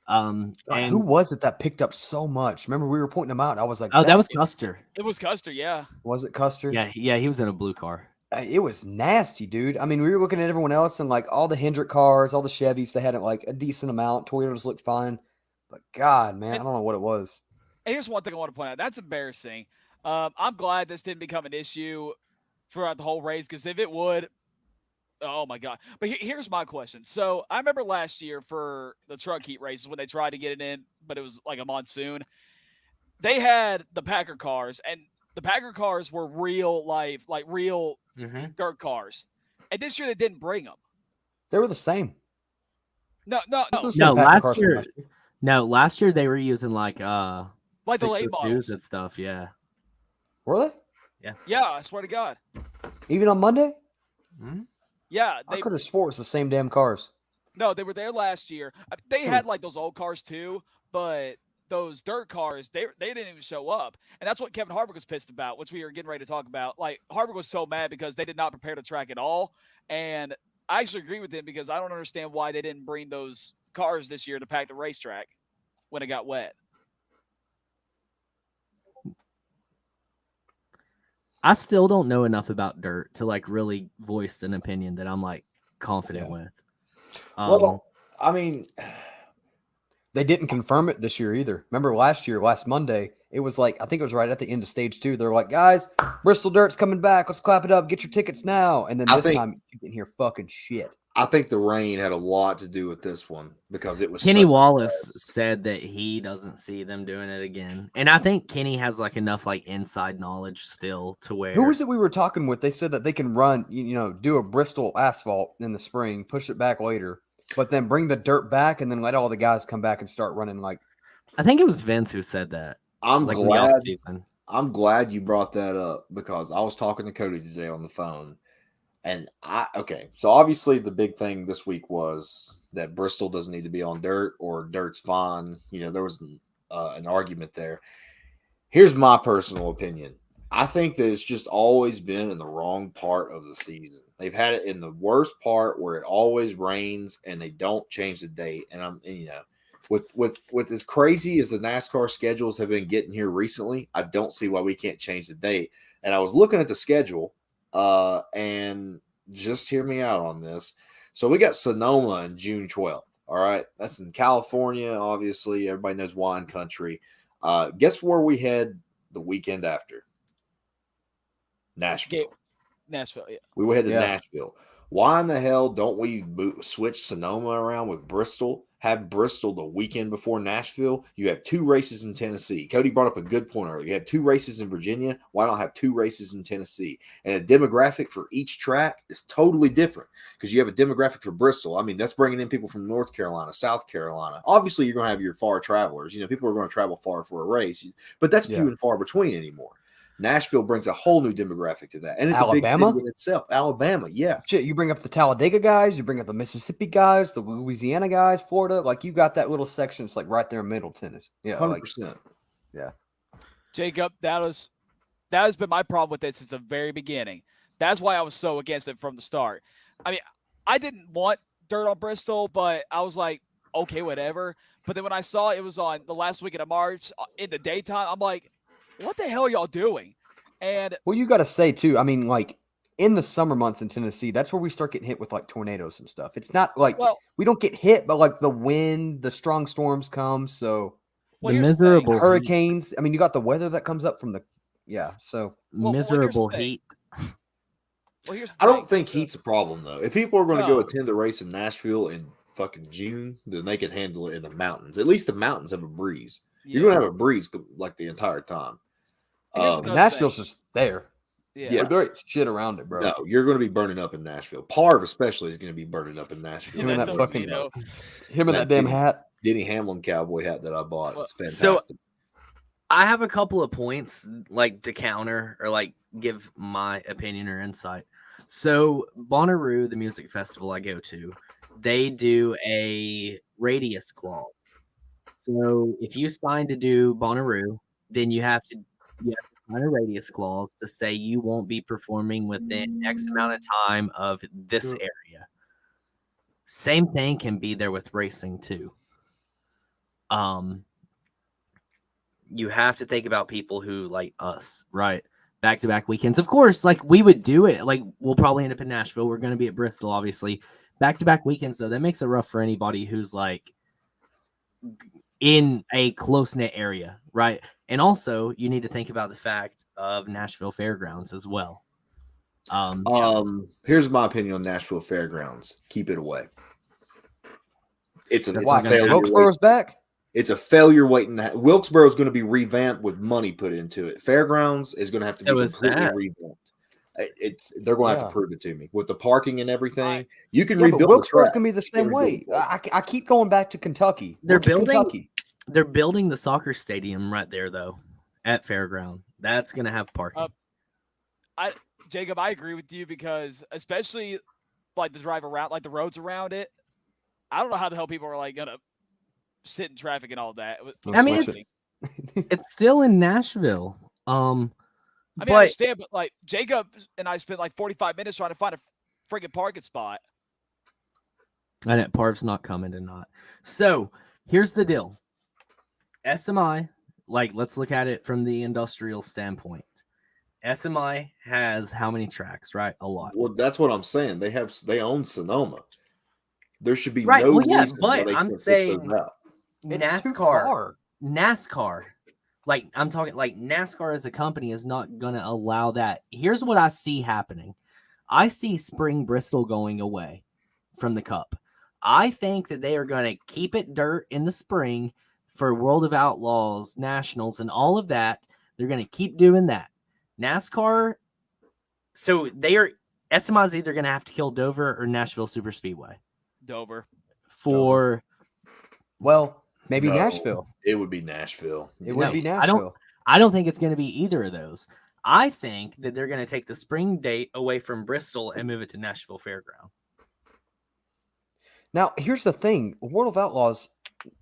And who was it that picked up so much? Remember, we were pointing them out. I was like, "Oh, that was Custer." It was Custer, yeah. Was it Custer? Yeah, he was in a blue car. It was nasty, dude. I mean, we were looking at everyone else, and all the Hendrick cars, all the Chevys, they had a decent amount. Toyotas looked fine, but God, man, I don't know what it was. And here's one thing I want to point out. That's embarrassing. I'm glad this didn't become an issue throughout the whole race, because if it would, oh my God. But here's my question. So I remember last year for the truck heat races when they tried to get it in, but it was like a monsoon. They had the Packer cars, and the Packer cars were real life, real dirt cars. And this year they didn't bring them. They were the same. No. Last year they were using the late models and stuff. Yeah. Were they? Yeah, I swear to God. Even on Monday? Mm-hmm. Yeah. I could have swore it's the same damn cars. No, they were there last year. They had those old cars too, but those dirt cars, they didn't even show up. And that's what Kevin Harvick was pissed about, which we were getting ready to talk about. Harvick was so mad because they did not prepare the track at all. And I actually agree with him, because I don't understand why they didn't bring those cars this year to pack the racetrack when it got wet. I still don't know enough about dirt to really voice an opinion that I'm confident with. Well, I mean, they didn't confirm it this year either. Remember last Monday, it was I think it was right at the end of stage 2. They're like, guys, Bristol Dirt's coming back. Let's clap it up. Get your tickets now. And then this time you didn't hear fucking shit. I think the rain had a lot to do with this one, because it was Kenny Wallace said that he doesn't see them doing it again. And I think Kenny has enough inside knowledge still to where. Who was it we were talking with? They said that they can run, do a Bristol asphalt in the spring, push it back later, but then bring the dirt back and then let all the guys come back and start running I think it was Vince who said that. I'm glad you brought that up, because I was talking to Cody today on the phone. And so obviously the big thing this week was that Bristol doesn't need to be on dirt, or dirt's fine. There was an argument there. Here's my personal opinion. I think that it's just always been in the wrong part of the season. They've had it in the worst part where it always rains and they don't change the date. And with as crazy as the NASCAR schedules have been getting here recently, I don't see why we can't change the date. And I was looking at the schedule. And just hear me out on this. So we got Sonoma on June 12th. All right. That's in California. Obviously, everybody knows wine country. Guess where we head the weekend after? Nashville. Nashville, yeah. We will head to Nashville. Why in the hell don't we switch Sonoma around with Bristol? Have Bristol the weekend before Nashville. You have 2 races in Tennessee. Cody brought up a good point earlier. You have 2 races in Virginia. Why not have 2 races in Tennessee? And the demographic for each track is totally different, because you have a demographic for Bristol. I mean, that's bringing in people from North Carolina, South Carolina. Obviously, you're going to have your far travelers. People are going to travel far for a race, but that's few and far between anymore. Nashville brings a whole new demographic to that. And it's Alabama? a big city in itself. Alabama, yeah. Shit, you bring up the Talladega guys, you bring up the Mississippi guys, the Louisiana guys, Florida. You got that little section. It's right there in Middle Tennessee. Yeah, 100%. Yeah. Jacob, that has been my problem with it since the very beginning. That's why I was so against it from the start. I mean, I didn't want dirt on Bristol, but I was like, okay, whatever. But then when I saw it was on the last weekend of March in the daytime, I'm like, what the hell are y'all doing? And well, you got to say too. I mean, in the summer months in Tennessee, that's where we start getting hit with like tornadoes and stuff. It's not like Well, we don't get hit, but like the wind, the strong storms come. So well, The here's the thing. miserable heat. hurricanes. I mean, you got the weather that comes up from the So Well, here's the Miserable thing. heat. Well, here's the I don't thing. think heat's a problem though. If people are going to go No. attend a race in Nashville in fucking June, then they can handle it in the mountains. At least the mountains have a breeze. You're going to have a breeze like the entire time. Here's another Nashville's thing. just there. Yeah. Like, there ain't shit around it, bro. No, you're going to be burning up in Nashville. Parv especially is going to be burning up in Nashville. Him and that fucking tuxedo. him and that damn hat. Denny Hamlin cowboy hat that I bought. It's fantastic. So I have a couple of points like to counter or like give my opinion or insight. So Bonnaroo, the music festival I go to, they do a radius clause. So if you sign to do Bonnaroo, then you have to sign a radius clause to say you won't be performing within X amount of time of this area. Same thing can be there with racing too. You have to think about people who like us, right? Back-to-back weekends. Of course, like we would do it. Like we'll probably end up in Nashville. We're going to be at Bristol, obviously. Back-to-back weekends, though, that makes it rough for anybody who's like in a close-knit area, right? And also, you need to think about the fact of Nashville Fairgrounds as well. Here's my opinion on Nashville Fairgrounds. Keep it away. It's a Why? failure. Wilkesboro's back. It's a failure waiting. Wilkesboro is going to be revamped with money put into it. Fairgrounds is going to have to So be is completely that. revamped. They're going to have to prove it to me with the parking and everything. You can Yeah, rebuild. but Wilkesboro's the track. gonna be the same way. rebuild I keep going back to Kentucky. They're Look at building- Kentucky. They're building the soccer stadium right there, though, at Fairground. That's going to have parking. Jacob, I agree with you because especially like the drive around, like the roads around it. I don't know how the hell people are like gonna sit in traffic and all that. I mean, it's still in Nashville. I mean, I but understand, but like Jacob and I spent like 45 minutes trying to find a friggin' parking spot. I know Parv's not coming tonight. So here's the deal. SMI, like, let's look at it from the industrial standpoint. SMI has how many tracks, right? A lot. Well, that's what I'm saying. They own Sonoma. There should be Right, no well, yeah, reason why but they I'm can't fix saying those out. It's too NASCAR, far. like I'm talking like NASCAR as a company is not going to allow that. Here's what I see happening. I see Spring Bristol going away from the Cup. I think that they are going to keep it dirt in the spring for World of Outlaws, Nationals, and all of that. They're going to keep doing that. NASCAR, so SMI is either going to have to kill Dover or Nashville Super Speedway. Dover. Well, maybe No, Nashville. It would be Nashville. It would be I Nashville. I don't think it's going to be either of those. I think that they're going to take the spring date away from Bristol and move it to Nashville Fairground. Now, here's the thing: World of Outlaws,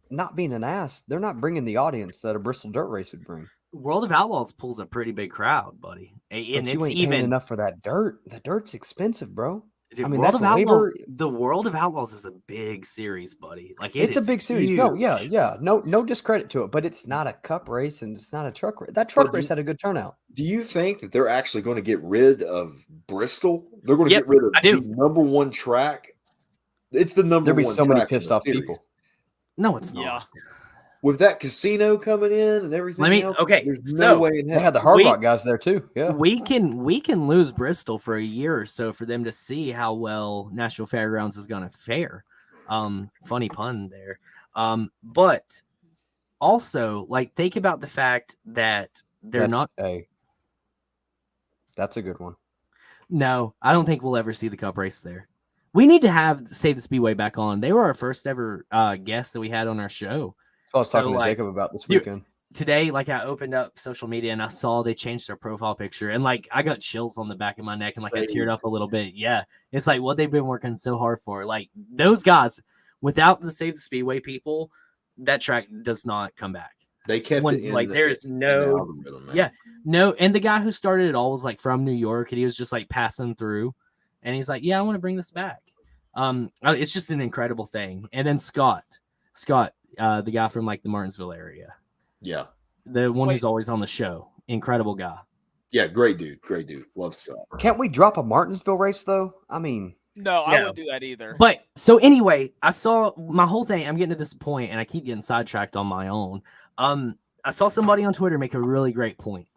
not being an ass, they're not bringing the audience that a Bristol dirt race would bring. World of Outlaws pulls a pretty big crowd, buddy, and But you it's ain't even paying enough for that dirt. The dirt's expensive, bro. Dude, I mean, World that's of Outlaws. labor. The World of Outlaws is a big series, buddy. Like It's a is big series. No, yeah, huge. yeah. No discredit to it, but it's not a cup race and it's not a truck race. That truck But race had a good turnout. Do you think that they're actually going to get rid of Bristol? They're going to Yep, get rid of I do. the number one track. It's the number There'll be one. so many track in pissed the off series. people. No, it's not. Yeah. With that casino coming in and everything. Okay, There's no so way in They hell. had the Hard We- Rock guys there too. Yeah. We can lose Bristol for a year or so for them to see how well Nashville Fairgrounds is going to fare. Funny pun there. But also, like, think about the fact that That's a good one. No, I don't think we'll ever see the Cup race there. We need to have Save the Speedway back on. They were our first ever guest that we had on our show. I was talking So, to like, Jacob about this you- weekend. Today, like, I opened up social media and I saw they changed their profile picture, and like I got chills on the back of my neck and like I teared up a little bit. Yeah, it's like what they've been working so hard for. Like those guys, without the Save the Speedway people, that track does not come back. They kept When, it in like, the, there's in the no- algorithm, man. yeah. No, and the guy who started it all was like from New York, and he was just like passing through, and he's like, "Yeah, I want to bring this back." It's just an incredible thing. And then Scott, the guy from like the Martinsville area, Yeah. the one Wait. who's always on the show, incredible guy. Yeah, great dude. Love Scott. Can't we drop a Martinsville race though? I mean, No, I wouldn't do that either. But so anyway, I saw my whole thing. I'm getting to this point, and I keep getting sidetracked on my own. I saw somebody on Twitter make a really great point.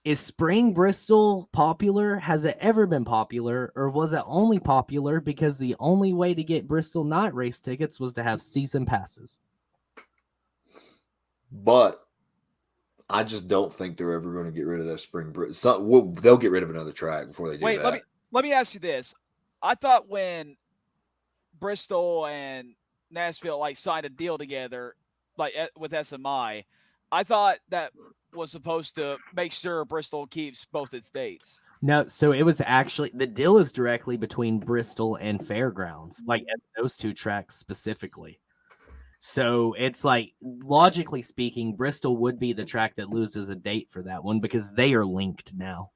Is Spring Bristol popular? Has it ever been popular, or was it only popular because the only way to get Bristol night race tickets was to have season passes? But I just don't think they're ever going to get rid of that Spring Bristol. They'll get rid of another track before they do Wait, that. let me ask you this. I thought when Bristol and Nashville like signed a deal together, like with SMI, I thought that was supposed to make sure Bristol keeps both its dates. No, so it was actually the deal is directly between Bristol and Fairgrounds, like at those two tracks specifically. So it's like, logically speaking, Bristol would be the track that loses a date for that one because they are linked now.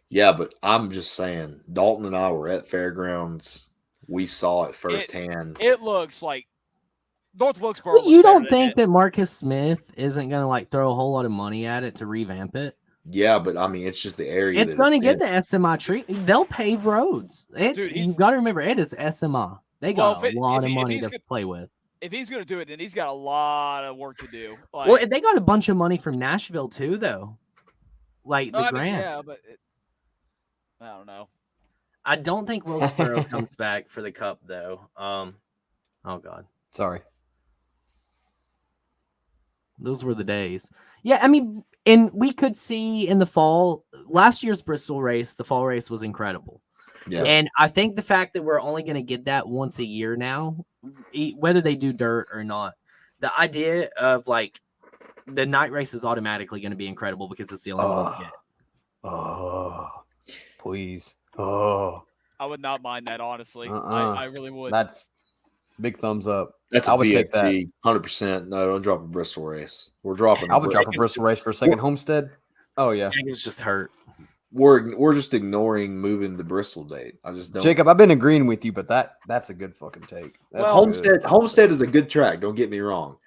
Yeah, but I'm just saying, Dalton and I were at Fairgrounds. We saw it firsthand. It looks like North Wilkesboro. Well, you don't think that Marcus Smith isn't going to like throw a whole lot of money at it to revamp it? Yeah, but I mean, it's just the area. It's going to get the SMI treatment. They'll pave roads. Dude, you've got to remember, it is SMI. They got a lot of money to play with. If he's going to do it, then he's got a lot of work to do. Like, well, they got a bunch of money from Nashville too, though. Like the grant. Yeah, but I don't know. I don't think Wilkesboro comes back for the Cup, though. Oh God, sorry. Those were the days. Yeah, I mean, and we could see in the fall, last year's Bristol race, the fall race was incredible. Yeah. And I think the fact that we're only going to get that once a year now, whether they do dirt or not, the idea of like the night race is automatically going to be incredible because it's the only one we get. Oh, please. Oh, I would not mind that, honestly. I really would. That's big thumbs up. That's I would take that 100%. No, don't drop a Bristol race. We're dropping. I would drop a Bristol race for a second Homestead. Oh yeah, it's just hurt. We're just ignoring moving the Bristol date. I just don't. Jacob, I've been agreeing with you, but that's a good fucking take. Homestead is a good track. Don't get me wrong,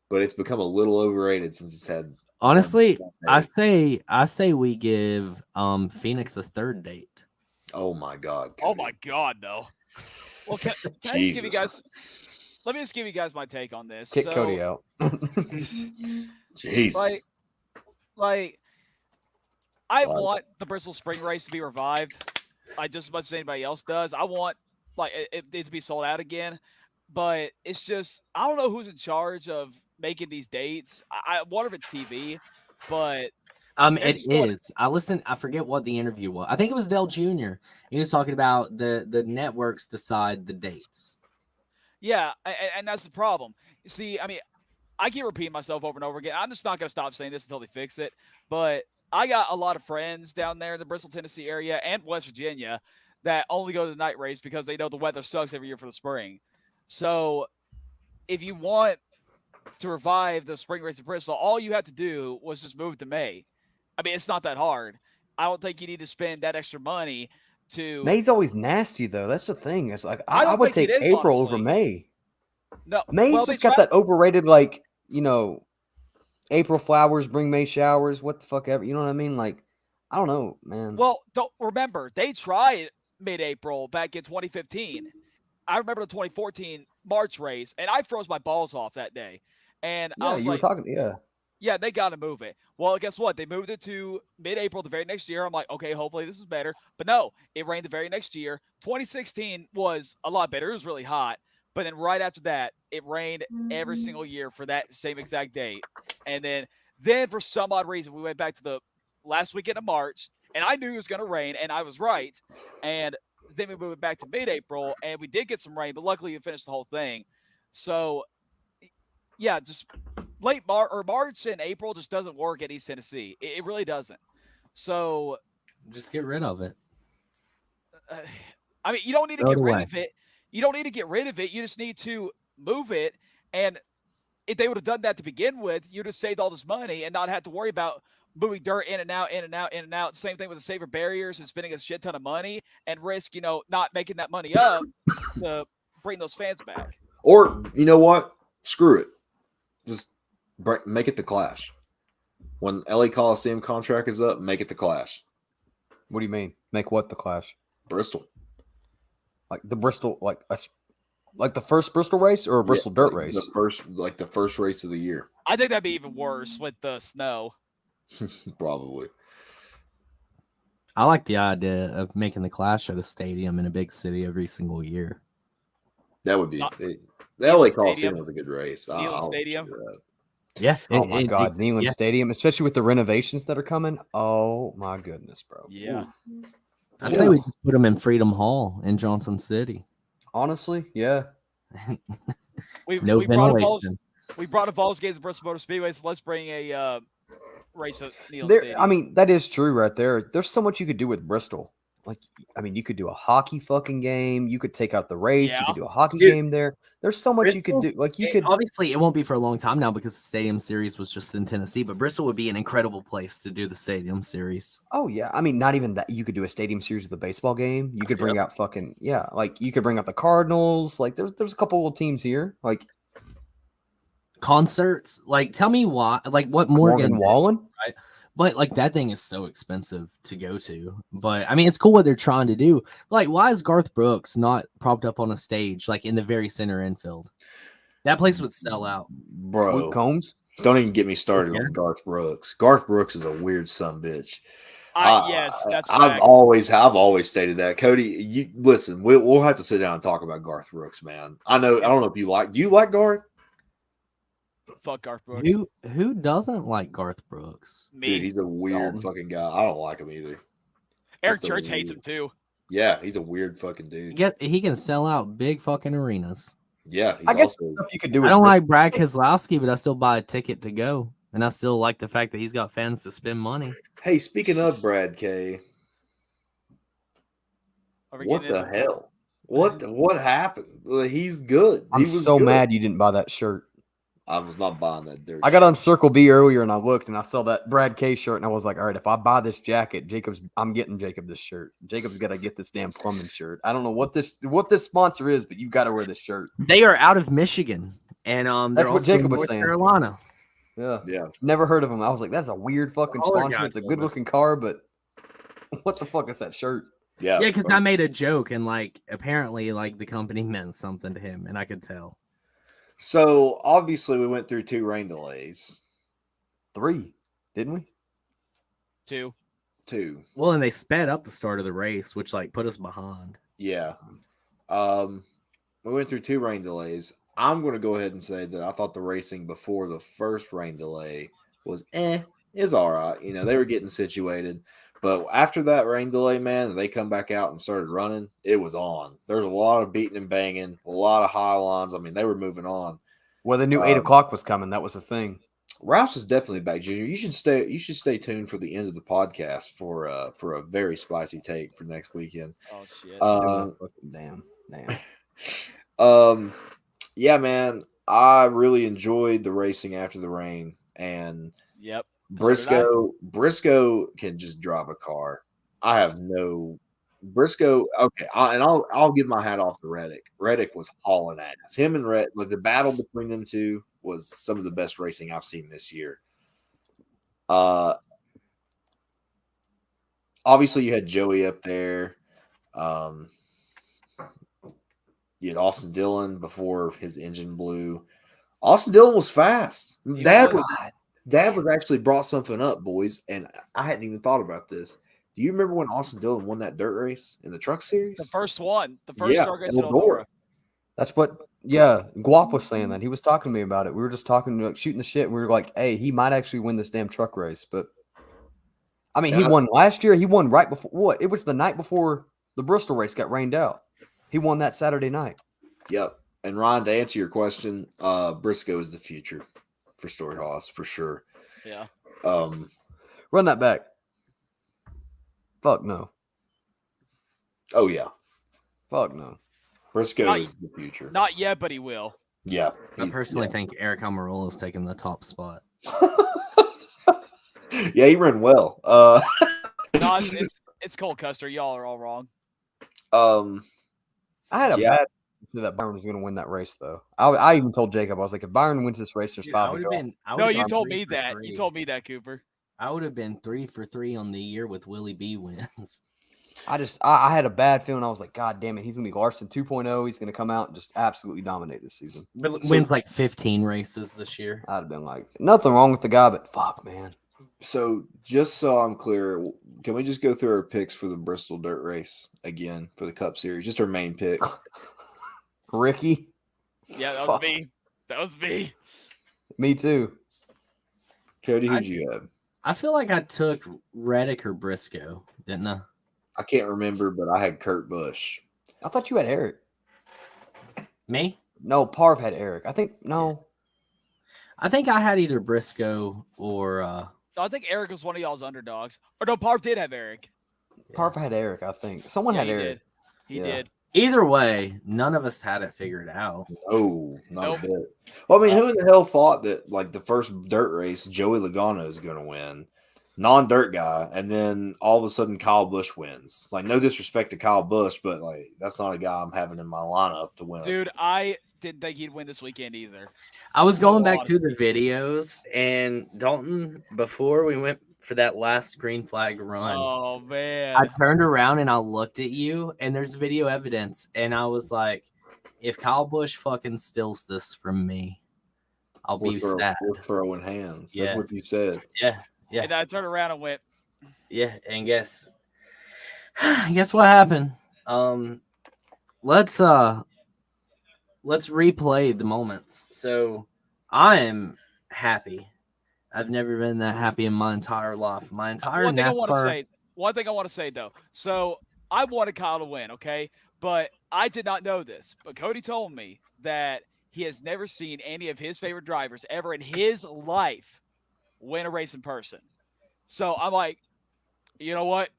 but it's become a little overrated since it's had. Honestly, I say we give Phoenix the third date. Oh my God! Oh my God! No. Well, can I just give you guys? Let me just give you guys my take on this. Kick Cody out. Jesus. Like, I want the Bristol Spring Race to be revived. Just as much as anybody else does. I want it to be sold out again. But it's just, I don't know who's in charge of making these dates. I wonder if it's TV, but it is. I forget what the interview was. I think it was Dell Jr. He was talking about the networks decide the dates. Yeah, and that's the problem. You see, I mean, I keep repeating myself over and over again. I'm just not going to stop saying this until they fix it. But I got a lot of friends down there in the Bristol, Tennessee area and West Virginia that only go to the night race because they know the weather sucks every year for the spring. So if you want to revive the spring race in Bristol, all you have to do was just move to May. I mean, it's not that hard. I don't think you need to spend that extra money to. May's always nasty, though. That's the thing. It's like I would take April over May. No, May's just got that overrated, like, April flowers bring May showers. What the fuck ever? You know what I mean? Like, I don't know, man. Well, don't remember they tried mid-April back in 2015. I remember the 2014 March race, and I froze my balls off that day. And I was yeah, they got to move it. Well, guess what? They moved it to mid-April the very next year. I'm like, okay, hopefully this is better. But no, it rained the very next year. 2016 was a lot better. It was really hot. But then right after that, it rained every single year for that same exact date. And then for some odd reason, we went back to the last weekend of March, and I knew it was going to rain, and I was right. And then we moved back to mid-April, and we did get some rain, but luckily we finished the whole thing. So, yeah, just late March and April just doesn't work at East Tennessee. It really doesn't. So just get rid of it. I mean, you don't need to get rid of it. You don't need to get rid of it. You just need to move it. And if they would have done that to begin with, you'd have saved all this money and not have to worry about moving dirt in and out, in and out, in and out. Same thing with the saver barriers and spending a shit ton of money and risk, not making that money up to bring those fans back. Or, you know what? Screw it. Just make it the Clash. When LA Coliseum contract is up, make it the Clash. What do you mean? Make what the Clash? Bristol. Like the Bristol, like the first Bristol race or a Bristol dirt race? The first race of the year. I think that'd be even worse with the snow. Probably. I like the idea of making the Clash at a stadium in a big city every single year. That would be Not- the LA Stadium. Coliseum was a good race. Neyland Stadium. Yeah. Oh my God, Neyland Stadium, especially with the renovations that are coming. Oh my goodness, bro. Yeah. I say we just put them in Freedom Hall in Johnson City. Honestly, yeah. We No ventilation. brought a Balls games at Bristol Motor Speedway, so let's bring a race at Neyland Stadium. I mean, that is true right there. There's so much you could do with Bristol. Like, I mean, you could do a hockey fucking game. You could take out the race. You could do a hockey game there. There's so much you could do. Like, you could obviously it won't be for a long time now because the Stadium Series was just in Tennessee. But Bristol would be an incredible place to do the Stadium Series. Oh yeah, I mean, not even that. You could do a Stadium Series with a baseball game. You could bring out fucking like you could bring out the Cardinals. Like, there's a couple of teams here. Like concerts. Like, tell me why. Like, what Morgan Wallen, right? But like that thing is so expensive to go to. But I mean, it's cool what they're trying to do. Like, why is Garth Brooks not propped up on a stage like in the very center infield? That place would sell out. Bro. Luke Combs. Don't even get me started on Garth Brooks. Garth Brooks is a weird son-bitch. Yes, that's I've always stated that. Cody, you listen, we'll have to sit down and talk about Garth Brooks, man. I don't know if do you like Garth? Fuck Garth Brooks. Who doesn't like Garth Brooks? Me. Dude, he's a weird fucking guy. I don't like him either. Eric Church hates him too. Yeah, he's a weird fucking dude. He can sell out big fucking arenas. Yeah, I guess you could do. I don't like Brad Keselowski, but I still buy a ticket to go, and I still like the fact that he's got fans to spend money. Hey, speaking of Brad K, what the hell? What happened? He's good. I'm so mad you didn't buy that shirt. I was not buying that dirt. I got on Circle B earlier and I looked and I saw that Brad K shirt and I was like, all right, if I buy this jacket, I'm getting Jacob this shirt. Jacob's got to get this damn plumbing shirt. I don't know what this sponsor is, but you've got to wear this shirt. They are out of Michigan, and that's they're what Jacob was North saying. Carolina. Yeah. Never heard of them. I was like, that's a weird fucking sponsor. It's a good looking car, but what the fuck is that shirt? Yeah, because I made a joke and like apparently like the company meant something to him, and I could tell. So obviously we went through 2 rain delays. 3, didn't we? 2. Well, and they sped up the start of the race, which like put us behind. Yeah. We went through 2 rain delays. I'm going to go ahead and say that I thought the racing before the first rain delay was is all right. You know, they were getting situated. But after that rain delay, man, they come back out and started running. It was on. There's a lot of beating and banging, a lot of high lines. I mean, they were moving on. Well, they knew 8 o'clock was coming. That was the thing. Rouse is definitely back, Junior. You should stay tuned for the end of the podcast for a very spicy take for next weekend. Oh shit! Damn. Yeah, man. I really enjoyed the racing after the rain, and yep. Briscoe can just drive a car. I have no Briscoe. Okay, I'll give my hat off to Reddick. Reddick was hauling ass. Him and Reddick, like the battle between them two was some of the best racing I've seen this year. Obviously you had Joey up there. You had Austin Dillon before his engine blew. Austin Dillon was fast. Dad was actually brought something up, boys, and I hadn't even thought about this. Do you remember when Austin Dillon won that dirt race in the truck series? The first one. The first truck race in Eldora. That's what, Guap was saying that. He was talking to me about it. We were just talking, like, shooting the shit, and we were like, hey, he might actually win this damn truck race. But, I mean, he won last year. He won right before, what? It was the night before the Bristol race got rained out. He won that Saturday night. Yep. And Ryan, to answer your question, Briscoe is the future for Stuart Haas, for sure. Yeah. Run that back. Fuck no. Oh, yeah. Fuck no. Briscoe is the future. Not yet, but he will. Yeah. I personally think Eric Almirola is taking the top spot. Yeah, he ran well. No, it's Cole Custer. Y'all are all wrong. I had a bad that Byron was going to win that race, though. I even told Jacob, I was like, if Byron wins this race, there's 5 to go. No, you told me that. You told me that, Cooper. I would have been 3 for 3 on the year with Willie B wins. I had a bad feeling. I was like, God damn it, he's gonna be Larson 2.0. He's gonna come out and just absolutely dominate this season. But wins like 15 races this year. I'd have been like, nothing wrong with the guy, but fuck, man. So just so I'm clear, can we just go through our picks for the Bristol Dirt Race again for the Cup Series? Just our main pick. Ricky. Yeah, that was Fuck. me. That was me. Me too. Cody, who'd you have? I feel like I took Reddick or Briscoe, didn't I? I can't remember, but I had Kurt Busch. I thought you had Eric. Me? No, Parv had Eric. I think no. I think I had either Briscoe or No, I think Eric was one of y'all's underdogs. Or no, Parv did have Eric. Parv had Eric. I think someone Yeah, had he Eric. did. He Yeah. did. either way, none of us had it figured out. Oh, not Nope. a bit. Well, I mean, who in the hell thought that like the first dirt race, Joey Logano is going to win, non-dirt guy, and then all of a sudden Kyle Busch wins? Like, no disrespect to Kyle Busch, but like that's not a guy I'm having in my lineup to win. Dude, I didn't think he'd win this weekend either. I was going back on. to the videos, and Dalton, before we went for that last green flag run, Oh man. I turned around and I looked at you, and there's video evidence, and I was like, if Kyle Busch fucking steals this from me, I'll be sad. We're throwing hands. That's Yeah. what you said. Yeah. And I turned around and went, Yeah, and guess what happened? Let's replay the moments. So I am happy. I've never been that happy in my entire life. My entire one thing I want to NASCAR. say. One thing I want to say though. So I wanted Kyle to win, okay? But I did not know this. But Cody told me that he has never seen any of his favorite drivers ever in his life win a race in person. So I'm like, you know what?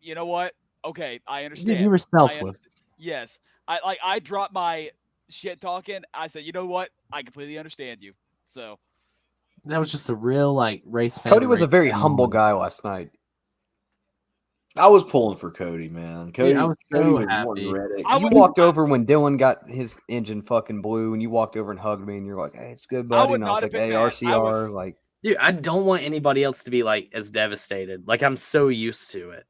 Okay, I understand. Dude, you were I selfless. understand. Yes. I dropped my shit talking. I said, you know what? I completely understand you. So That was just a real race fan. Cody was a race very fan humble moment. guy last night. I was pulling for Cody, man. Cody, I was Cody so was happy. wanting Reddick. I You would- walked over when Dylan got his engine fucking blue, and you walked over and hugged me, and you're like, "Hey, it's good, buddy." would And I not was have like, been "Hey, mad. RCR." Like, Dude, I don't want anybody else to be as devastated. I'm so used to it.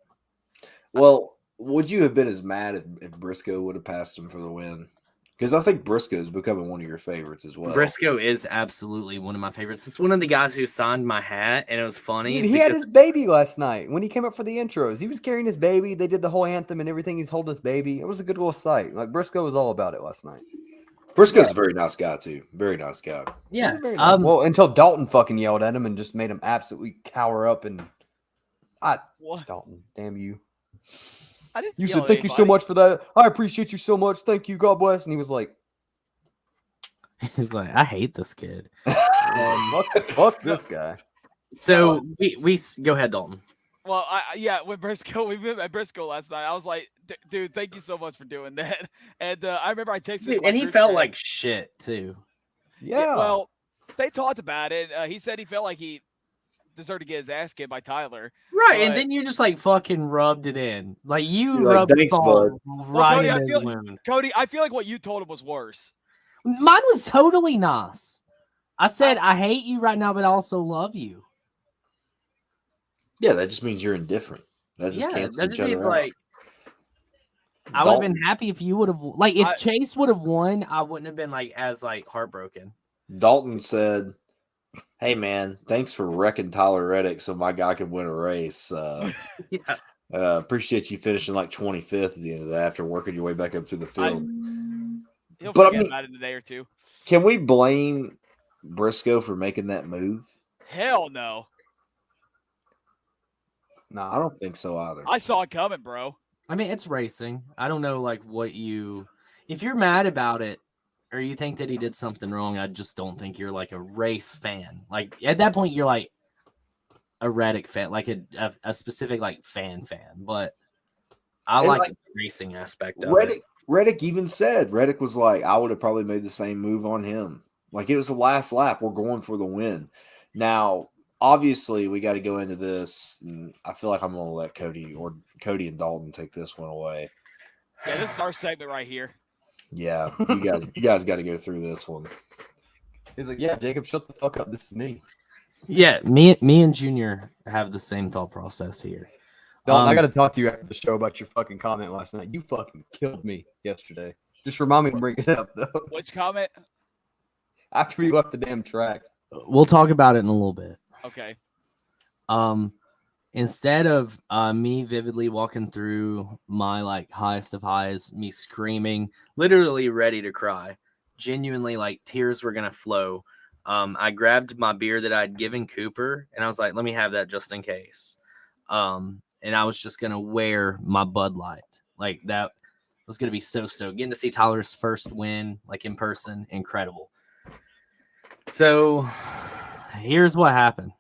Well, would you have been as mad if Briscoe would have passed him for the win? Because I think Briscoe's becoming one of your favorites as well. Briscoe is absolutely one of my favorites. It's one of the guys who signed my hat, and it was funny. dude, he had because- his baby last night when he came up for the intros. He was carrying his baby. They did the whole anthem and everything. He's holding his baby. It was a good little sight. Like Briscoe was all about it last night. Briscoe's a very nice guy too. Very nice guy. yeah. Very nice. Well, until Dalton fucking yelled at him and just made him absolutely cower up. And what? Dalton, damn you! I didn't You yell said at thank you so anybody. much for that. I appreciate you so much. Thank you. God bless. And he was like, He's like, I hate this kid. fuck this guy. So we go ahead, Dalton. Well, when we met at Briscoe last night, I was like, dude, thank you so much for doing that. And I remember I texted him. Dude, and he felt like shit too. Yeah. Well, they talked about it. He said he felt like he deserved to get his ass kicked by Tyler. Right, and But- then you just fucking rubbed it in. You You're like, rubbed "Thanks, salt bud." right Cody, in I his feel- wound. Cody, I feel like what you told him was worse. Mine was totally nice. I said, I hate you right now, but I also love you. Yeah, that just means you're indifferent. That just Yeah, cancels that each just other means out. I would have Dalton- been happy if you would have if I- Chase would have won, I wouldn't have been as heartbroken. Dalton said, "Hey man, thanks for wrecking Tyler Reddick so my guy could win a race. Yeah. Appreciate you finishing 25th at the end of that after working your way back up through the field." He'll But I forget mean- about it in a day or two. Can we blame Briscoe for making that move? Hell no. Nah. I don't think so either. I saw it coming, bro. I mean, it's racing. I don't know if you're mad about it or you think that he did something wrong, I just don't think you're a race fan. At that point you're a Reddick fan, a specific fan. But I And, like the racing aspect of it. Reddick even said, Reddick was like, I would have probably made the same move on him. It was the last lap. We're going for the win. Now, obviously, we got to go into this, and I feel like I'm going to let Cody and Dalton take this one away. Yeah, this is our segment right here. Yeah, you guys got to go through this one. He's like, "Yeah, Jacob, shut the fuck up. This is me." Yeah, me and Junior have the same thought process here. Dalton, I got to talk to you after the show about your fucking comment last night. You fucking killed me yesterday. Just remind me to bring it up, though. Which comment? After we left the damn track. We'll talk about it in a little bit. Okay. Instead of me vividly walking through my like highest of highs, me screaming, literally ready to cry, genuinely like tears were gonna flow. I grabbed my beer that I'd given Cooper, and I was like, "Let me have that just in case." And I was just gonna wear my Bud Light. Like that was gonna be so stoked. Getting to see Tyler's first win, like in person, incredible. So here's what happened.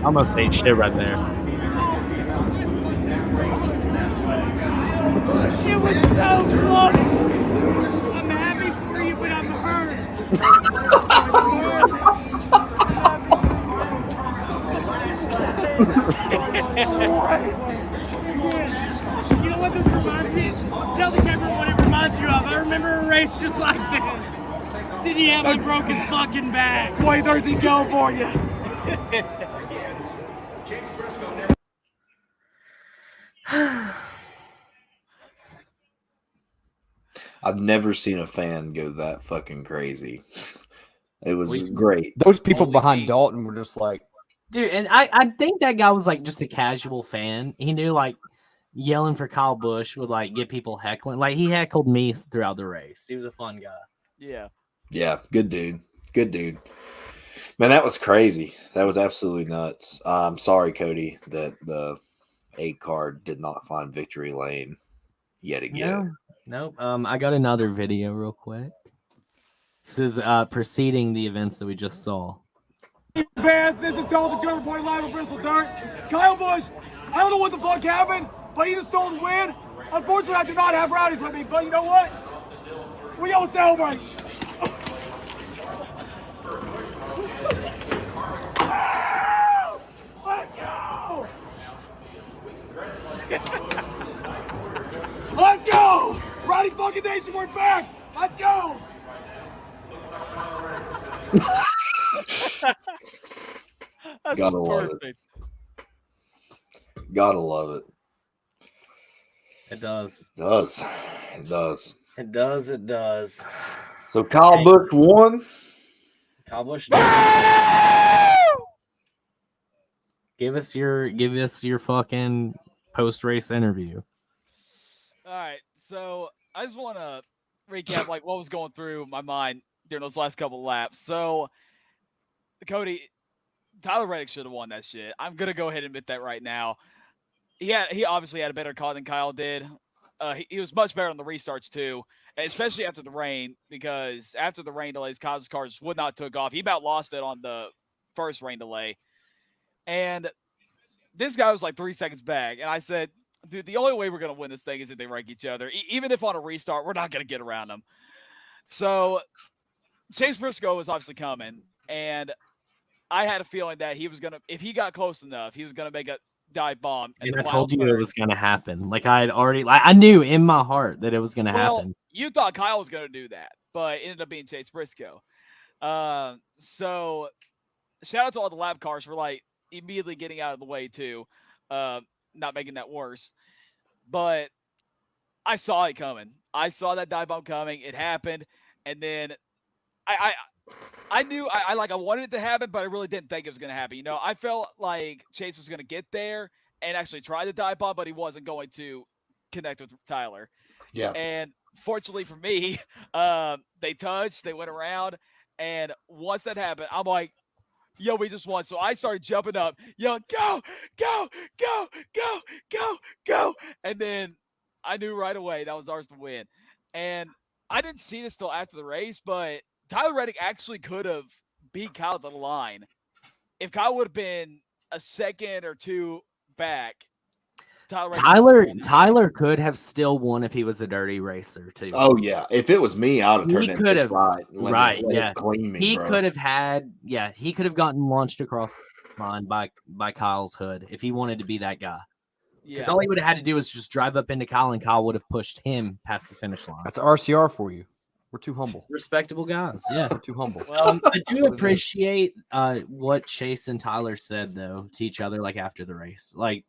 I'm gonna say shit right there. It was so close. I'm happy for you, but I'm hurt. You know what this reminds me of? Tell the camera what it reminds you of. I remember a race just like this. Did he have broke his fucking back? 2013 California. I've never seen a fan go that fucking crazy. It was great. Those people behind Dalton were just like, dude, and I think that guy was like just a casual fan. He knew like yelling for Kyle Busch would like get people heckling. Like he heckled me throughout the race. He was a fun guy. Yeah. Yeah, good dude. Good dude. Man, that was crazy. That was absolutely nuts. I'm sorry, Cody, that the 8 card did not find victory lane yet again. Nope. I got another video real quick. This is preceding the events that we just saw. Fans, this is Dalton Curry reporting live from Bristol Dirt. Kyle Busch, I don't know what the fuck happened, but he just stole the win. Unfortunately, I do not have rowdies with me, but you know what? We all celebrate. Let's go! Let's go! Roddy fucking Nation, we're back! Let's go! That's Gotta love perfect. it. Gotta love it. It does. It does. It does. It does. It does. So Kyle Busch won. Kyle Busch. Give us your fucking post race interview. All right. So I just want to recap like what was going through my mind during those last couple laps. So Cody, Tyler Reddick should have won that shit. I'm gonna go ahead and admit that right now. He obviously had a better car than Kyle did. He was much better on the restarts too, especially after the rain, because after the rain delays, Kyle's car just would not took off. He about lost it on the first rain delay. And this guy was like 3 seconds back. And I said, dude, the only way we're going to win this thing is if they rank each other. Even if on a restart, we're not going to get around them. So Chase Briscoe was obviously coming. And I had a feeling that he was going to, if he got close enough, he was going to make a dive bomb. And I told you it was going to happen. Like I had already, I knew in my heart that it was going to happen. You thought Kyle was going to do that, but it ended up being Chase Briscoe. So shout out to all the lap cars for like immediately getting out of the way too, not making that worse. But I saw it coming. I saw that dive bomb coming. It happened, and then I knew I wanted it to happen, but I really didn't think it was going to happen. You know, I felt like Chase was going to get there and actually try the dive bomb, but he wasn't going to connect with Tyler. Yeah. And fortunately for me, they touched, they went around, and once that happened, I'm like, yo, we just won. So I started jumping up, yelling, go, go, go, go, go, go. And then I knew right away that was ours to win. And I didn't see this till after the race, but Tyler Reddick actually could have beat Kyle to the line. If Kyle would have been a second or two back, Tyler could have still won if he was a dirty racer too. Oh yeah, if it was me, I'd have turned it could have right. Yeah, clean me, he bro. could have had. Yeah, he could have gotten launched across the line by Kyle's hood if he wanted to be that guy. Because all he would have had to do was just drive up into Kyle, and Kyle would have pushed him past the finish line. That's RCR for you. We're too humble. Respectable guys. Yeah, We're too humble. Well, I do appreciate what Chase and Tyler said though to each other, like after the race. Like,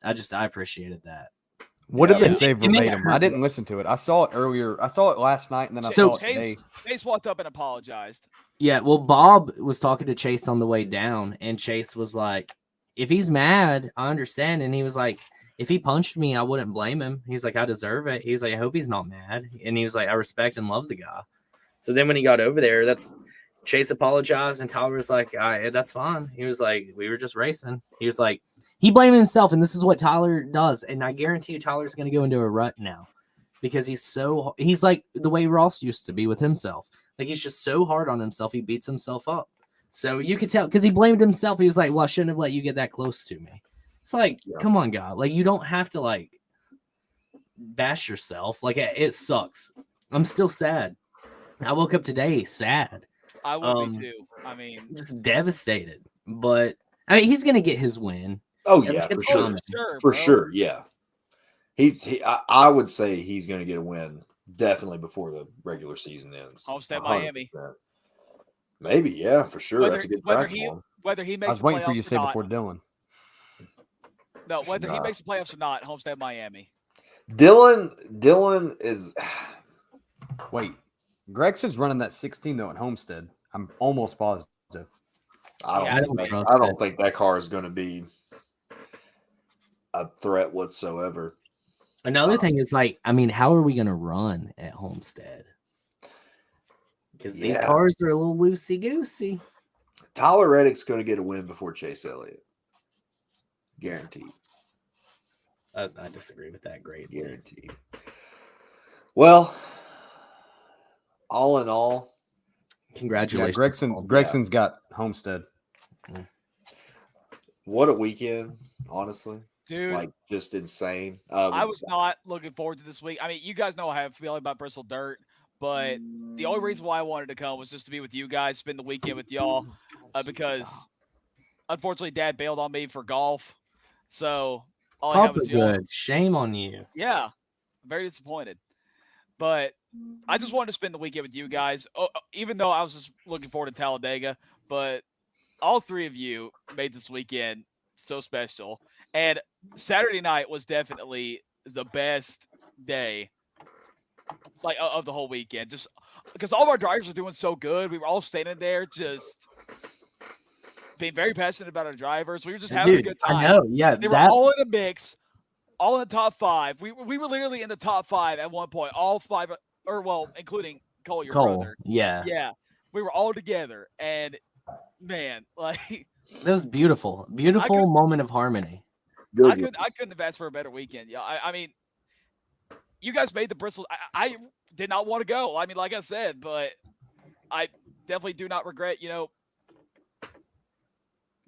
I appreciated that. What did they say It made it verbatim? I hurt. didn't listen to it. I saw it earlier. I saw it last night, and then I saw it today. Chase walked up and apologized. Yeah, well, Bob was talking to Chase on the way down, and Chase was like, if he's mad, I understand. And he was like, if he punched me, I wouldn't blame him. He's like, I deserve it. He's like, I hope he's not mad. And he was like, I respect and love the guy. So then when he got over there, Chase apologized, and Tyler was like, that's fine. He was like, we were just racing. He was like, he blamed himself, and this is what Tyler does. And I guarantee you Tyler's going to go into a rut now because he's like the way Ross used to be with himself. Like, he's just so hard on himself. He beats himself up. So you could tell because he blamed himself. He was like, well, I shouldn't have let you get that close to me. It's like, come on, God. Like, you don't have to, like, bash yourself. Like, it sucks. I'm still sad. I woke up today sad. I would be too. I mean, just devastated. But, I mean, he's going to get his win. Oh, yeah, it's for coming. sure. For sure, yeah. I would say he's going to get a win definitely before the regular season ends. Homestead, Miami. Maybe, yeah, for sure. That's a good bracket for him. Whether he makes I was waiting for you to say before Dylan. No, whether he makes the playoffs or not, Homestead, Miami. Dylan is. Wait, Gregson's running that 16 though at Homestead. I'm almost positive. I don't think that car is going to be a threat whatsoever. Another thing is, like, I mean, how are we going to run at Homestead? Because these cars are a little loosey-goosey. Tyler Reddick's going to get a win before Chase Elliott. Guaranteed. I disagree with that greatly. Guaranteed. Well, all in all, congratulations. Yeah, Gregson's got Homestead. What a weekend, honestly. Dude, like, just insane. I was not looking forward to this week. I mean, you guys know how I feel about Bristol Dirt, but the only reason why I wanted to come was just to be with you guys, spend the weekend with y'all, because unfortunately Dad bailed on me for golf. So all I have is good. Shame on you. Yeah, very disappointed. But I just wanted to spend the weekend with you guys, even though I was just looking forward to Talladega. But all three of you made this weekend so special. And Saturday night was definitely the best day, like, of the whole weekend. Just because all of our drivers were doing so good. We were all standing there just being very passionate about our drivers. We were just having a good time. I know, yeah. They were all in the mix, all in the top five. We were literally in the top five at one point. All five, or well, including Cole, your brother. Yeah. Yeah. We were all together. And, man, like... That was beautiful. Beautiful moment of harmony. I couldn't have asked for a better weekend. Yeah, I mean, you guys made the Bristol. I did not want to go. I mean, like I said, but I definitely do not regret,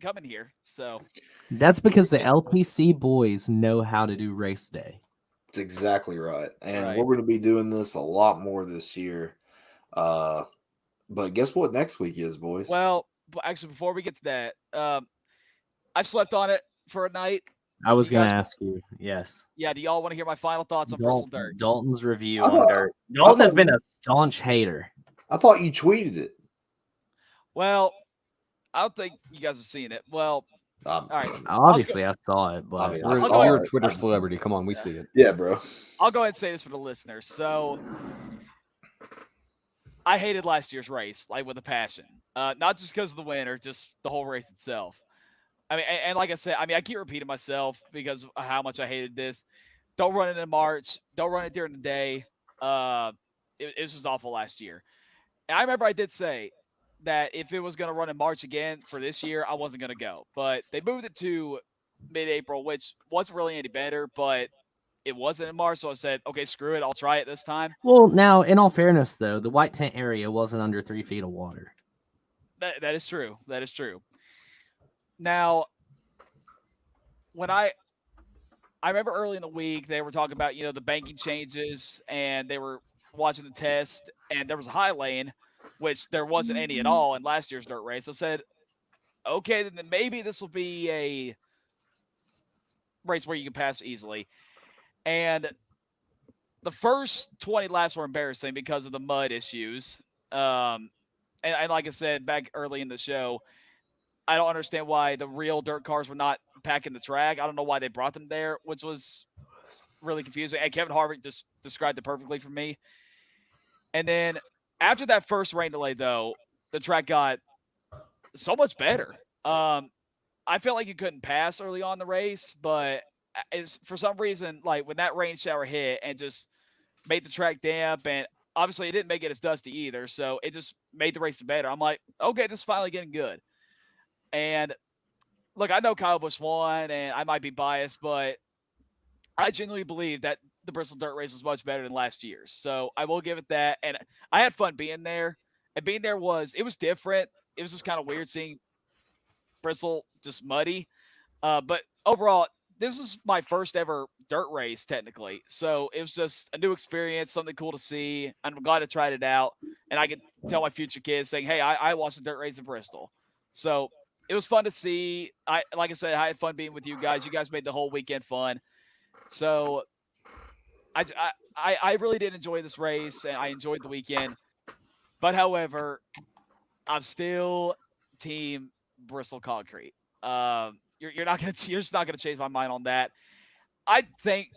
coming here. So that's because the LTC boys know how to do race day. That's exactly right. And we're going to be doing this a lot more this year. But guess what next week is, boys? Well, actually, before we get to that, I slept on it for a night. I was going to ask you. Yes. Yeah. Do y'all want to hear my final thoughts on Bristol Dirt? Dalton's review on Dirt. Dalton has been a staunch hater. I thought you tweeted it. Well, I don't think you guys have seen it. Well, All right. Obviously, I saw it, but I mean, I You're, saw you're a it. Twitter celebrity. Come on, we see it. Yeah, bro. I'll go ahead and say this for the listeners. So I hated last year's race, like with a passion. Not just because of the winner, just the whole race itself. I mean, and like I said, I keep repeating myself because of how much I hated this. Don't run it in March. Don't run it during the day. It was just awful last year. And I remember I did say that if it was going to run in March again for this year, I wasn't going to go. But they moved it to mid-April, which wasn't really any better, but it wasn't in March. So I said, okay, screw it. I'll try it this time. well, now in all fairness, though, the white tent area wasn't under 3 feet of water. That is true. That is true. Now, when I remember early in the week, they were talking about, the banking changes, and they were watching the test, and there was a high lane, which there wasn't any at all in last year's dirt race. I said, okay, then maybe this will be a race where you can pass easily. And the first 20 laps were embarrassing because of the mud issues. And like I said back early in the show, I don't understand why the real dirt cars were not packing the track. I don't know why they brought them there, which was really confusing. And Kevin Harvick just described it perfectly for me. And then after that first rain delay, though, the track got so much better. I felt like you couldn't pass early on in the race, but for some reason, like when that rain shower hit and just made the track damp, and obviously it didn't make it as dusty either, so it just made the race better. I'm like, okay, this is finally getting good. And look, I know Kyle Busch won, and I might be biased, but I genuinely believe that the Bristol Dirt Race was much better than last year's. So I will give it that. And I had fun being there. And being there was different. It was just kind of weird seeing Bristol just muddy. But overall, this is my first ever dirt race, technically. So it was just a new experience, something cool to see. I'm glad I tried it out. And I can tell my future kids saying, hey, I watched the dirt race in Bristol. So it was fun to see. Like I said, I had fun being with you guys. You guys made the whole weekend fun. So I really did enjoy this race, and I enjoyed the weekend. But however, I'm still team Bristol Concrete. You're just not gonna change my mind on that. I think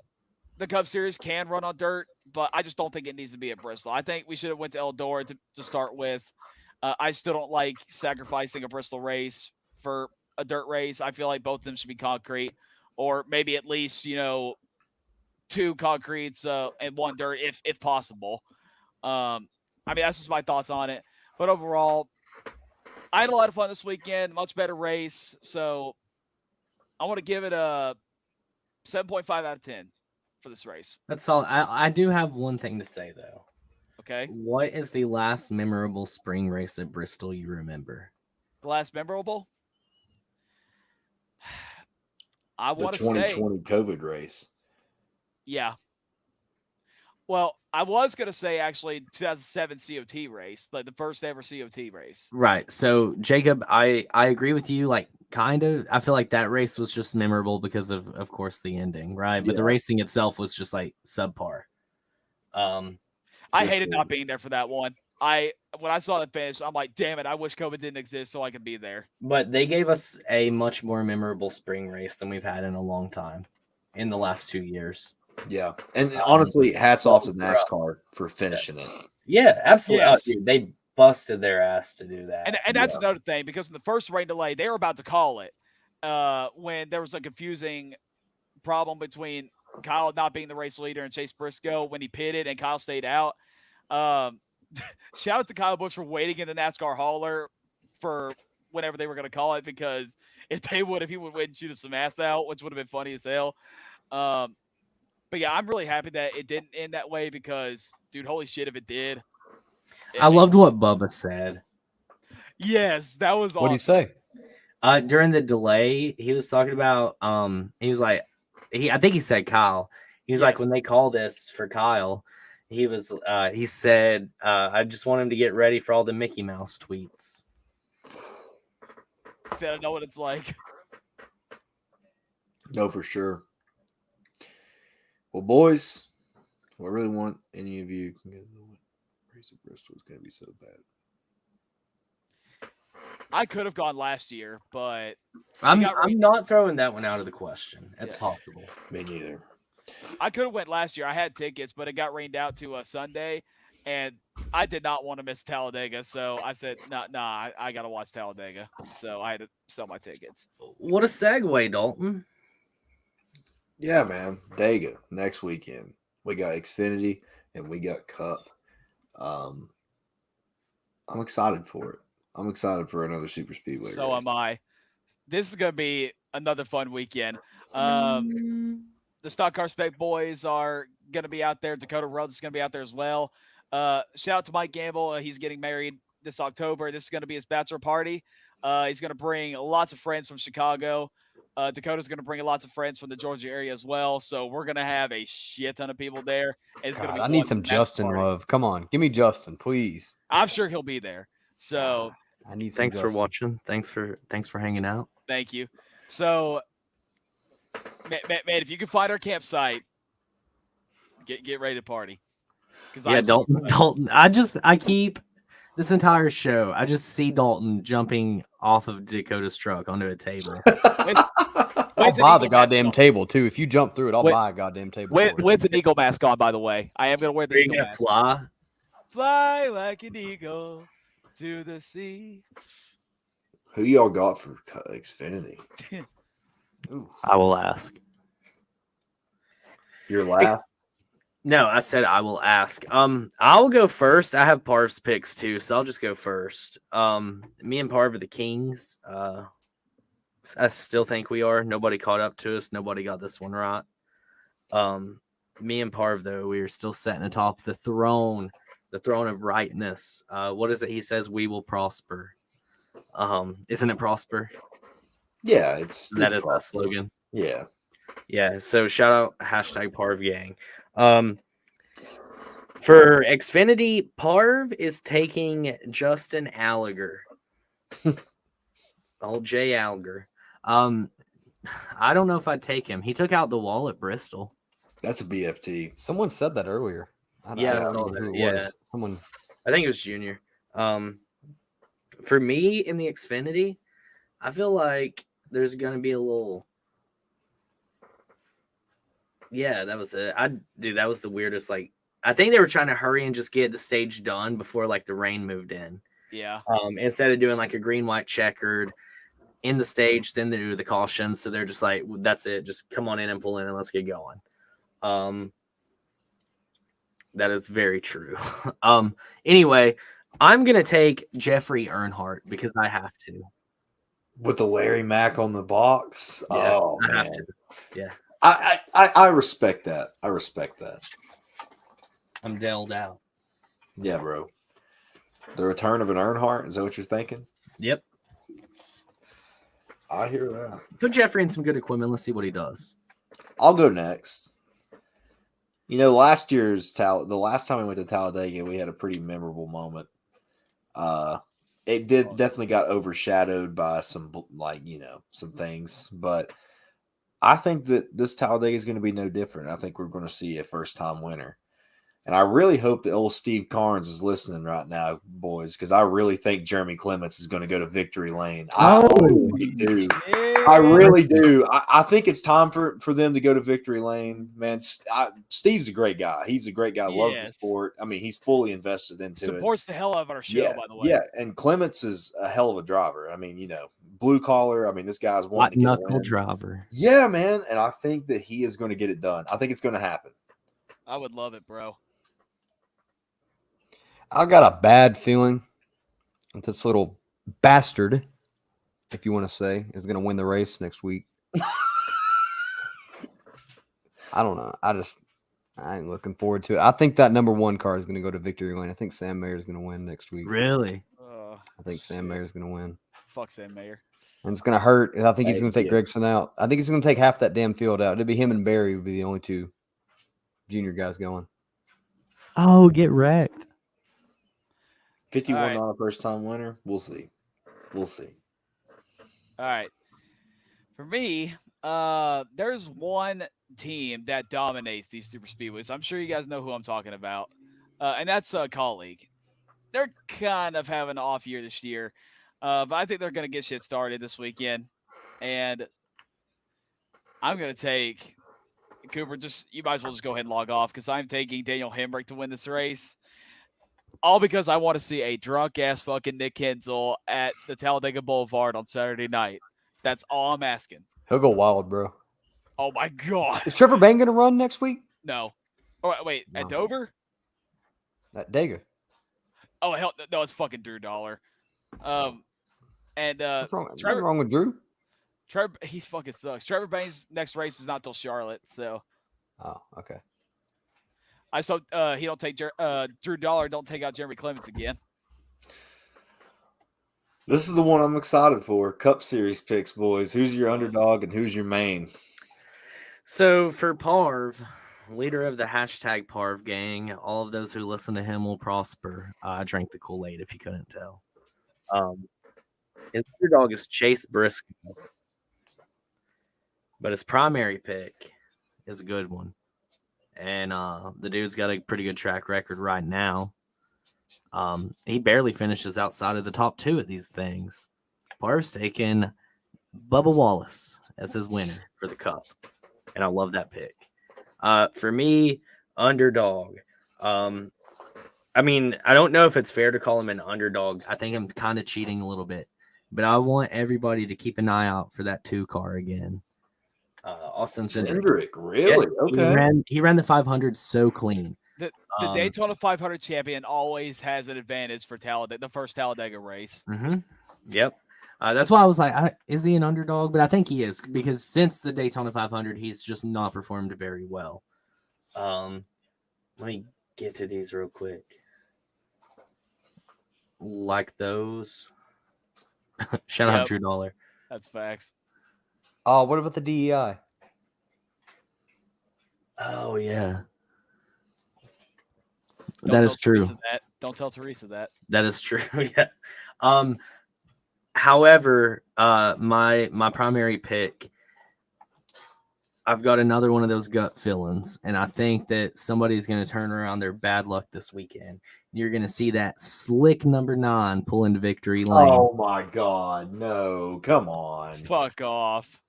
the Cup Series can run on dirt, but I just don't think it needs to be at Bristol. I think we should have went to Eldora to start with. I still don't like sacrificing a Bristol race for a dirt race. I feel like both of them should be concrete, or maybe at least 2 concretes and 1 dirt if possible. That's just my thoughts on it. But overall, I had a lot of fun this weekend. Much better race. So I want to give it a 7.5 out of 10 for this race. That's all. I do have one thing to say, though. Okay. What is the last memorable spring race at Bristol you remember? The last memorable? I The want to say 2020 COVID race. Yeah. Well, I was going to say actually 2007 COT race, like the first ever COT race. Right. So, Jacob, I agree with you, like, kind of. I feel like that race was just memorable because of course, the ending, right? But the racing itself was just, like, subpar. I hated not being there for that one. When I saw the finish, I'm like, damn it, I wish COVID didn't exist so I could be there. But they gave us a much more memorable spring race than we've had in a long time in the last 2 years. Yeah. And honestly, hats off to NASCAR for finishing it. Yeah, absolutely. Yes. Dude, they busted their ass to do that. And that's another thing, because in the first rain delay, they were about to call it when there was a confusing problem between Kyle not being the race leader and Chase Briscoe when he pitted and Kyle stayed out. Shout out to Kyle Busch for waiting in the NASCAR hauler for whenever they were going to call it, because if he would wait and shoot some ass out, which would have been funny as hell. But yeah, I'm really happy that it didn't end that way, because, dude, holy shit, if it did. I loved what Bubba said. Yes, that was awesome. What did he say? During the delay, he was talking about, he was like, I think he said Kyle. He was like, when they call this for Kyle, he said, I just want him to get ready for all the Mickey Mouse tweets. He said, I know what it's like. No, for sure. Well, boys, if I really want any of you can get the race of Bristol is going to be so bad. I could have gone last year, but I'm got not throwing that one out of the question. It's Yeah. possible. Me neither. I could have went last year. I had tickets, but it got rained out to a Sunday, and I did not want to miss Talladega. So I said, nah, I got to watch Talladega. So I had to sell my tickets. What a segue, Dalton. Yeah, man. Dega next weekend. We got Xfinity and we got Cup. I'm excited for it. I'm excited for another super speedway. So race. am I. This is gonna be another fun weekend. The Stock Car Spec boys are gonna be out there. Dakota Rhodes is gonna be out there as well. Shout out to Mike Gamble. He's getting married this October. This is gonna be his bachelor party. He's gonna bring lots of friends from Chicago. Dakota's going to bring lots of friends from the Georgia area as well. So we're going to have a shit ton of people there. It's going to be I need one some massive Justin party. love. Come on, give me Justin, please. I'm sure he'll be there. So I need. Some Thanks for Justin. watching. Thanks for hanging out. thank you. So, man, if you can find our campsite, get ready to party. Yeah, Dalton. I keep this entire show. I just see Dalton jumping off of Dakota's truck onto a table. I'll buy the goddamn table too. If you jump through it, I'll Wait. buy a goddamn table. With an eagle mask on, by the way. I am going to wear the Are you eagle gonna mask. fly? Fly like an eagle to the sea. Who y'all got for Xfinity? I will ask. Your last? No, I said I will ask. I'll go first. I have Parv's picks too, so I'll just go first. Me and Parv are the kings. I still think we are. Nobody caught up to us. Nobody got this one right. Me and Parv, though, we are still sitting atop the throne of rightness. What is it? He says, "We will prosper." Isn't it prosper? Yeah, That is prosper. that slogan. Yeah. Yeah. So shout out #Parv Gang. For Xfinity, Parv is taking Justin Allgaier. Old Jay Allgaier. I don't know if I'd take him. He took out the wall at Bristol. That's a BFT. Someone said that earlier. I don't know who it was. Someone. I think it was Junior. For me in the Xfinity, I feel like there's going to be a little. Yeah, that was it. That was the weirdest. Like, I think they were trying to hurry and just get the stage done before like the rain moved in. Yeah. Instead of doing like a green, white, checkered in the stage, then they do the cautions. So they're just like, that's it. Just come on in and pull in and let's get going. That is very true. Anyway, I'm going to take Jeffrey Earnhardt because I have to. With the Larry Mack on the box? Yeah, oh, I man. have to. Yeah. I respect that. I respect that. I'm dealt out. Yeah, bro. The return of an Earnhardt? Is that what you're thinking? Yep. I hear that. Put Jeffrey in some good equipment. Let's see what he does. I'll go next. You know, the last time we went to Talladega, we had a pretty memorable moment. It definitely got overshadowed by some things, but I think that this Talladega is going to be no different. I think we're going to see a first-time winner. And I really hope that old Steve Carnes is listening right now, boys, because I really think Jeremy Clements is going to go to victory lane. I really do. I really do. I think it's time for them to go to victory lane, man. Steve's a great guy. He's a great guy. Loves the sport. I mean, he's fully invested into it. Supports the hell out of our show, by the way. Yeah, and Clements is a hell of a driver. I mean, blue collar. I mean, this guy's white knuckle driver. Yeah, man. And I think that he is going to get it done. I think it's going to happen. I would love it, bro. I got a bad feeling that this little bastard, if you want to say, is going to win the race next week. I don't know. I ain't looking forward to it. I think that number one car is going to go to victory lane. I think Sam Mayer is going to win next week. Really? I think Sam Mayer is going to win. Fuck Sam Mayer. And it's going to hurt. And I think he's going to take Gregson out. I think he's going to take half that damn field out. It'd be him and Barry would be the only two junior guys going. Oh, get wrecked. 51 not a first-time winner. We'll see. We'll see. All right. For me, there's one team that dominates these super speedways. I'm sure you guys know who I'm talking about. And that's Colleague. They're kind of having an off year this year. But I think they're going to get shit started this weekend. And I'm going to take Cooper. You might as well just go ahead and log off because I'm taking Daniel Hemrick to win this race. All because I want to see a drunk ass fucking Nick Hensel at the Talladega Boulevard on Saturday night. That's all I'm asking. He'll go wild, bro. Oh my God. Is Trevor Bayne going to run next week? No. Oh, wait. No. At Dover? At Dega. Oh, hell no. It's fucking Drew Dollar. What's wrong? Trevor, What's wrong with Drew? Trevor, he fucking sucks. Trevor Bayne's next race is not till Charlotte, so. Oh, okay. I saw he don't take Drew Dollar. Don't take out Jeremy Clements again. This is the one I'm excited for. Cup Series picks, boys. Who's your underdog and who's your main? So for Parv, leader of the hashtag Parv gang, all of those who listen to him will prosper. I drank the Kool-Aid if you couldn't tell. His underdog is Chase Briscoe, but his primary pick is a good one. And the dude's got a pretty good track record right now. He barely finishes outside of the top 2 at these things. Parv's taken Bubba Wallace as his winner for the Cup. And I love that pick. For me, underdog. I mean, I don't know if it's fair to call him an underdog. I think I'm kind of cheating a little bit. But I want everybody to keep an eye out for that 2 car again. Austin Cindric. Really? Yeah, Okay. He ran the 500 so clean. The Daytona 500 champion always has an advantage for Talladega, the first Talladega race. Mm-hmm. Yep. That's why I was like, is he an underdog? But I think he is, because since the Daytona 500, he's just not performed very well. Let me get to these real quick. Like those. Shout out Drew Dollar. That's facts. Oh, what about the DEI? Oh, yeah. Don't That tell is true. Teresa that. Don't tell Teresa that. That is true. Yeah. However, my primary pick, I've got another one of those gut feelings, and I think that somebody's going to turn around their bad luck this weekend. You're going to see that slick number 9 pull into victory lane. Oh my God, no! Come on. Fuck off.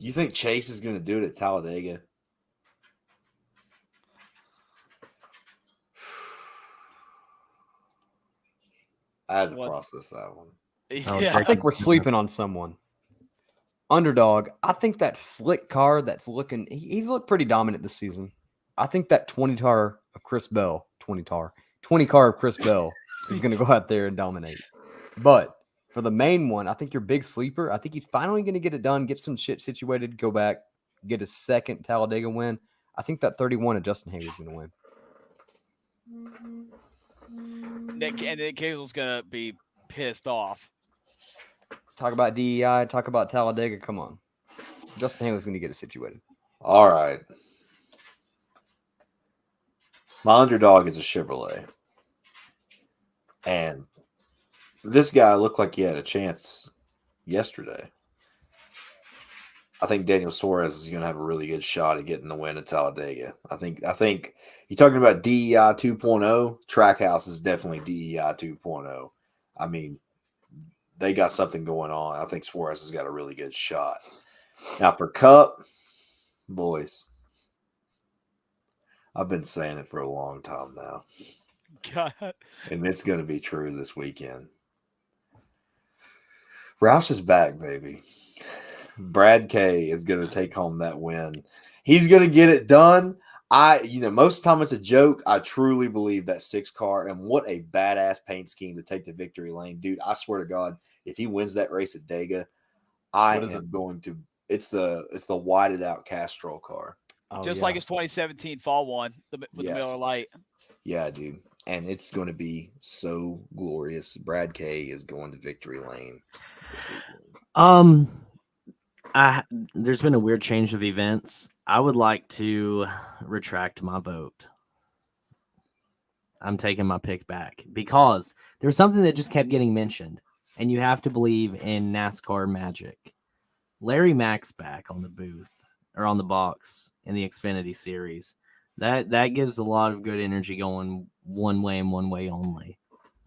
You think Chase is going to do it at Talladega? I had to process that one. Yeah. I think we're sleeping on someone. Underdog. I think that slick car that's looking, he's looked pretty dominant this season. I think that 20 car of Chris Bell is going to go out there and dominate. But for the main one, I think your big sleeper, I think he's finally going to get it done, get some shit situated, go back, get a second Talladega win. I think that 31 of Justin Haley is going to win. Nick Casel's going to be pissed off. Talk about DEI, talk about Talladega. Come on. Justin Haley's going to get it situated. All right. My underdog is a Chevrolet. And this guy looked like he had a chance yesterday. I think Daniel Suarez is going to have a really good shot at getting the win at Talladega. I think you're talking about DEI 2.0. Trackhouse is definitely DEI 2.0. I mean, they got something going on. I think Suarez has got a really good shot. Now for Cup, boys, I've been saying it for a long time now. God. And it's going to be true this weekend. Roush is back, baby. Brad K is going to take home that win. He's going to get it done. Most of the time it's a joke. I truly believe that 6 car, and what a badass paint scheme to take the victory lane. Dude, I swear to God, if he wins that race at Dega, it's the whited out Castrol car. Just like his 2017 fall one with the Miller Lite. Yeah, dude. And it's going to be so glorious. Brad K is going to victory lane this weekend. There's been a weird change of events. I would like to retract my vote. I'm taking my pick back because there's something that just kept getting mentioned, and you have to believe in NASCAR magic. Larry Mack's back on the booth or on the box in the Xfinity Series. That gives a lot of good energy going one way and one way only.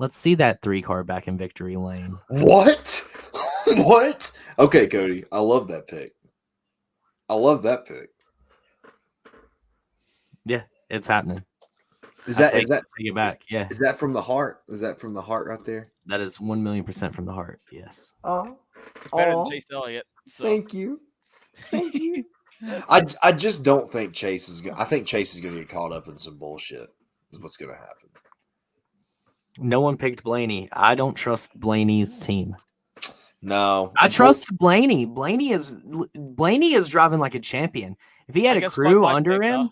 Let's see that 3-car back in victory lane. What? What? Okay, Cody. I love that pick. Yeah, it's happening. Is I that take it back? Yeah, is that from the heart? Is that from the heart right there? that is 1,000,000% from the heart. Yes. Oh, It's better than Chase Elliott. So. thank you. Thank you. I just don't think Chase is going. I think Chase is going to get caught up in some bullshit. Is what's going to happen. No one picked Blaney. I don't trust Blaney's team. No, I trust Blaney. Blaney is driving like a champion. If he had a crew under him,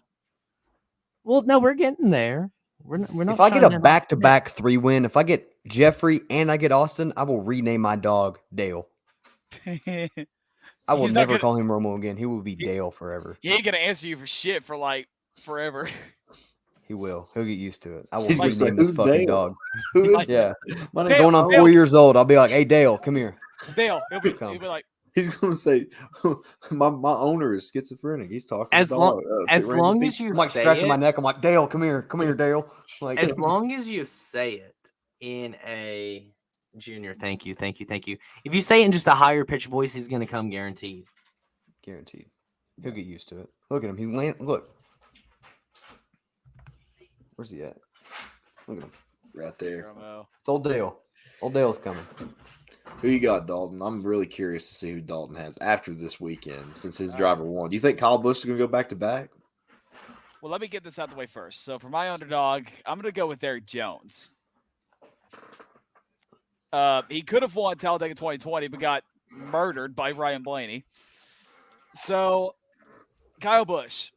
well, no, we're getting there. We're not. If I get a back-to-back 3-win, if I get Jeffrey and I get Austin, I will rename my dog Dale. I will never call him Romo again. He will be Dale forever. He ain't gonna answer you for shit for like forever. He will. He'll get used to it. I will He's gonna rename say, this "Who's fucking Dale?" dog. Who is Yeah. my name? Going on 4 years old, I'll be like, "Hey, Dale, come here." Dale, he'll be like, He's going to say, my owner is schizophrenic. He's talking as long as you I'm like say scratching it, my neck. I'm like, "Dale, come here, Dale." Like, as long as you say it in a junior, thank you. If you say it in just a higher pitched voice, he's gonna come guaranteed. Guaranteed. He'll get used to it. Look at him. He's landing. Look. Where's he at? Look at him. right there. It's old Dale. Old Dale's coming. Who you got, Dalton? I'm really curious to see who Dalton has after this weekend since his driver won. Do you think Kyle Busch is going to go back to back? well, let me get this out the way first. So for my underdog, I'm gonna go with Eric Jones. He could have won Talladega 2020, but got murdered by Ryan Blaney. So Kyle Busch.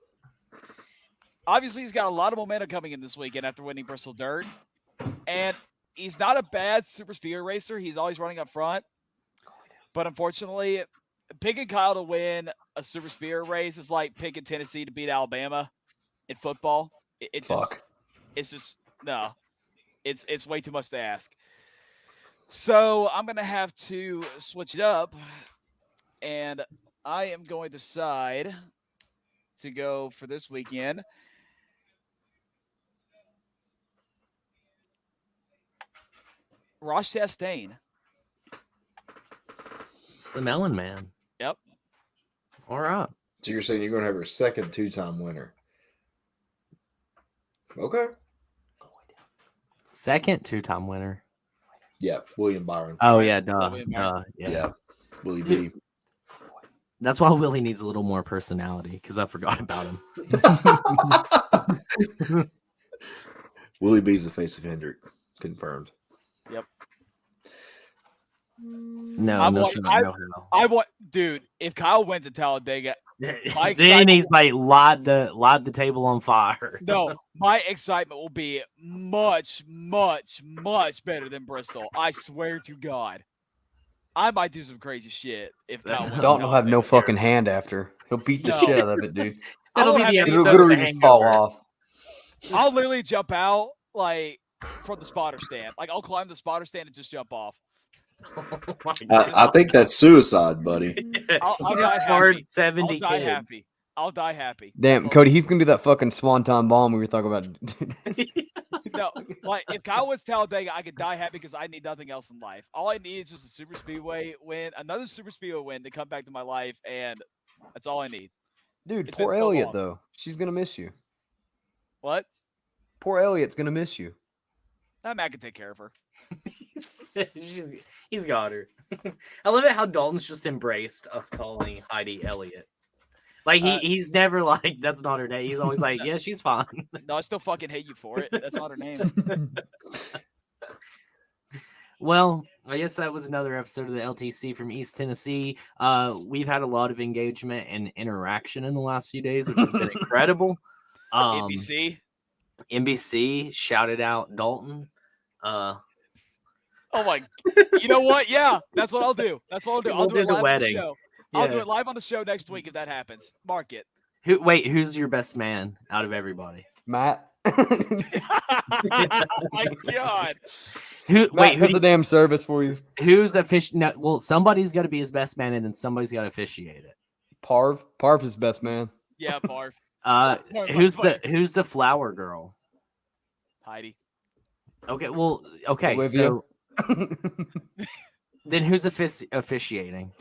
Obviously, he's got a lot of momentum coming in this weekend after winning Bristol Dirt. And he's not a bad super speedway racer. He's always running up front. But unfortunately, picking Kyle to win a super speedway race is like picking Tennessee to beat Alabama in football. It's way too much to ask. So I'm going to have to switch it up. And I am going to decide to go for this weekend. Ross Chastain. It's the Melon Man. Yep. All right. So you're saying you're going to have your second 2-time winner? Okay. Second 2-time winner. Yeah, William Byron. Oh yeah, duh. William Byron. Yeah, Willie B. That's why Willie needs a little more personality because I forgot about him. Willie B's the face of Hendrick. Confirmed. Yep. Dude, if Kyle wins at Talladega, then he's like light the table on fire. No, my excitement will be much, much, much better than Bristol. I swear to God. I might do some crazy shit if Kyle wins. Dalton will have no fucking hand after. He'll beat the shit out of it, dude. That'll be the It'll episode. literally just fall off. I'll literally jump out like from the spotter stand. Like I'll climb the spotter stand and just jump off. I think that's suicide, buddy. I'll die Just happy. hard 70 I'll die kids. happy. I'll die happy. Damn, Cody, he's gonna do that fucking swanton bomb we were talking about. No, like if Kyle wins Talladega, I could die happy because I need nothing else in life. All I need is just a super speedway win, another super speedway win to come back to my life, and that's all I need. Dude, It's poor been so Elliot long. though. She's gonna miss you. What? Poor Elliot's gonna miss you. That man can take care of her. He's got her. I love it how Dalton's just embraced us calling Heidi Elliott. Like he's never like that's not her name. He's always like, yeah, she's fine. No, I still fucking hate you for it. That's not her name. Well, I guess that was another episode of the LTC from East Tennessee. We've had a lot of engagement and interaction in the last few days, which has been incredible. NBC shouted out Dalton. Oh my! You know what? Yeah, that's what I'll do. That's what I'll do. I'll do it the live wedding. on the show. I'll do it live on the show next week if that happens. Mark it. Who's your best man out of everybody? Matt. Oh my God. Who has the damn service for you? Who's official? No, well, somebody's got to be his best man, and then somebody's got to officiate it. Parv. Parv's his best man. Yeah, Parv. Who's the flower girl? Heidi. Okay, well, okay, Olivia. so then who's officiating?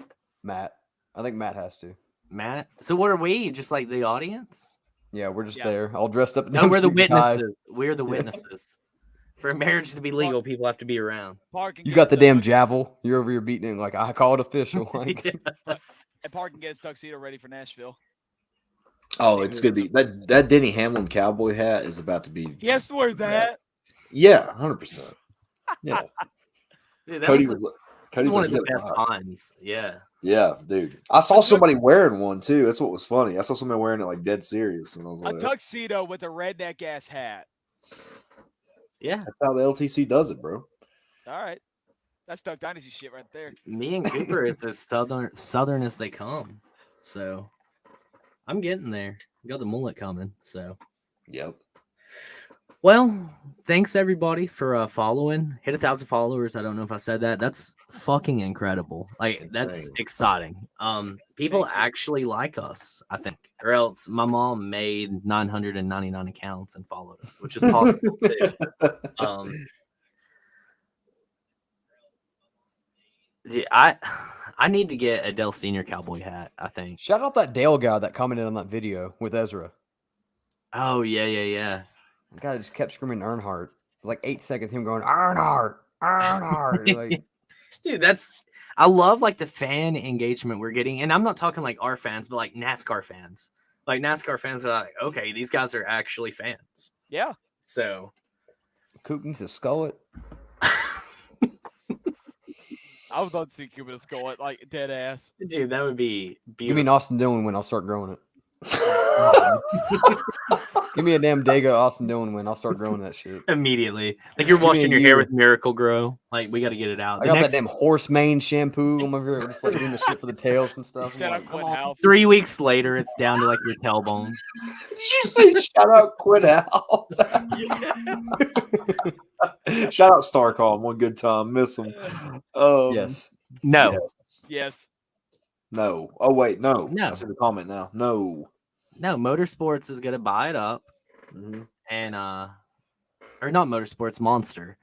Matt. I think Matt has to. Matt? So what are we? Just like the audience? Yeah, we're just Yeah. there, all dressed up. in No, them we're the suit and ties. witnesses. We're the witnesses. For a marriage to be legal, people have to be around. Park and You get got the his damn tuxedo- javel. You're over here beating it like I call it official. Like, And Park can get his tuxedo ready for Nashville. Oh, it's gonna be that Denny Hamlin cowboy hat is about to be. He has to wear that. Yeah, 100%. Yeah, Dude, that Cody was, was. that was Cody's one like, of the "Yeah, best wow." finds. Yeah. Yeah, dude. I saw somebody wearing one too. That's what was funny. I saw somebody wearing it like dead serious, and I was A like, tuxedo with a redneck ass hat. Yeah. "That's how the LTC does it, bro." All right. That's Duck Dynasty shit right there. Me and Cooper is as southern as they come. So I'm getting there. Got the mullet coming. So Yep. well, thanks everybody for following. Hit 1,000 followers. I don't know if I said that. That's fucking incredible. Like that's Insane. exciting. People actually like us, I think. Or else my mom made 999 accounts and followed us, which is possible too. Yeah, I need to get a Dell Senior cowboy hat, I think. shout out that Dale guy that commented on that video with Ezra. Oh yeah. The guy just kept screaming Earnhardt. It was like 8 seconds him going Earnhardt, Earnhardt. Like, Dude, I love like the fan engagement we're getting, and I'm not talking like our fans, but like NASCAR fans. Like NASCAR fans are like, okay, these guys are actually fans. Yeah. So Coop needs to skull it. I would love to see Cuban skull it like dead ass. dude, that would be beautiful. Give me an Austin Dillon win. I'll start growing it. Give me a damn Dago Austin Dillon win. I'll start growing that shit. Immediately. Like you're Give me washing a your hair year. with Miracle Grow. Like we got to get it out. I got that damn horse mane shampoo. I'm over here just like doing the shit for the tails and stuff. I'm Shout like, out come Quinn on. Hal. 3 weeks later, it's down to like your tailbone. Did you say shout out Quinn Hal? Shout out Starcom. One good time. Miss him. Yes. No. Yes. Yes. No. Oh wait, no. No. I see the comment now. No. No, Motorsports is gonna buy it up. Mhm. And or not Motorsports, Monster.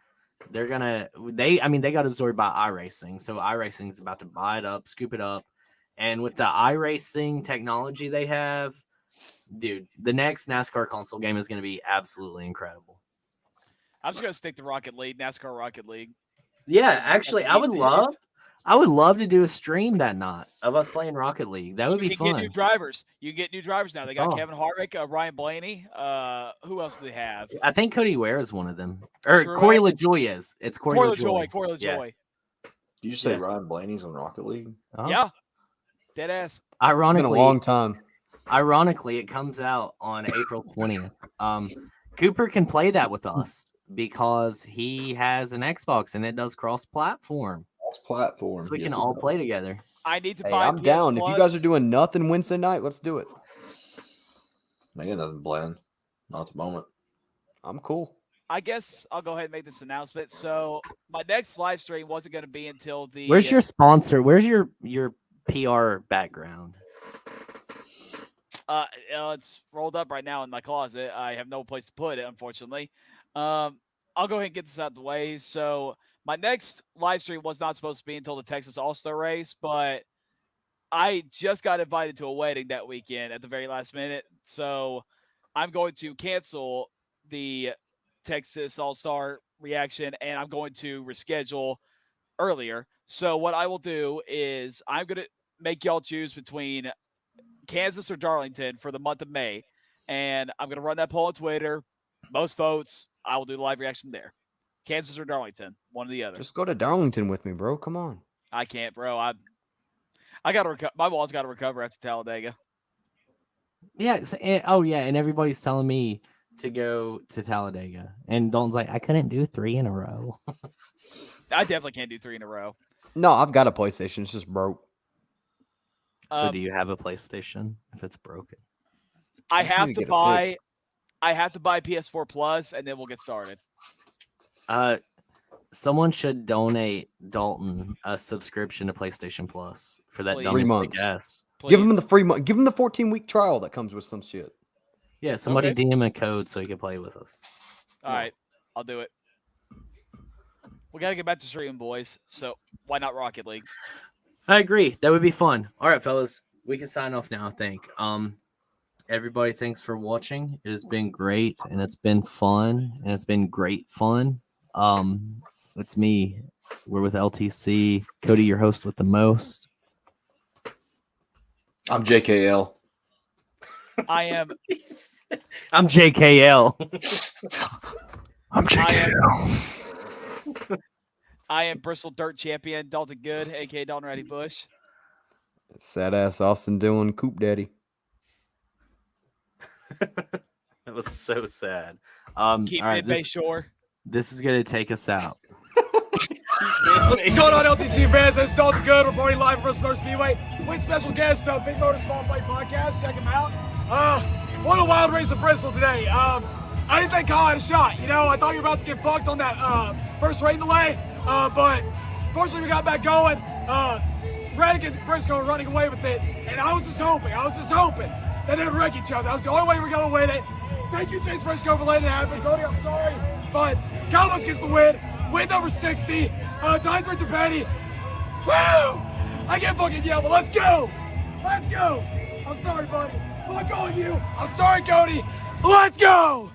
They got absorbed by iRacing. So iRacing is about to buy it up, scoop it up. And with the iRacing technology they have, dude, the next NASCAR console game is going to be absolutely incredible. I'm just gonna stick to Rocket League, NASCAR Rocket League. Yeah, actually, I would love to do a stream that night of us playing Rocket League. That would be You can get fun. new drivers. You can get new drivers now. They got Oh. Kevin Harvick, Ryan Blaney. Who else do they have? I think Cody Ware is one of them. Or Truex. Corey LaJoy is. It's Corey LaJoy. Corey Yeah. LaJoy. Did you say Yeah. Ryan Blaney's on Rocket League? Uh-huh. Yeah. Dead ass. It's been a Ironically, long time. it comes out on April 20th. Cooper can play that with us because he has an Xbox and it does cross-platform, Platform. so we Yes, can it all does. play together. I need to Hey, buy I'm PS down. Plus. If you guys are doing nothing Wednesday night, let's do it. They got nothing planned. Not at the moment. I'm cool. I guess I'll go ahead and make this announcement. So my next live stream wasn't going to be until the. Where's your sponsor? Where's your PR background? It's rolled up right now in my closet. I have no place to put it, unfortunately. I'll go ahead and get this out of the way. So my next live stream was not supposed to be until the Texas All-Star race, but I just got invited to a wedding that weekend at the very last minute. So I'm going to cancel the Texas All-Star reaction, and I'm going to reschedule earlier. So what I will do is I'm going to make y'all choose between Kansas or Darlington for the month of May. And I'm going to run that poll on Twitter. Most votes, I will do the live reaction there. Kansas or Darlington, one or the other. Just go to Darlington with me, bro. Come on. I can't, bro. I got to my ball's got to recover after Talladega. Yeah. And everybody's telling me to go to Talladega, and Dalton's like, I couldn't do 3 in a row. I definitely can't do 3 in a row. No, I've got a PlayStation. It's just broke. So do you have a PlayStation if it's broken? I just need have to to get it buy. fixed. I have to buy PS4 Plus, and then we'll get started. Someone should donate Dalton a subscription to PlayStation Plus for that Please. dumbest 3 months. guess. Give him Please. the free month. Give him the 14-week trial that comes with some shit. Yeah, somebody Okay. DM a code so he can play with us. All right, I'll do it. We got to get back to streaming, boys. So why not Rocket League? I agree. That would be fun. All right, fellas, we can sign off now, I think. Everybody, thanks for watching. It has been great, and it's been fun, and it's been great fun. It's me. We're with LTC. Cody, your host with the most. I'm JKL. I am. I'm JKL. I'm JKL. I am Bristol Dirt Champion Dalton Good, aka Dalton Ratty Bush. Sad ass Austin Dillon, Coop Daddy. That was so sad. Keep all right, Bay Shore. this is gonna take us out. What's going on, LTC fans? This is Dalton Good, reporting live from Bristol Motor Speedway with special guest, Big Motor Small Play Podcast. Check him out. What a wild race at Bristol today. I didn't think Kyle had a shot. You know, I thought you were about to get fucked on that first rain delay, but fortunately we got back going. Reddick and Briscoe were running away with it, and I was just hoping that they'd wreck each other. That was the only way we were going to win it. Thank you, Chase Briscoe, for letting it happen. Cody, I'm sorry, but Cowboys gets the win. Win number 60. Times Richard Petty. Woo! I can't fucking yell, but let's go. Let's go. I'm sorry, buddy. Fuck all of you. I'm sorry, Cody. Let's go.